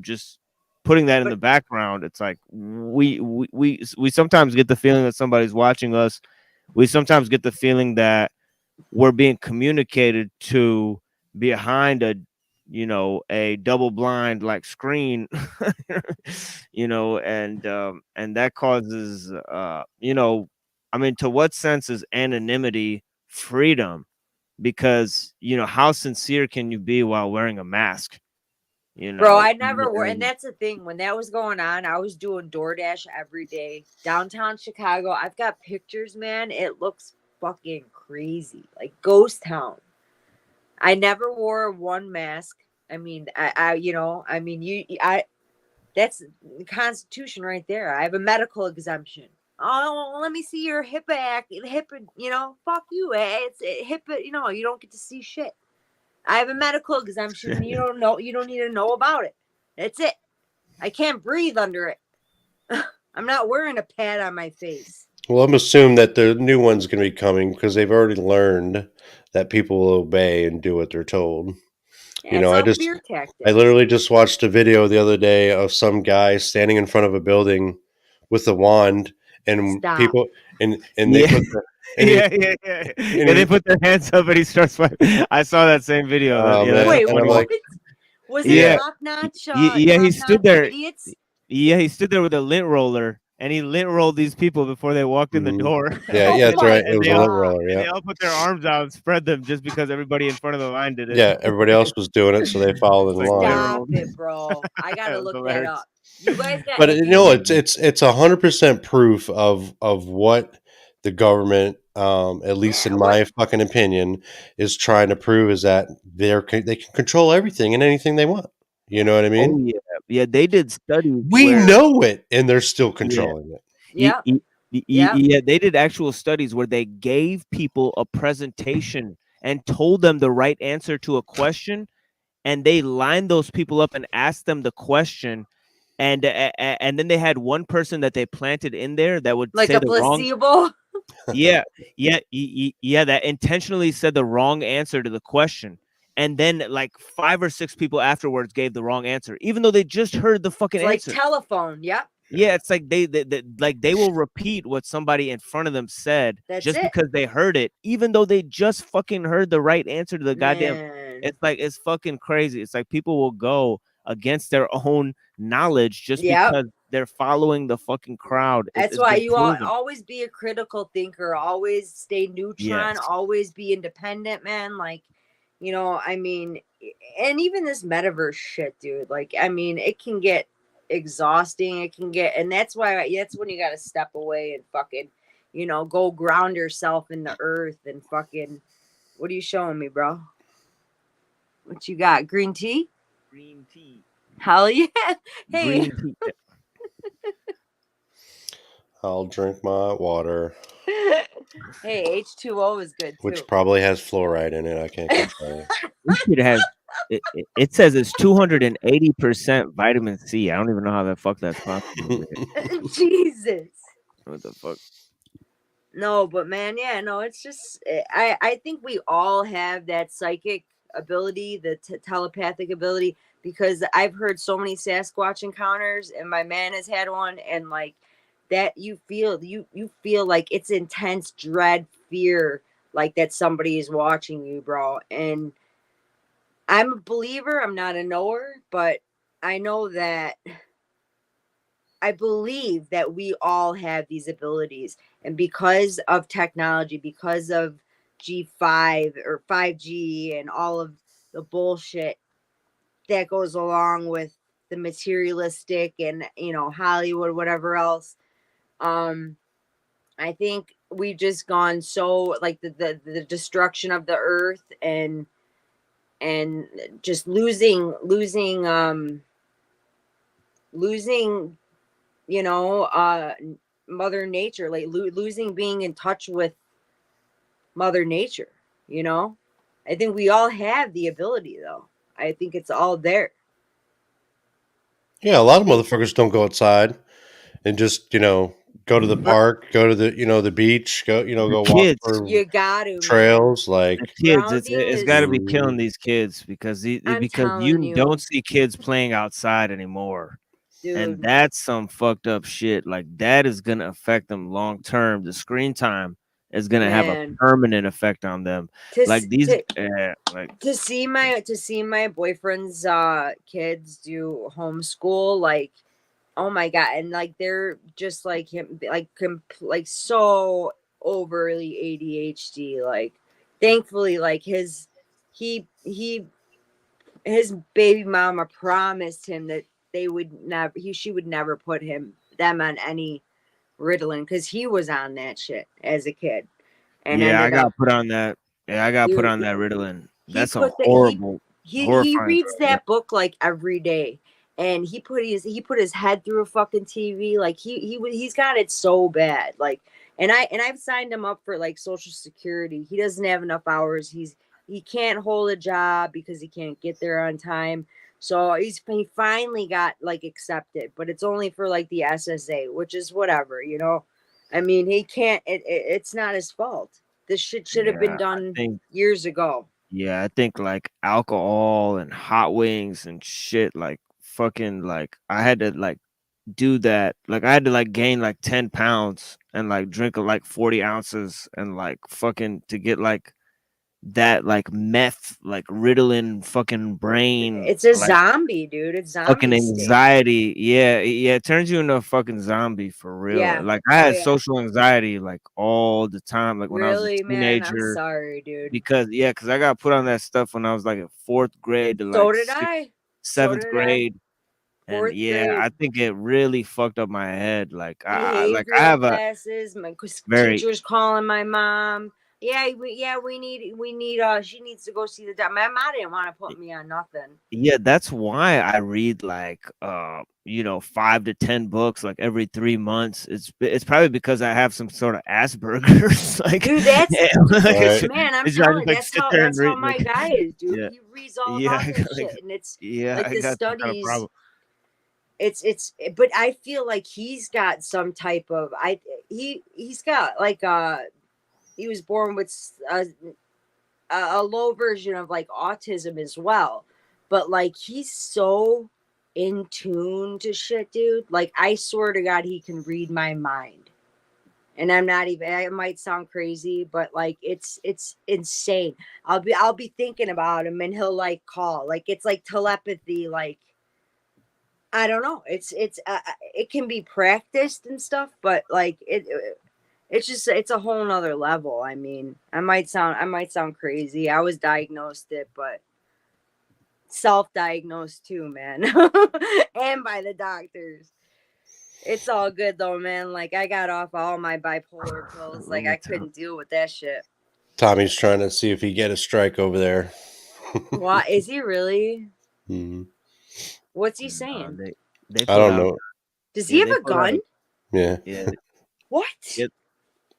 just putting that in But the background, it's like we sometimes get the feeling that somebody's watching us. We sometimes get the feeling that we're being communicated to behind a double blind like screen. And that causes I mean, to what sense is anonymity freedom? Because how sincere can you be while wearing a mask? bro, I And, never were, and that's the thing. When that was going on, I was doing DoorDash every day. Downtown Chicago. I've got pictures, man. It looks fucking crazy. Like ghost town. I never wore one mask. I mean, I you know, I mean, That's the Constitution right there. I have a medical exemption. Oh, let me see your HIPAA act. HIPAA, fuck you. It's HIPAA. You don't get to see shit. I have a medical exemption. You don't know. You don't need to know about it. That's it. I can't breathe under it. I'm not wearing a pad on my face. Well, I'm assuming that the new one's going to be coming because they've already learned that people will obey and do what they're told. Yeah, You know, it's all fear tactics. I literally just watched a video the other day of some guy standing in front of a building with a wand and Stop. people and they Yeah. put and he- yeah. And they put their hands up and he starts fighting. I saw that same video. Oh, Yeah, man. that's Wait, and I'm what? like- Was Yeah. it top notch? Yeah, he stood there. Idiots? Yeah, he stood there with a lint roller and he lint rolled these people before they walked in the Mhm. door. yeah, that's Oh right. my It was a God. lint roller. And they Yeah, all put their arms out and spread them just because everybody in front of the line did it. yeah. Everybody else was doing it, so they followed in It's like, line. Stop it, bro. I gotta That's look that hilarious. up. You guys got But it's 100% proof of what the government, at least in my fucking opinion, is trying to prove is that they can control everything and anything they want. You know what I mean? Oh yeah, yeah. They did studies. We where- know it, and they're still controlling it. Yeah. Yeah, they did actual studies where they gave people a presentation and told them the right answer to a question, and they lined those people up and asked them the question, and then they had one person that they planted in there that would Like say a the wrong. placebo. Yeah, that intentionally said the wrong answer to the question. And then like 5 or 6 people afterwards gave the wrong answer, even though they just heard the fucking It's like answer. telephone. Yep. Yeah, it's like they will repeat what somebody in front of them said That's just it. because they heard it, even though they just fucking heard the right answer to the goddamn. Man. It's fucking crazy. It's like people will go against their own knowledge just Yep. because they're following the fucking crowd. That's why you always be a critical thinker, always stay neutron, Yes. always be independent, man. Like, I mean, and even this metaverse shit, dude. Like, I mean, it can get exhausting. It can get, and that's when you got to step away and fucking, go ground yourself in the earth and fucking. What are you showing me, bro? What you got? Green tea? Green tea. Hell yeah! Hey, Green tea. I'll drink my water, hey, H2O is good too. which probably has fluoride in it. I can't control it. This shit has. It says it's 280% vitamin C. I don't even know how the fuck that's possible. Jesus. What the fuck? No, but man, yeah, no, it's just I think we all have that psychic ability, the telepathic ability, because I've heard so many Sasquatch encounters, and my man has had one, and like that, you feel like it's intense dread, fear, like that somebody is watching you, bro. And I'm a believer. I'm not a knower, but I know that. I believe that we all have these abilities, and because of technology, because of G5 or 5G and all of the bullshit that goes along with the materialistic and Hollywood, whatever else, I think we've just gone so like the destruction of the earth and just losing Mother Nature, like losing being in touch with Mother Nature. I think we all have the ability, though. I think it's all there. Yeah, a lot of motherfuckers don't go outside and just go to the park, go to the the beach, go go walk Kids. for You got to trails. Like The kids, Grounding it's is- got to be killing these kids because I'm because telling you you. don't see kids playing outside anymore, dude. and that's some fucked up shit. Like that is gonna affect them long term. The screen time is gonna have a Man. permanent effect on them. To Like s- these, to- like to see my boyfriend's kids do homeschool, like, oh my god, and like they're just like him, like so overly ADHD. Like, thankfully, like his baby mama promised him that she would never put them on any Ritalin, because he was on that shit as a kid. And yeah, I ended got up, put on that. Yeah, I got put Dude, on that Ritalin. he That's a put the- horrible. he horrifying reads drug, that book like every day, and he put his head through a fucking TV. Like he's got it so bad. Like, and I've signed him up for like Social Security. He doesn't have enough hours. He can't hold a job because he can't get there on time. So he finally got like accepted, but it's only for like the SSA, which is whatever, you know. I mean, he can't. It's not his fault. This shit should have been done years ago. Yeah, I think like alcohol and hot wings and shit, like fucking like I had to like do that. Like I had to like gain like 10 pounds and like drink like 40 ounces and like fucking to get like that like meth, like Ritalin fucking brain. It's a like, zombie, dude. It's zombie fucking anxiety. Yeah, it turns you into a fucking zombie for real. Yeah. Like I had social anxiety like all the time, like when I was a Really, teenager. man. I'm sorry, dude. Because I got put on that stuff when I was like in 4th grade to like So did I. 7th grade. And 4th yeah, grade. I think it really fucked up my head. Like I Behavioral have a classes. My very teachers calling my mom. We need she needs to go see the doctor. My mom didn't want to put me on nothing. yeah, that's why I read like 5 to 10 books like every 3 months. It's probably because I have some sort of Asperger's. Like, Dude, that's Right. man, I'm It's like, telling you, like, that's sit how there and that's how read, my like- guy is, dude. Yeah. He reads all Yeah, about I this got, shit, and it's yeah, like I the got some kind of studies. problem. It's but I feel like he's got some type of he's got like he was born with a low version of like autism as well, but like he's so in tune to shit, dude. Like I swear to God, he can read my mind. And I'm not even, it might sound crazy, but like it's insane. I'll be thinking about him and he'll like call. Like it's like telepathy, like I don't know. It can be practiced and stuff, but like it's a whole nother level. I mean, I might sound crazy. I was diagnosed it, but self-diagnosed too, man. And by the doctors. It's all good though, man. Like I got off all my bipolar pills. Like I couldn't deal with that shit. Tommy's trying to see if he get a strike over there. Why is he really? Mhm. What's he saying? They I put don't out- know. Does he yeah, have they a put out gun? Yeah. Yeah, What?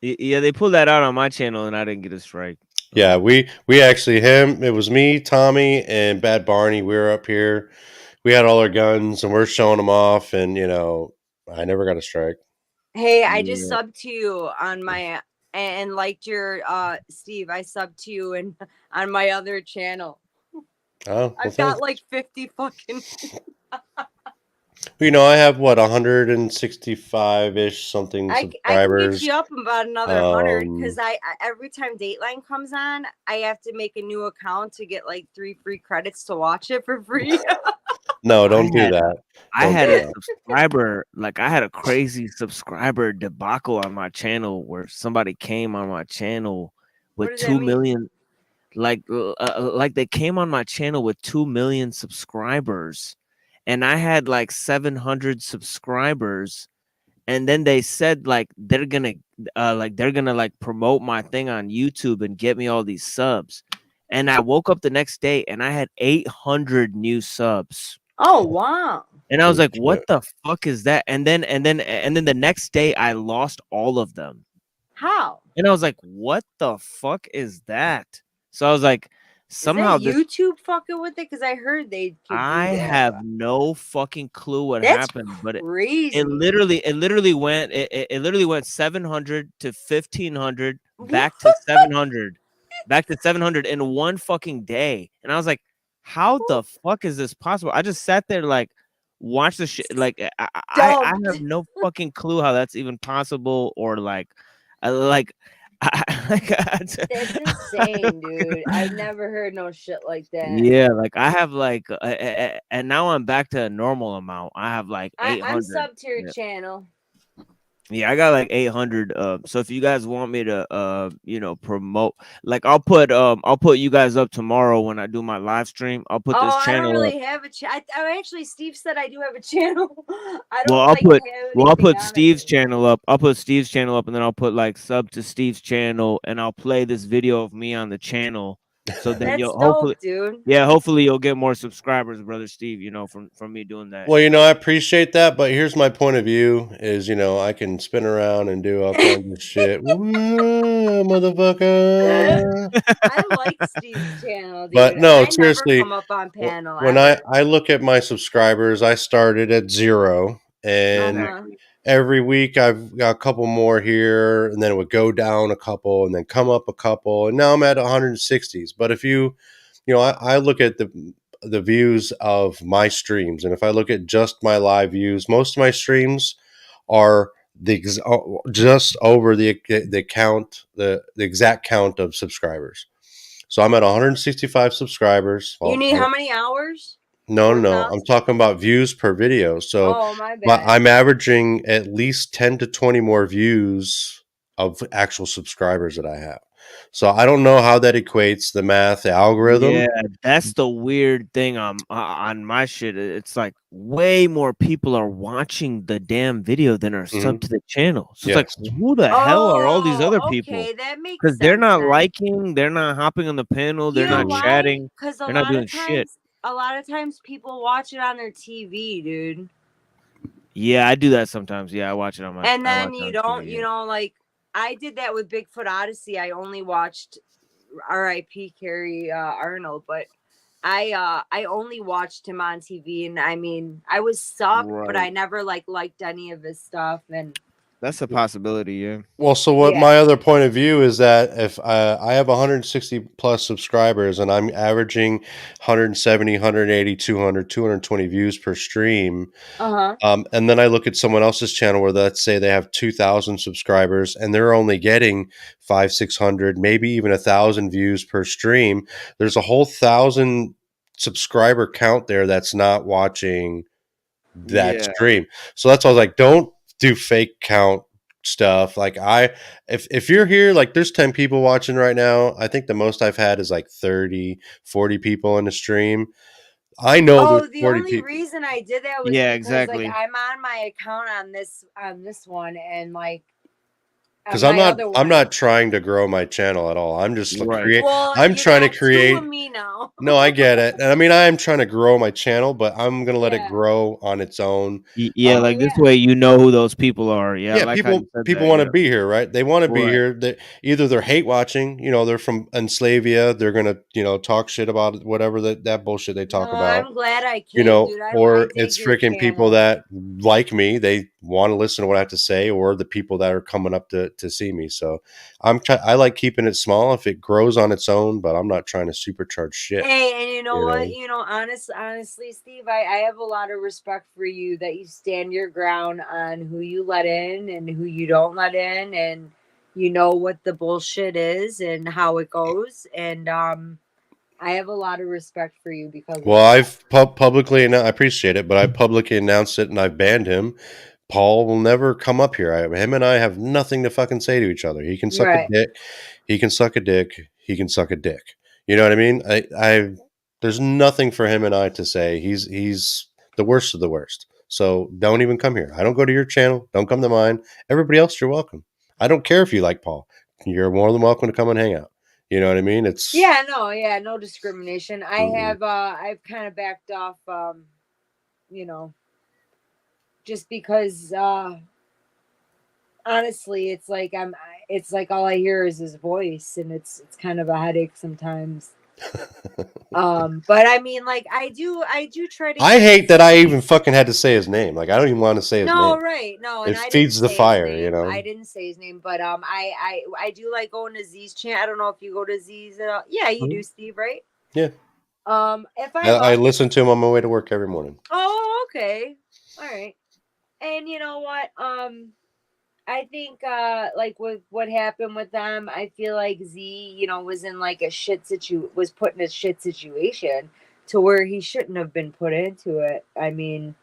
yeah, they pulled that out on my channel and I didn't get a strike. Yeah, we actually it was me, Tommy, and Bad Barney. We were up here. We had all our guns and we're showing them off, and I never got a strike. Hey, I just Yeah. subbed to you on my and liked your Steve. I subbed to you and on my other channel. Oh, well, I've thanks. got like 50 fucking. I have what 165-ish something I can subscribers. get you up about another 100 because Um, I every time Dateline comes on, I have to make a new account to get like 3 free credits to watch it for free. No, don't do had- that. I Don't had do a that. subscriber, like I had a crazy subscriber debacle on my channel where somebody came on my channel What with does that 2 mean? million, like they came on my channel with 2 million subscribers, and I had like 700 subscribers, and then they said like they're gonna like promote my thing on YouTube and get me all these subs, and I woke up the next day and I had 800 new subs. Oh wow. And I was Holy like, what shit. the fuck is that? And then the next day I lost all of them. How? And I was like, what the fuck is that? So I was like, somehow is that this YouTube fucking with it? Because I heard they could do I that. have no fucking clue what That's happened, but crazy. it literally went 700 to 1500 back to 700 back to 700 in one fucking day. And I was like, how the fuck is this possible? I just sat there like watch the shit, like I have Dumped. no fucking clue how that's even possible, or like That's insane, dude. I've never heard no shit like that. yeah, like I have like and now I'm back to a normal amount. I have like 800. I'm subbed to your Yeah. channel. Yeah, I got like 800. So if you guys want me to, promote, like I'll put you guys up tomorrow when I do my live stream. I'll put this I channel don't really up. have a channel. I actually, Steve said I do have a channel. I don't. Well, like, have I'll anything put on it. Steve's channel up. I'll put Steve's channel up, and then I'll put like sub to Steve's channel, and I'll play this video of me on the channel. So then That's you'll dope, hopefully, dude. yeah, hopefully you'll get more subscribers, brother Steve. From me doing that. Well, I appreciate that, but here's my point of view: is I can spin around and do all kinds of shit, motherfucker. I like Steve's channel, dude, But and no, I never seriously, come up on panel when ever. I look at my subscribers, I started at 0, and Exactly. every week I've got a couple more here, and then it would go down a couple, and then come up a couple, and now I'm at 160s. But if I look at the views of my streams, and if I look at just my live views, most of my streams are just over the count, the exact count of subscribers. So I'm at 165 subscribers. You Well, need how many hours? no, no, no. 4,000? I'm talking about views per video. So Oh, my bad. I'm averaging at least 10 to 20 more views of actual subscribers that I have. So I don't know how that equates the math, the algorithm. Yeah, that's the weird thing on my shit. It's like way more people are watching the damn video than are subbed to the channel. So Yes. it's like, who the hell are all these other people? Okay, that makes Because they're sense not then. liking, they're not hopping on the panel, they're not chatting, Because they're not doing shit. a lot of times people watch it on their TV, dude. Yeah, I do that sometimes. Yeah, I watch it on my. And I then watch you it on don't, TV, you yeah. know, like I did that with Bigfoot Odyssey. I only watched R.I.P. Carrie Arnold, but I only watched him on TV, and I mean I was subbed, but Right. I never liked any of his stuff. And That's a possibility, yeah. Well, so what Yeah. my other point of view is that if I have 160 plus subscribers and I'm averaging 170, 180, 200, 220 views per stream, and then I look at someone else's channel where let's say they have 2,000 subscribers and they're only getting 500, 600, maybe even 1,000 views per stream. There's a whole 1,000 subscriber count there that's not watching that Yeah. stream. So that's why I was like, don't do fake count stuff. Like if you're here, like there's 10 people watching right now. I think the most I've had is like 30, 40 people in the stream. I know there's the 40 only people. reason I did that was Yeah, because exactly. like I'm on my account on this one, and like Because my other I'm one- not trying to grow my channel at all. I'm just Right. Well, I'm you trying to got two create. of me now. No, I get it. And I mean, I am trying to grow my channel, but I'm gonna let it Yeah. grow on its own. Yeah, like this way you know who those people are. Yeah, I like how you said people that, want to yeah. be here, right? They want to be Right. here. They either they're hate watching, they're from Enslavia, they're gonna, talk shit about whatever that bullshit they talk No, about. I'm glad I came, dude. Or I dig it's your freaking people channel. that like me, they want to listen to what I have to say, or the people that are coming up to see me. So I like keeping it small if it grows on its own, but I'm not trying to supercharge shit. Hey, and you know you what? know? Honestly, Steve, I have a lot of respect for you that you stand your ground on who you let in and who you don't let in, and you know what the bullshit is and how it goes. And I have a lot of respect for you because of Well, that. I've publicly, and I appreciate it, but I publicly announced it and I've banned him. Paul will never come up here. Him and I have nothing to fucking say to each other. He can suck Right. a dick. He can suck a dick. He can suck a dick. You know what I mean? There's nothing for him and I to say. He's the worst of the worst. So don't even come here. I don't go to your channel. Don't come to mine. Everybody else, you're welcome. I don't care if you like Paul. You're more than welcome to come and hang out. You know what I mean? It's No discrimination. Mhm. I've kind of backed off, just because honestly, it's like all I hear is his voice, and it's kind of a headache sometimes. But I mean, like I do try to. I hate that I even fucking had to say his name. Like I don't even want to say his No, name. right? No, It and I feeds didn't the say his fire, name. you know? I didn't say his name, but I do like going to Z's channel. I don't know if you go to Z's at all. Yeah, you do, Steve, right? Yeah. If I listen to him on my way to work every morning. Oh, okay. All right. And you know what? I think like with what happened with them, I feel like Z, was in like was put in a shit situation to where he shouldn't have been put into it. I mean,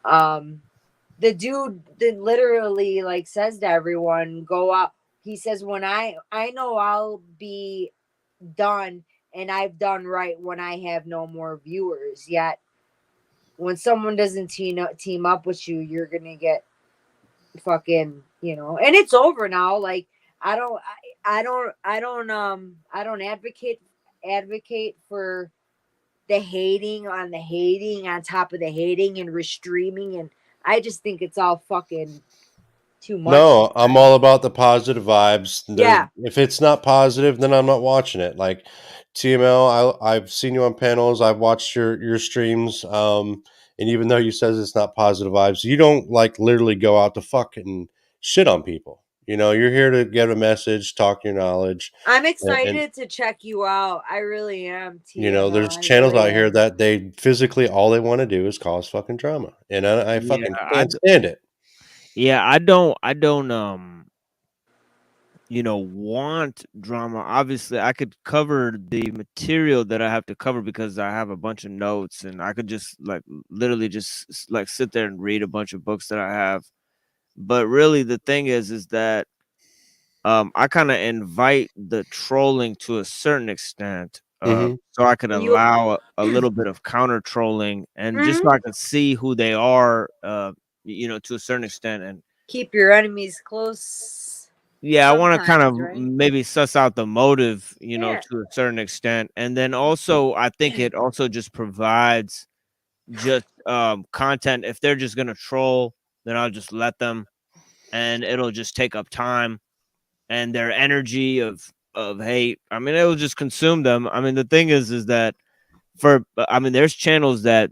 the dude that literally like says to everyone, go out. He says, when I know I'll be done and I've done right when I have no more viewers. Yet when someone doesn't team up with you, you're gonna get fucking, and it's over now. Like I don't advocate advocate for the hating on top of the hating and restreaming, and I just think it's all fucking too much. No, I'm all about the positive vibes. Yeah. If it's not positive, then I'm not watching it. Like TML, I've seen you on panels. I've watched your streams. And even though you says it's not positive vibes, you don't like literally go out to fucking shit on people. You know, you're here to get a message, talk your knowledge. I'm And, excited to check you out. I really am. you know, TML, there's I channels really out here am. that they physically all they want to do is cause fucking drama, and I Yeah, fucking can't stand it. Yeah, I don't want drama. Obviously, I could cover the material that I have to cover because I have a bunch of notes, and I could just like literally just like sit there and read a bunch of books that I have. But really, the thing is that I kind of invite the trolling to a certain extent, so I could You- allow a little bit of counter trolling, and just so I can see who they are, to a certain extent. And keep your enemies close. yeah, I want to kind of sometimes, right? maybe suss out the motive, Yeah. to a certain extent, and then also I think it also just provides just content. If they're just gonna troll, then I'll just let them, and it'll just take up time and their energy of hate. I mean, it'll just consume them. I mean, the thing is that there's channels that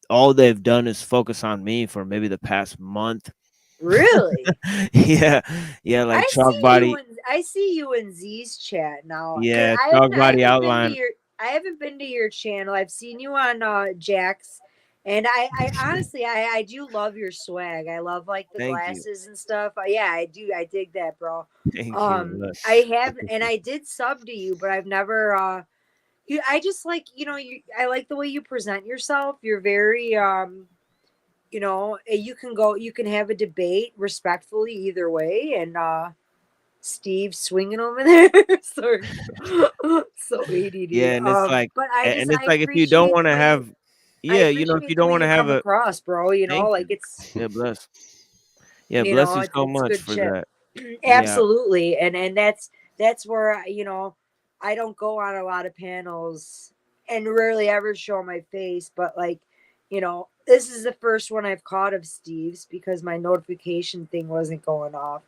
all they've done is focus on me for maybe the past month. Really? yeah, like Chalk Body. I see you in Z's chat now. 'Cause Yeah, I Chalk haven't- I Body haven't been to Outline. I haven't been to your channel. I've seen you on Jack's, and I honestly I do love your swag. I love like the Thank you. glasses and stuff. Yeah, I do. I dig that, bro. Thank you. Look. I have, and I did sub to you, but I've never. I just like I like the way you present yourself. You're very you can have a debate respectfully either way, and Steve swinging over there. Sorry. So ADD. Yeah, and it's like, but and it's like if you don't want to have, if you don't want to have a across, bro, Thank like you. it's Yeah, bless. Yeah, you bless know, you it's- so it's much good for shit. that. Absolutely, and that's where I don't go on a lot of panels and rarely ever show my face, but like this is the first one I've caught of Steve's because my notification thing wasn't going off,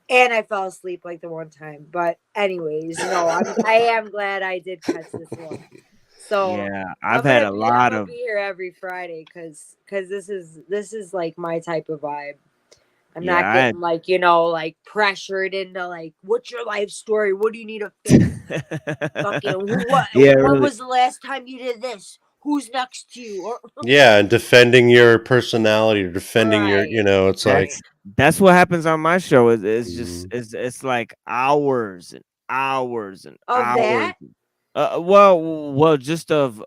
and I fell asleep like the one time. But anyways, I am glad I did catch this one. So Yeah, I've had a lot I'm of. be here every Friday because this is like my type of vibe. I'm Yeah, not getting like pressured into like, what's your life story? What do you need to fix? Fucking what? Yeah, When really. was the last time you did this? Who's next to you? Or, Yeah, and defending your personality or defending your, Right. it's like, That's what happens on my show. It's just Mhm. it's like hours and hours and Of hours. that? Well, just of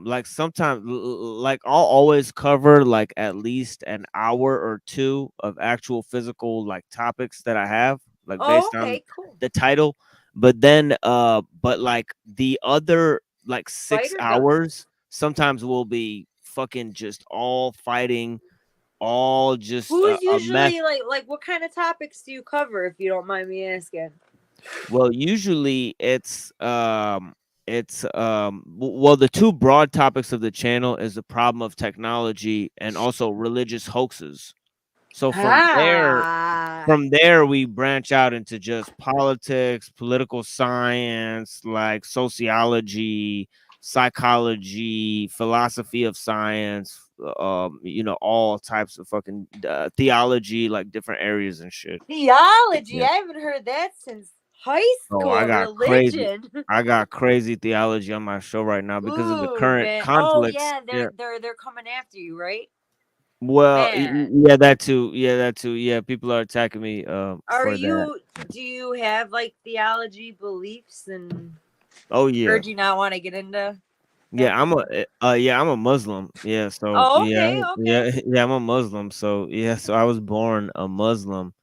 like sometimes like I'll always cover like at least an hour or two of actual physical like topics that I have like based on cool. the title, but then but like the other like 6 Fighter guns. hours sometimes will be fucking just all fighting, all just Who's a mess. usually like what kind of topics do you cover if you don't mind me asking? Well, usually well, the two broad topics of the channel is the problem of technology and also religious hoaxes. So from there we branch out into just politics, political science, like sociology, psychology, philosophy of science, all types of fucking theology, like different areas and shit. Theology. Yeah. I haven't heard that since high school. Oh, I got crazy. religion. I got crazy theology on my show right now because of the Ooh, current man. conflicts. Oh yeah, they're coming after you, right? Well, Man. yeah, that too. Yeah, people are attacking me Are for that. you? Do you have like theology beliefs and? Oh yeah, Or do you not want to get into? yeah. I'm a Muslim. Yeah, so Oh, yeah, okay. yeah. I'm a Muslim. So yeah, so I was born a Muslim,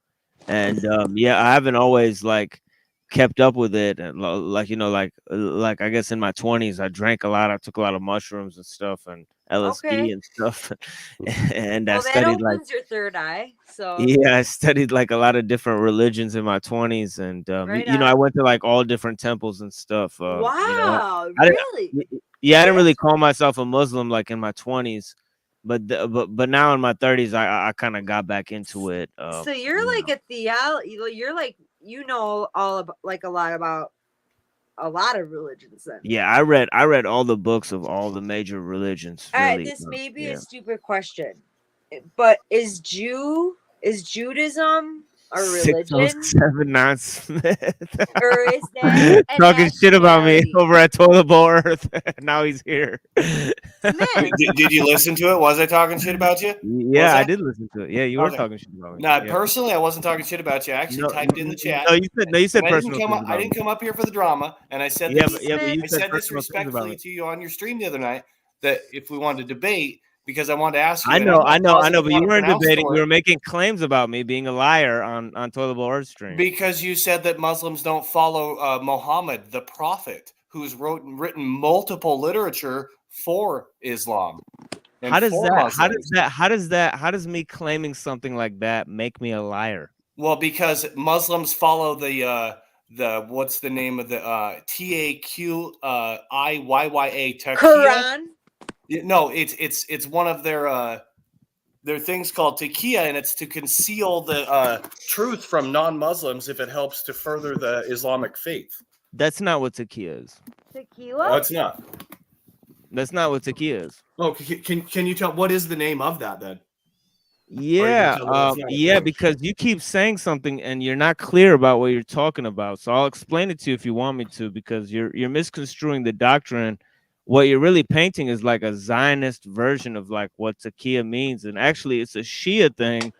and yeah, I haven't always like kept up with it, and like I guess in my 20s I drank a lot. I took a lot of mushrooms and stuff, and LSD Okay. and stuff. And I Well, that studied like opens your third eye. So yeah, I studied like a lot of different religions in my 20s, and right you know, I on. went to like all different temples and stuff. You know, Wow, I didn't, really? yeah, I didn't That's really call myself a Muslim like in my 20s, but now in my 30s, I kind of got back into it. so you're like a you're like all about like a lot about a lot of religions then. Yeah, I read all the books of all the major religions. All right, Really, this may be yeah. a stupid question, but is Judaism a religion 607 9 Smith or is that a talking shit about me nationality? over at Toilet Bowl Earth. Now he's here. Smith, Did you listen to it? Was I talking shit about you? Yeah, I that? did listen to it. Yeah, you were Okay. talking shit about me. No, Yeah. personally, I wasn't talking shit about you. I actually typed in the chat. No, you said And I personal didn't things about I didn't me. come up here for the drama, and I said Yeah, this. but you I said said this personal things about respectfully me. to you on your stream the other night that if we wanted to debate, because I wanted to ask you. I and know, I'm but positive you how to weren't pronounce the debating. You word, were making claims about me being a liar on Toilet Bowl Earth stream. because you said that Muslims don't follow Muhammad, the prophet, who's written multiple literature for Islam. And How does for that? Muslims. How does me claiming something like that make me a liar? Well, because Muslims follow the what's the name of the TAQIYYA taqiyya. Quran. No, it's one of their things called taqiyya, and it's to conceal the truth from non-Muslims if it helps to further the Islamic faith. That's not what taqiyya is. Oh, Tequila. it's not. That's not what taqiyya is. Oh, can you tell what is the name of that then? Yeah, tell me it's not a yeah, thing. because you keep saying something and you're not clear about what you're talking about. So I'll explain it to you if you want me to, because you're misconstruing the doctrine. What you're really painting is like a Zionist version of like what taqiyya means, and actually it's a Shia thing.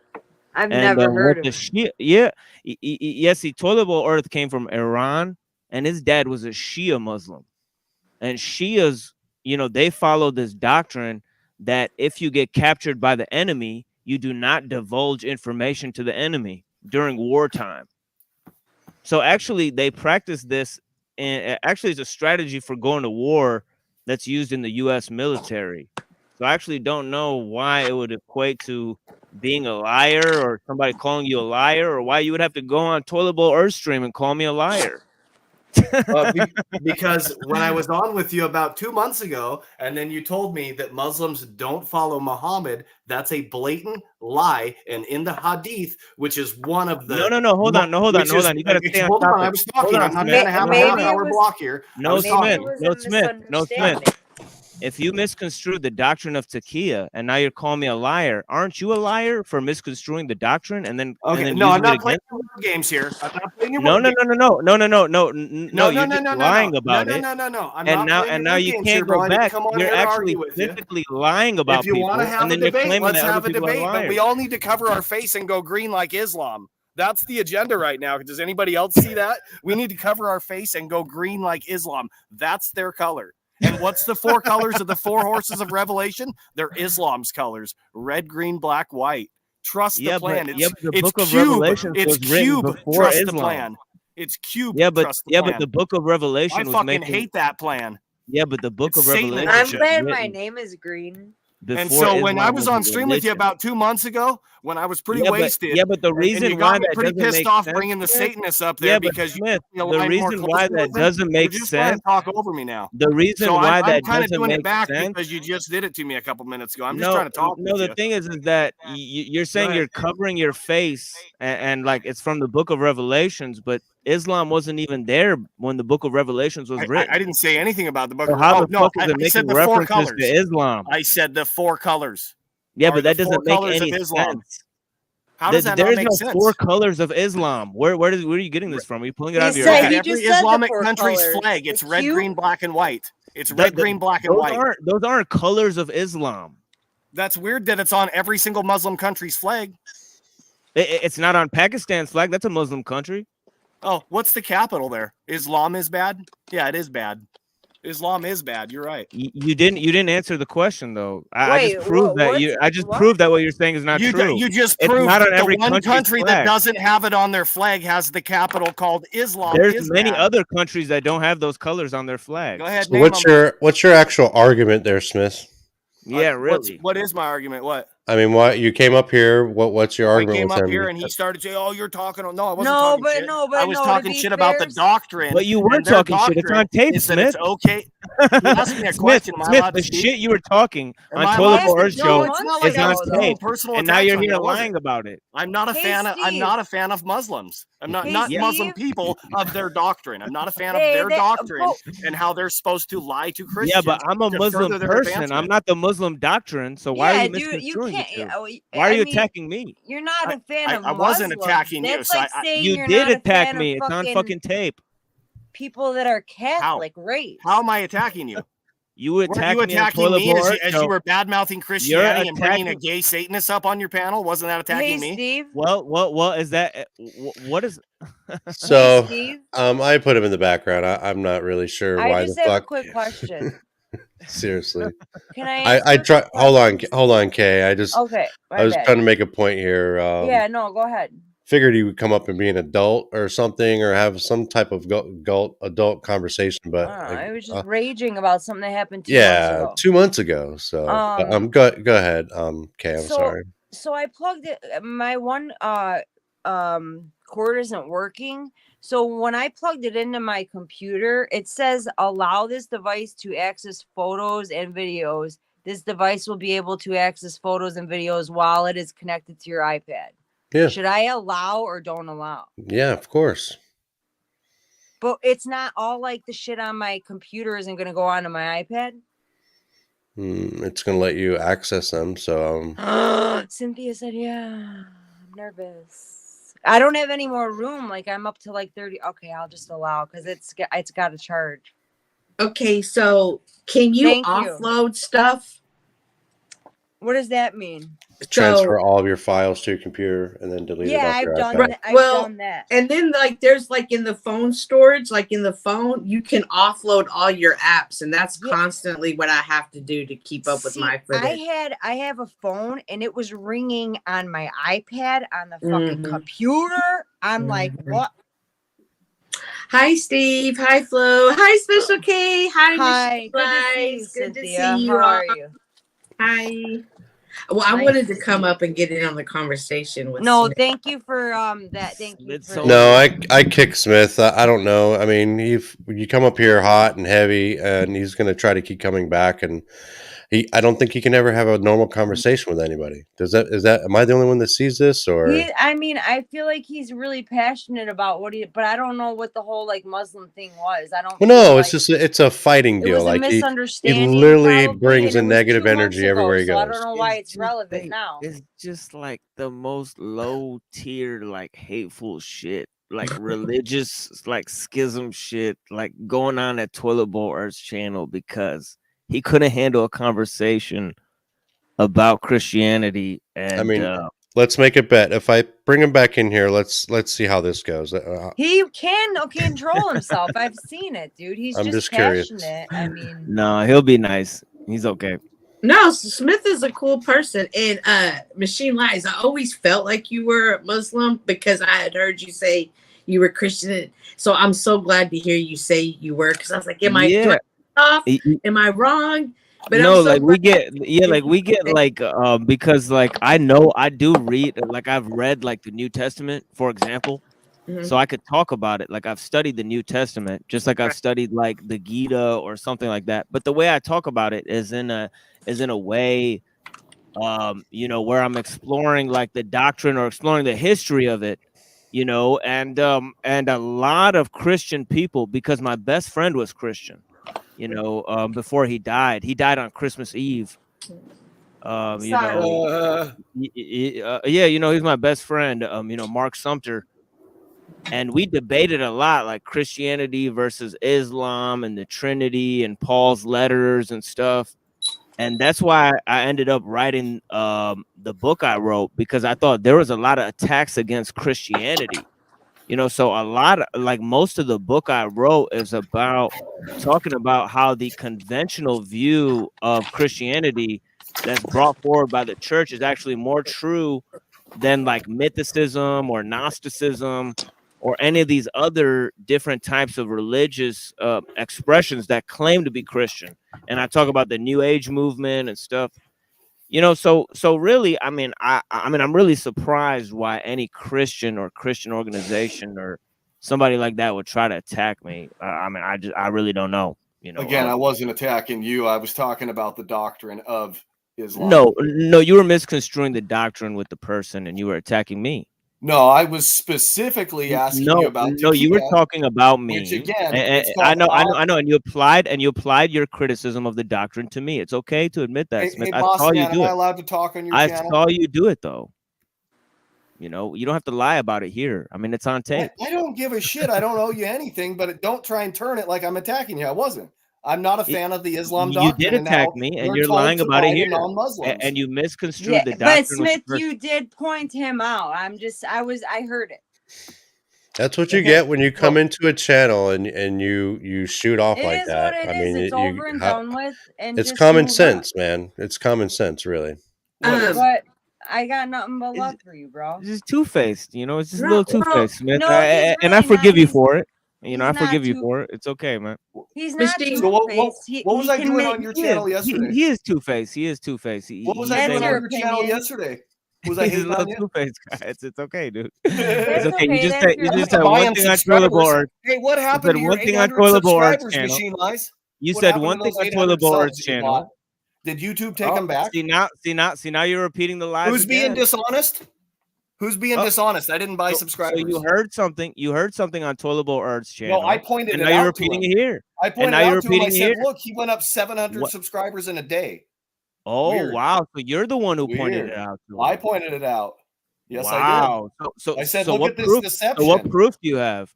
I've And never heard what of the it. Shia, yeah, yes, see, Toilet Bowl Earth came from Iran, and his dad was a Shia Muslim, and Shias, you know, they follow this doctrine that if you get captured by the enemy, you do not divulge information to the enemy during wartime. So actually, they practice this, and actually, it's a strategy for going to war that's used in the U.S. military. So I actually don't know why it would equate to being a liar or somebody calling you a liar, or why you would have to go on Toilet Bowl Earth stream and call me a liar. Because when I was on with you about 2 months ago, and then you told me that Muslims don't follow Muhammad, that's a blatant lie. And in the Hadith, which is one of the No, hold on. You gotta stay on hold on. topic. I was talking. Hold I'm on, not Smith. going to have a Maybe half-hour it was- block here. No, was Maybe talking. it was No, a misunderstanding. If you misconstrued the doctrine of taqiyya and now you're calling me a liar, aren't you a liar for misconstruing the doctrine and then Okay, and then no, I'm using it not playing against your word games here. I'm not playing your No, word no, games. no, you're just lying about it. No. I'm And not playing now your you games can't here, bro. go I didn't back. come on You're here to actually argue with you. physically lying about If you people, want to have and a then you're debate, claiming let's that other have a people debate. are But we liars. all need to cover our face and go green like Islam. That's the agenda right now. Does anybody else see that? We need to cover our face and go green like Islam. That's their color. And what's the four colors of the four horses of Revelation? They're Islam's colors: red, green, black, white. Trust the plan. But It's the Book of cube. Revelation It's was written cube. before Trust the Islam. plan. It's cube. Yeah, but trust the plan. the Book of Revelation I was fucking making. hate that plan. Yeah, but the Book It's of Satan Revelation. I'm Shit. glad was my written name is Green. And before so when I Islam was a on stream with you religion. about 2 months ago, when I was pretty Yeah, wasted, but the and reason you why got me that pretty doesn't pissed make off sense, bringing the Smith, Satanists up there yeah, but because Smith, you the aligned more reason why closely that with them. doesn't You're make just trying sense, to talk over me now. the reason So why I'm that kind of doesn't doing it make back sense. because you just did it to me a couple minutes ago. I'm just No, trying to talk no. with The you. thing is that you're saying ahead. you're covering your face, and like it's from the Book of Revelations, but Islam wasn't even there when the Book of Revelations was written. I didn't say anything about the book. So how Oh, the no, fuck is it I making said the four references colors. to Islam? I said the four colors. Yeah, are but that the four doesn't make colors any of Islam. sense. How does that There not is make no sense? four colors of Islam. Where are you getting this from? Are you pulling it He out of your said ass? he Every just said the Islamic four country's colors. flag. The It's red, cube? green, black, and white. It's The- red, the- green, black, and white. Those aren't colors of Islam. That's weird that it's on every single Muslim country's flag. It's not on Pakistan's flag. That's a Muslim country. Oh, what's the capital there? Islam is bad? Yeah, it is bad. Islam is bad. You're right. You didn't answer the question though. I just Wait, proved that what's- you. I just what? proved that what you're saying is not You, true. you just It's proved not on that every the one country's country that flag. doesn't have it on their flag has the capital called Islam. There's is many bad. other countries that don't have those colors on their flag. Go ahead. So Name what's them. your actual argument there, Smith? Yeah, really. What is my argument? What? I mean, what you came up here? What's your I argument came with up him? here and he started saying, "Oh, you're talking." No, I wasn't No, talking but shit. no, but I was no, to talking be shit about the fair, doctrine. But you were and their talking shit. It's on doctrine tape, is that Smith. it's okay. You asked me a Smith, question. Am I Smith, allowed the to speak? shit you were talking Am on I Toilet allowed happened Boar's 2 No, show it's months not like is I on was ago, throwing tape, though. personal and now attacks you're on you. here I wasn't. lying about it. I'm not a Hey, fan. I'm Steve. not a fan of Muslims. I'm not Hey, not Muslim Steve. people of their doctrine. I'm not a fan of Hey, their that, doctrine but and how they're supposed to lie to Yeah, Christians but I'm a to Muslim further their person. I'm advancement. not the Muslim doctrine. So why are yeah, you dude, you misconstruing can't. the two? Oh, Why are I you mean, attacking me? you're not a fan of I wasn't Muslims. attacking you. That's So like saying You you're did not a attack fan me. of It's on fucking tape. people that are Catholic race. how am I attacking you? You Weren't attacked you me on attacking Toilet me as Board. you So were bad mouthing you're Christianity and bringing a attacking. gay Satanist up on your panel? Wasn't that attacking Hey, me? Steve. Well, is that what is? Hey, So, Steve. I put him in the background. I'm not really sure I why just the have a fuck. quick question. Seriously, Can I ask I you a try. quick question? Hold on, Kay. I Okay, my was bad. trying to make a point here. Yeah, no, go ahead. Figured he would come up and be an adult or something, or have some type of adult conversation. But I was just raging about something that happened 2 months yeah, ago. 2 months ago. So, go ahead. Kay, I'm sorry. So I plugged it. My one cord isn't working. So when I plugged it into my computer, it says allow this device to access photos and videos. This device will be able to access photos and videos while it is connected to your iPad. Yeah. Should I allow or don't allow? Yeah, of course. But it's not all like the shit on my computer isn't going to go onto my iPad. It's gonna let you access them. So, Cynthia said, "Yeah, I'm nervous. I don't have any more room. Like I'm up to like 30. Okay, I'll just allow because it's got a charge." Okay, so can you Thank you. offload stuff? What does that mean? transfer all of your files to your computer and then delete it Yeah, off your I've done iPad. that. I've Well, done that. and then like there's like in the phone storage, like in the phone, you can offload all your apps, and that's constantly what I have to do to keep up with my footage. I have a phone and it was ringing on my iPad on the fucking computer. I'm like, what? Hi, Steve. Hi, Flo. Hi, Special K. Hi, Good to see you, Michelle. Good to Cynthia. see you. How are all. you? Hi. Well, I Nice wanted to to come up and get in on the conversation with. No, Smith. thank you for that. Thank you for No, I kick Smith. I don't know. I mean, you come up here hot and heavy, and he's going to try to keep coming back, and I don't think he can ever have a normal conversation with anybody. Am I the only one that sees this, or? I mean, I feel like he's really passionate about but I don't know what the whole like Muslim thing was. I don't. Well, no, it's a fighting It deal. was a Like he misunderstanding. literally probably, brings a and it was negative 2 months energy ago, everywhere he so goes. I don't know why it's just relevant like- now. It's just like the most low tier, like hateful shit, like religious, like schism shit, like going on at Toilet Bowl Earth's channel because he couldn't handle a conversation about Christianity. And I mean, let's make a bet. If I bring him back in here, let's see how this goes. He can control himself. I've seen it, dude. He's I'm just just curious. passionate. I mean, no, he'll be nice. He's okay. No, Smith is a cool person. And Machine Lies, I always felt like you were Muslim because I had heard you say you were Christian. So I'm so glad to hear you say you were, because I was like, am I doing off? Am I wrong? But no, I'm so like we glad get like because like I know I do read, like I've read like the New Testament, for example. So I could talk about it. Like I've studied the New Testament, just like I've studied like the Gita or something like that. But the way I talk about it is in a way, you know, where I'm exploring like the doctrine or exploring the history of it, you know, and a lot of Christian people, because my best friend was Christian, you know, before he died on Christmas Eve. You know, yeah, you know, he's my best friend, you know, Mark Sumter. And we debated a lot, like Christianity versus Islam and the Trinity and Paul's letters and stuff. And that's why I ended up writing the book I wrote, because I thought there was a lot of attacks against Christianity. You know, so most of the book I wrote is about talking about how the conventional view of Christianity that's brought forward by the church is actually more true than like mythicism or Gnosticism or any of these other different types of religious expressions that claim to be Christian. And I talk about the New Age movement and stuff. So really, I mean, I'm really surprised why any Christian or Christian organization or somebody like that would try to attack me. I really don't know. Again, I wasn't attacking you. I was talking about the doctrine of Islam. No, you were misconstruing the doctrine with the person, and you were attacking me. No, I was specifically asking you about. No, you were talking about me. Which again, I know, and you applied your criticism of the doctrine to me. It's okay to admit that, Smith. Hey, I saw you do am I it. allowed to talk on your I channel? saw you do it though. You don't have to lie about it here. I mean, it's on tape. I don't give a shit. I don't owe you anything, but don't try and turn it like I'm attacking you. I wasn't. I'm not a fan of the Islam doctrine. You did attack me, and you're lying about it here. And you misconstrued the doctrine. But Smith, you did point him out. I heard it. That's what you get when you come into a channel and you shoot off It like is that. what it is. It's over and done with. And it's just common move on. sense, man. It's common sense, really. But I got nothing but love for you, bro. It's just two-faced, it's just a No, little two-faced, Smith. no, and he's I really forgive not. you for it. I not forgive you two- for it. It's okay, man. He's not So what two-faced. was I doing on your channel yesterday? He is two-faced. He is two-faced. What was I doing on your channel yesterday? Was I He's a hating little on you? two-faced guy. It's okay, dude. That's It's okay. okay, You just that's said your- one Buying thing on subscribers. Toilet Board. Hey, what You happened said to your one thing on 800 Toilet Board's subscribers, channel. Machine Lies? You What said happened one to thing those on 800 Toilet Board's subs you channel. bought? Did YouTube take them back? See now you're repeating the lies. Who's being again. dishonest? Who's being dishonest? I didn't buy subscribers. So you heard something. You heard something on Toilet Bowl Earth's channel. No, I pointed and it now you're out to repeating him. it here. I and pointed now out you're to him. I repeating it said, here. "Look, he went up 700 What? subscribers in a day." Oh Weird. wow! So you're the one who pointed Weird. it out. To him. I pointed it out. Yes, wow. I did. So I said, so "Look what at this proof? deception." So what proof do you have?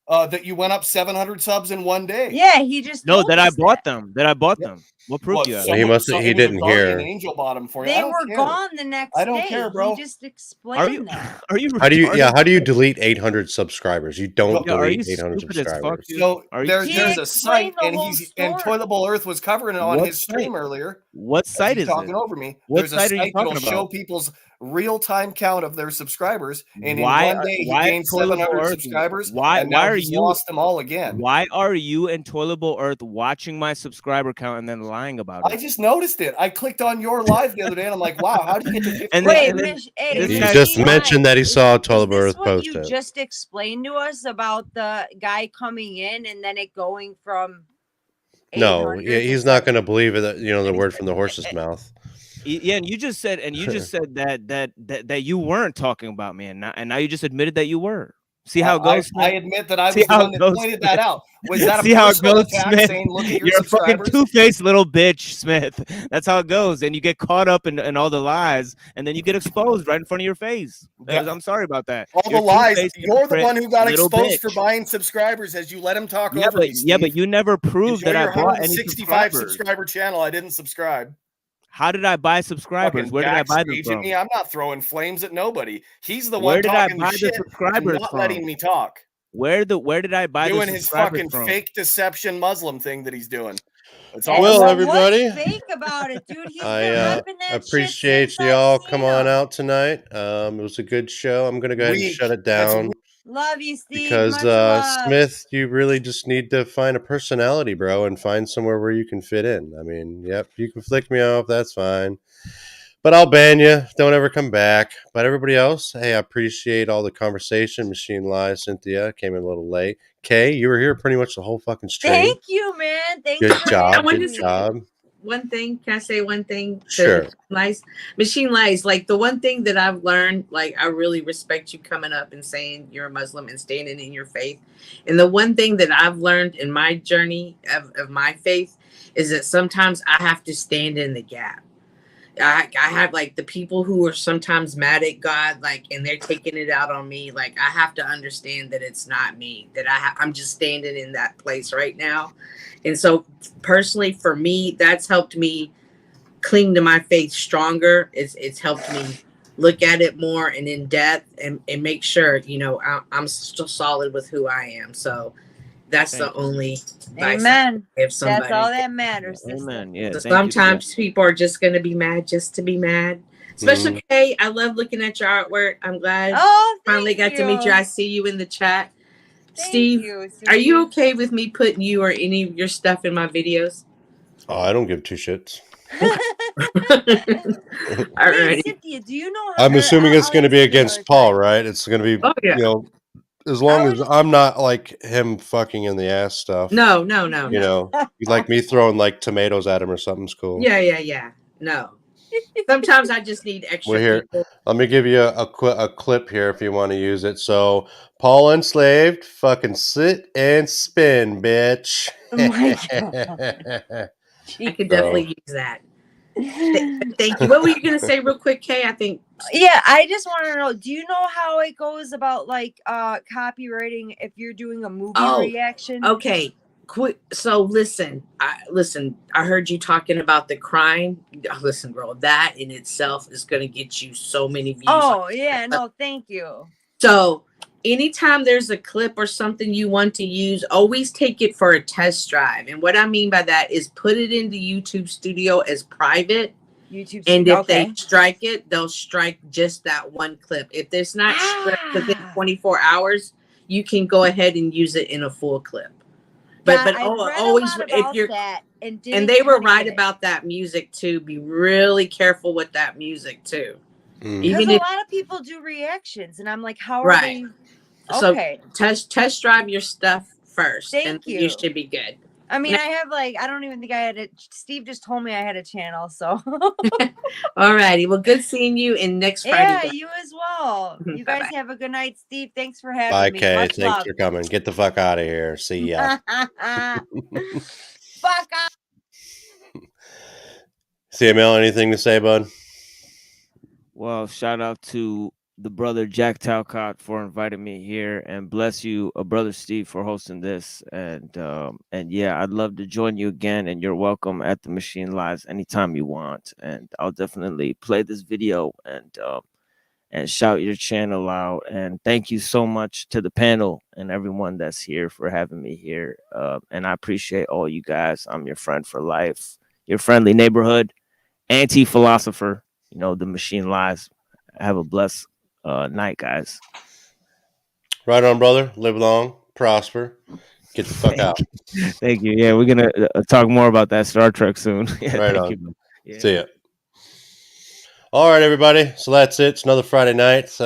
That you went up 700 subs in one day. Yeah, he just No, told that I us bought them. That I bought them. What proof What, do you have? He must have- he it was a didn't guardian hear. Angel bought them for you. I They don't were care. gone the next I don't day. care, bro. He just explained that. Are you? How do you retarded? how do you delete 800 subscribers? You don't Yeah, are you delete 800 stupid as fuck, subscribers. dude? So Are you- there's He a site, explained the and whole and story. Toilet Bowl Earth was covering it on What his stream site? earlier. What site He's is talking it? over me. What There's a site are you site that'll talking show about? people's real-time count of their subscribers, and Why in one are- day he why gained Toilet Bowl 700 Earth- subscribers. why- and why now are he's you- lost them all again? Why are you and Toilet Bowl Earth watching my subscriber count and then lying about I it? just noticed it. I clicked on your live the other day, and I'm like, "Wow, how do you get to 50?" And Wait, then- Mish, hey, this He guy- just Machine mentioned Lies, that he saw Toilet is Bowl this Earth what post you it. just explained to us about the guy coming in and then it going from No, 800 yeah, to he's not going to believe it. The word from the horse's mouth. Yeah, and you just said that you weren't talking about me, and now you just admitted that you were. See how it goes? I admit that I See was the how one it that goes, pointed Smith? that out. Was that a See how it personal goes, attack Smith? saying, "Look at your You're a fucking subscribers"? two-faced little bitch, Smith. That's how it goes, and you get caught up in all the lies, and then you get exposed right in front of your face. Yeah. I'm sorry about that. All You're the lies. two-faced, You're the hypocrite, one who got little exposed for bitch. buying subscribers as you let him talk Yeah, over but me. yeah, but Steve. you never proved Enjoy that your I bought any 165 subscribers. subscriber channel. I didn't subscribe. How did I buy subscribers? Fucking Where did I buy them backstage at from? me. I'm not throwing flames at nobody. He's the Where one did I talking buy the shit and subscribers not from? letting me talk. Where did I buy Doing the his subscribers fucking from? fake deception Muslim thing that he's doing. That's And all. Well, what's everybody, fake about it, dude? He's I been repping that shit appreciate since I've y'all seen come on him. out tonight. It was a good show. I'm gonna go ahead and Weak. shut it That's down Love you, Steve. because Much love. Smith, you really just need to find a personality, bro, and find somewhere where you can fit in. I mean, yep, you can flick me off, that's fine. But I'll ban you. Don't ever come back. But everybody else, hey, I appreciate all the conversation. Machine Lies, Cynthia came in a little late. Kay, you were here pretty much the whole fucking stream. Thank you, man. Thank Good you for job. having Good me. job. One thing, can I say one thing? to Sure. Machine Lies. Like the one thing that I've learned, like I really respect you coming up and saying you're a Muslim and standing in your faith. And the one thing that I've learned in my journey of my faith is that sometimes I have to stand in the gap. I have like the people who are sometimes mad at God, like, and they're taking it out on me. Like, I have to understand that it's not me, that I'm just standing in that place right now. And so personally for me, that's helped me cling to my faith stronger. It's helped me look at it more and in depth and make sure, I'm still solid with who I am. So that's the only advice Amen. I give somebody. That's all that matters. sister. Amen. Yeah. So thank you. sometimes people are just going to be mad just to be mad. Especially Kay, I love looking at your artwork. I'm glad Oh, finally thank got to meet you. you. I see you in the chat. Steve, you, are you sweetie. okay with me putting you or any of your stuff in my videos? Oh, I don't give two shits. Hey, Alrighty. Cynthia, do you know? I'm assuming it's going to be ask you against another Paul, time. right? It's going to be, Oh yeah. you know, as long I as was- I'm not like him fucking in the ass stuff. No. You know, like me throwing like tomatoes at him or something's cool. Yeah. No. Sometimes I just need extra We're here. people. Let me give you a clip here if you want to use it. So, Paul Enslaved, fucking sit and spin, bitch. Oh my God. I could definitely use that. Thank you. What were you gonna say real quick, Kay? I think Yeah, I just want to know, do you know how it goes about like copywriting if you're doing a movie reaction? Okay. Quick. So listen. I heard you talking about the crime. Listen, girl, that in itself is gonna get you so many views. Oh, yeah, no, thank you. So anytime there's a clip or something you want to use, always take it for a test drive. And what I mean by that is put it into YouTube Studio as private. YouTube And if okay. they strike it, they'll strike just that one clip. If there's not struck within 24 hours, you can go ahead and use it in a full clip. But I read always a lot if about you're that and didn't they were kinda right get it. about that music too. Be really careful with that music too. Mm. Because Even a if lot of people do reactions, and I'm like, how are Right. they? so Okay. test drive your stuff first. Thank and you. You should be good. I mean, I have like, I don't even think I had it. Steve just told me I had a channel, so. Alrighty. Well, good seeing you and next Yeah, Friday. you as well. You guys Bye-bye. have a good night, Steve. Thanks for having Bye, me. Kay. Much Thanks love. for coming. Get the fuck out of here. See ya. Fuck off. CML, anything to say, bud? Well, shout out to the brother Jack Talcott for inviting me here, and bless you, brother Steve, for hosting this. And yeah, I'd love to join you again, and you're welcome at the Machine Lives anytime you want. And I'll definitely play this video and shout your channel out. And thank you so much to the panel and everyone that's here for having me here. And I appreciate all you guys. I'm your friend for life, your friendly neighborhood anti-philosopher. You know, the Machine Lives. Have a blessed night, guys. Right on, brother. Live long, prosper. Get the fuck out. Thank you. Yeah, we're gonna talk more about that Star Trek soon. Yeah, Right thank on. you. Yeah. See ya. All right, everybody. So that's it. It's another Friday night.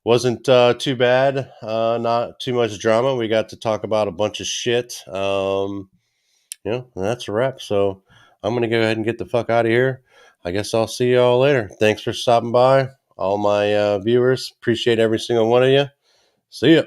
Wasn't too bad. Not too much drama. We got to talk about a bunch of shit. You know, and that's a wrap. So I'm gonna go ahead and get the fuck out of here. I guess I'll see you all later. Thanks for stopping by, all my viewers. Appreciate every single one of you. See ya.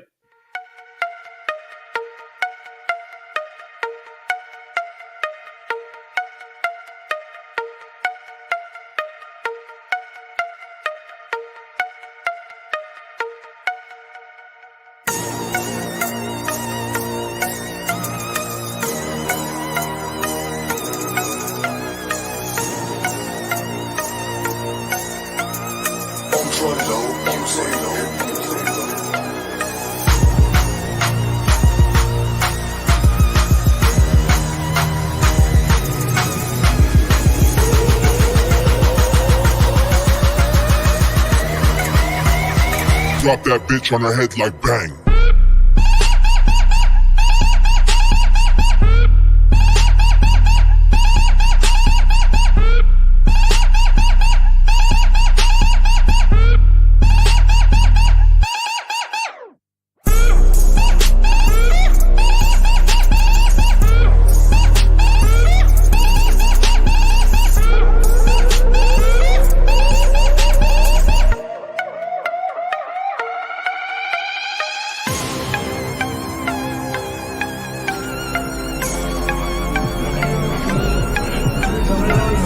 Drop that bitch on her head like bang.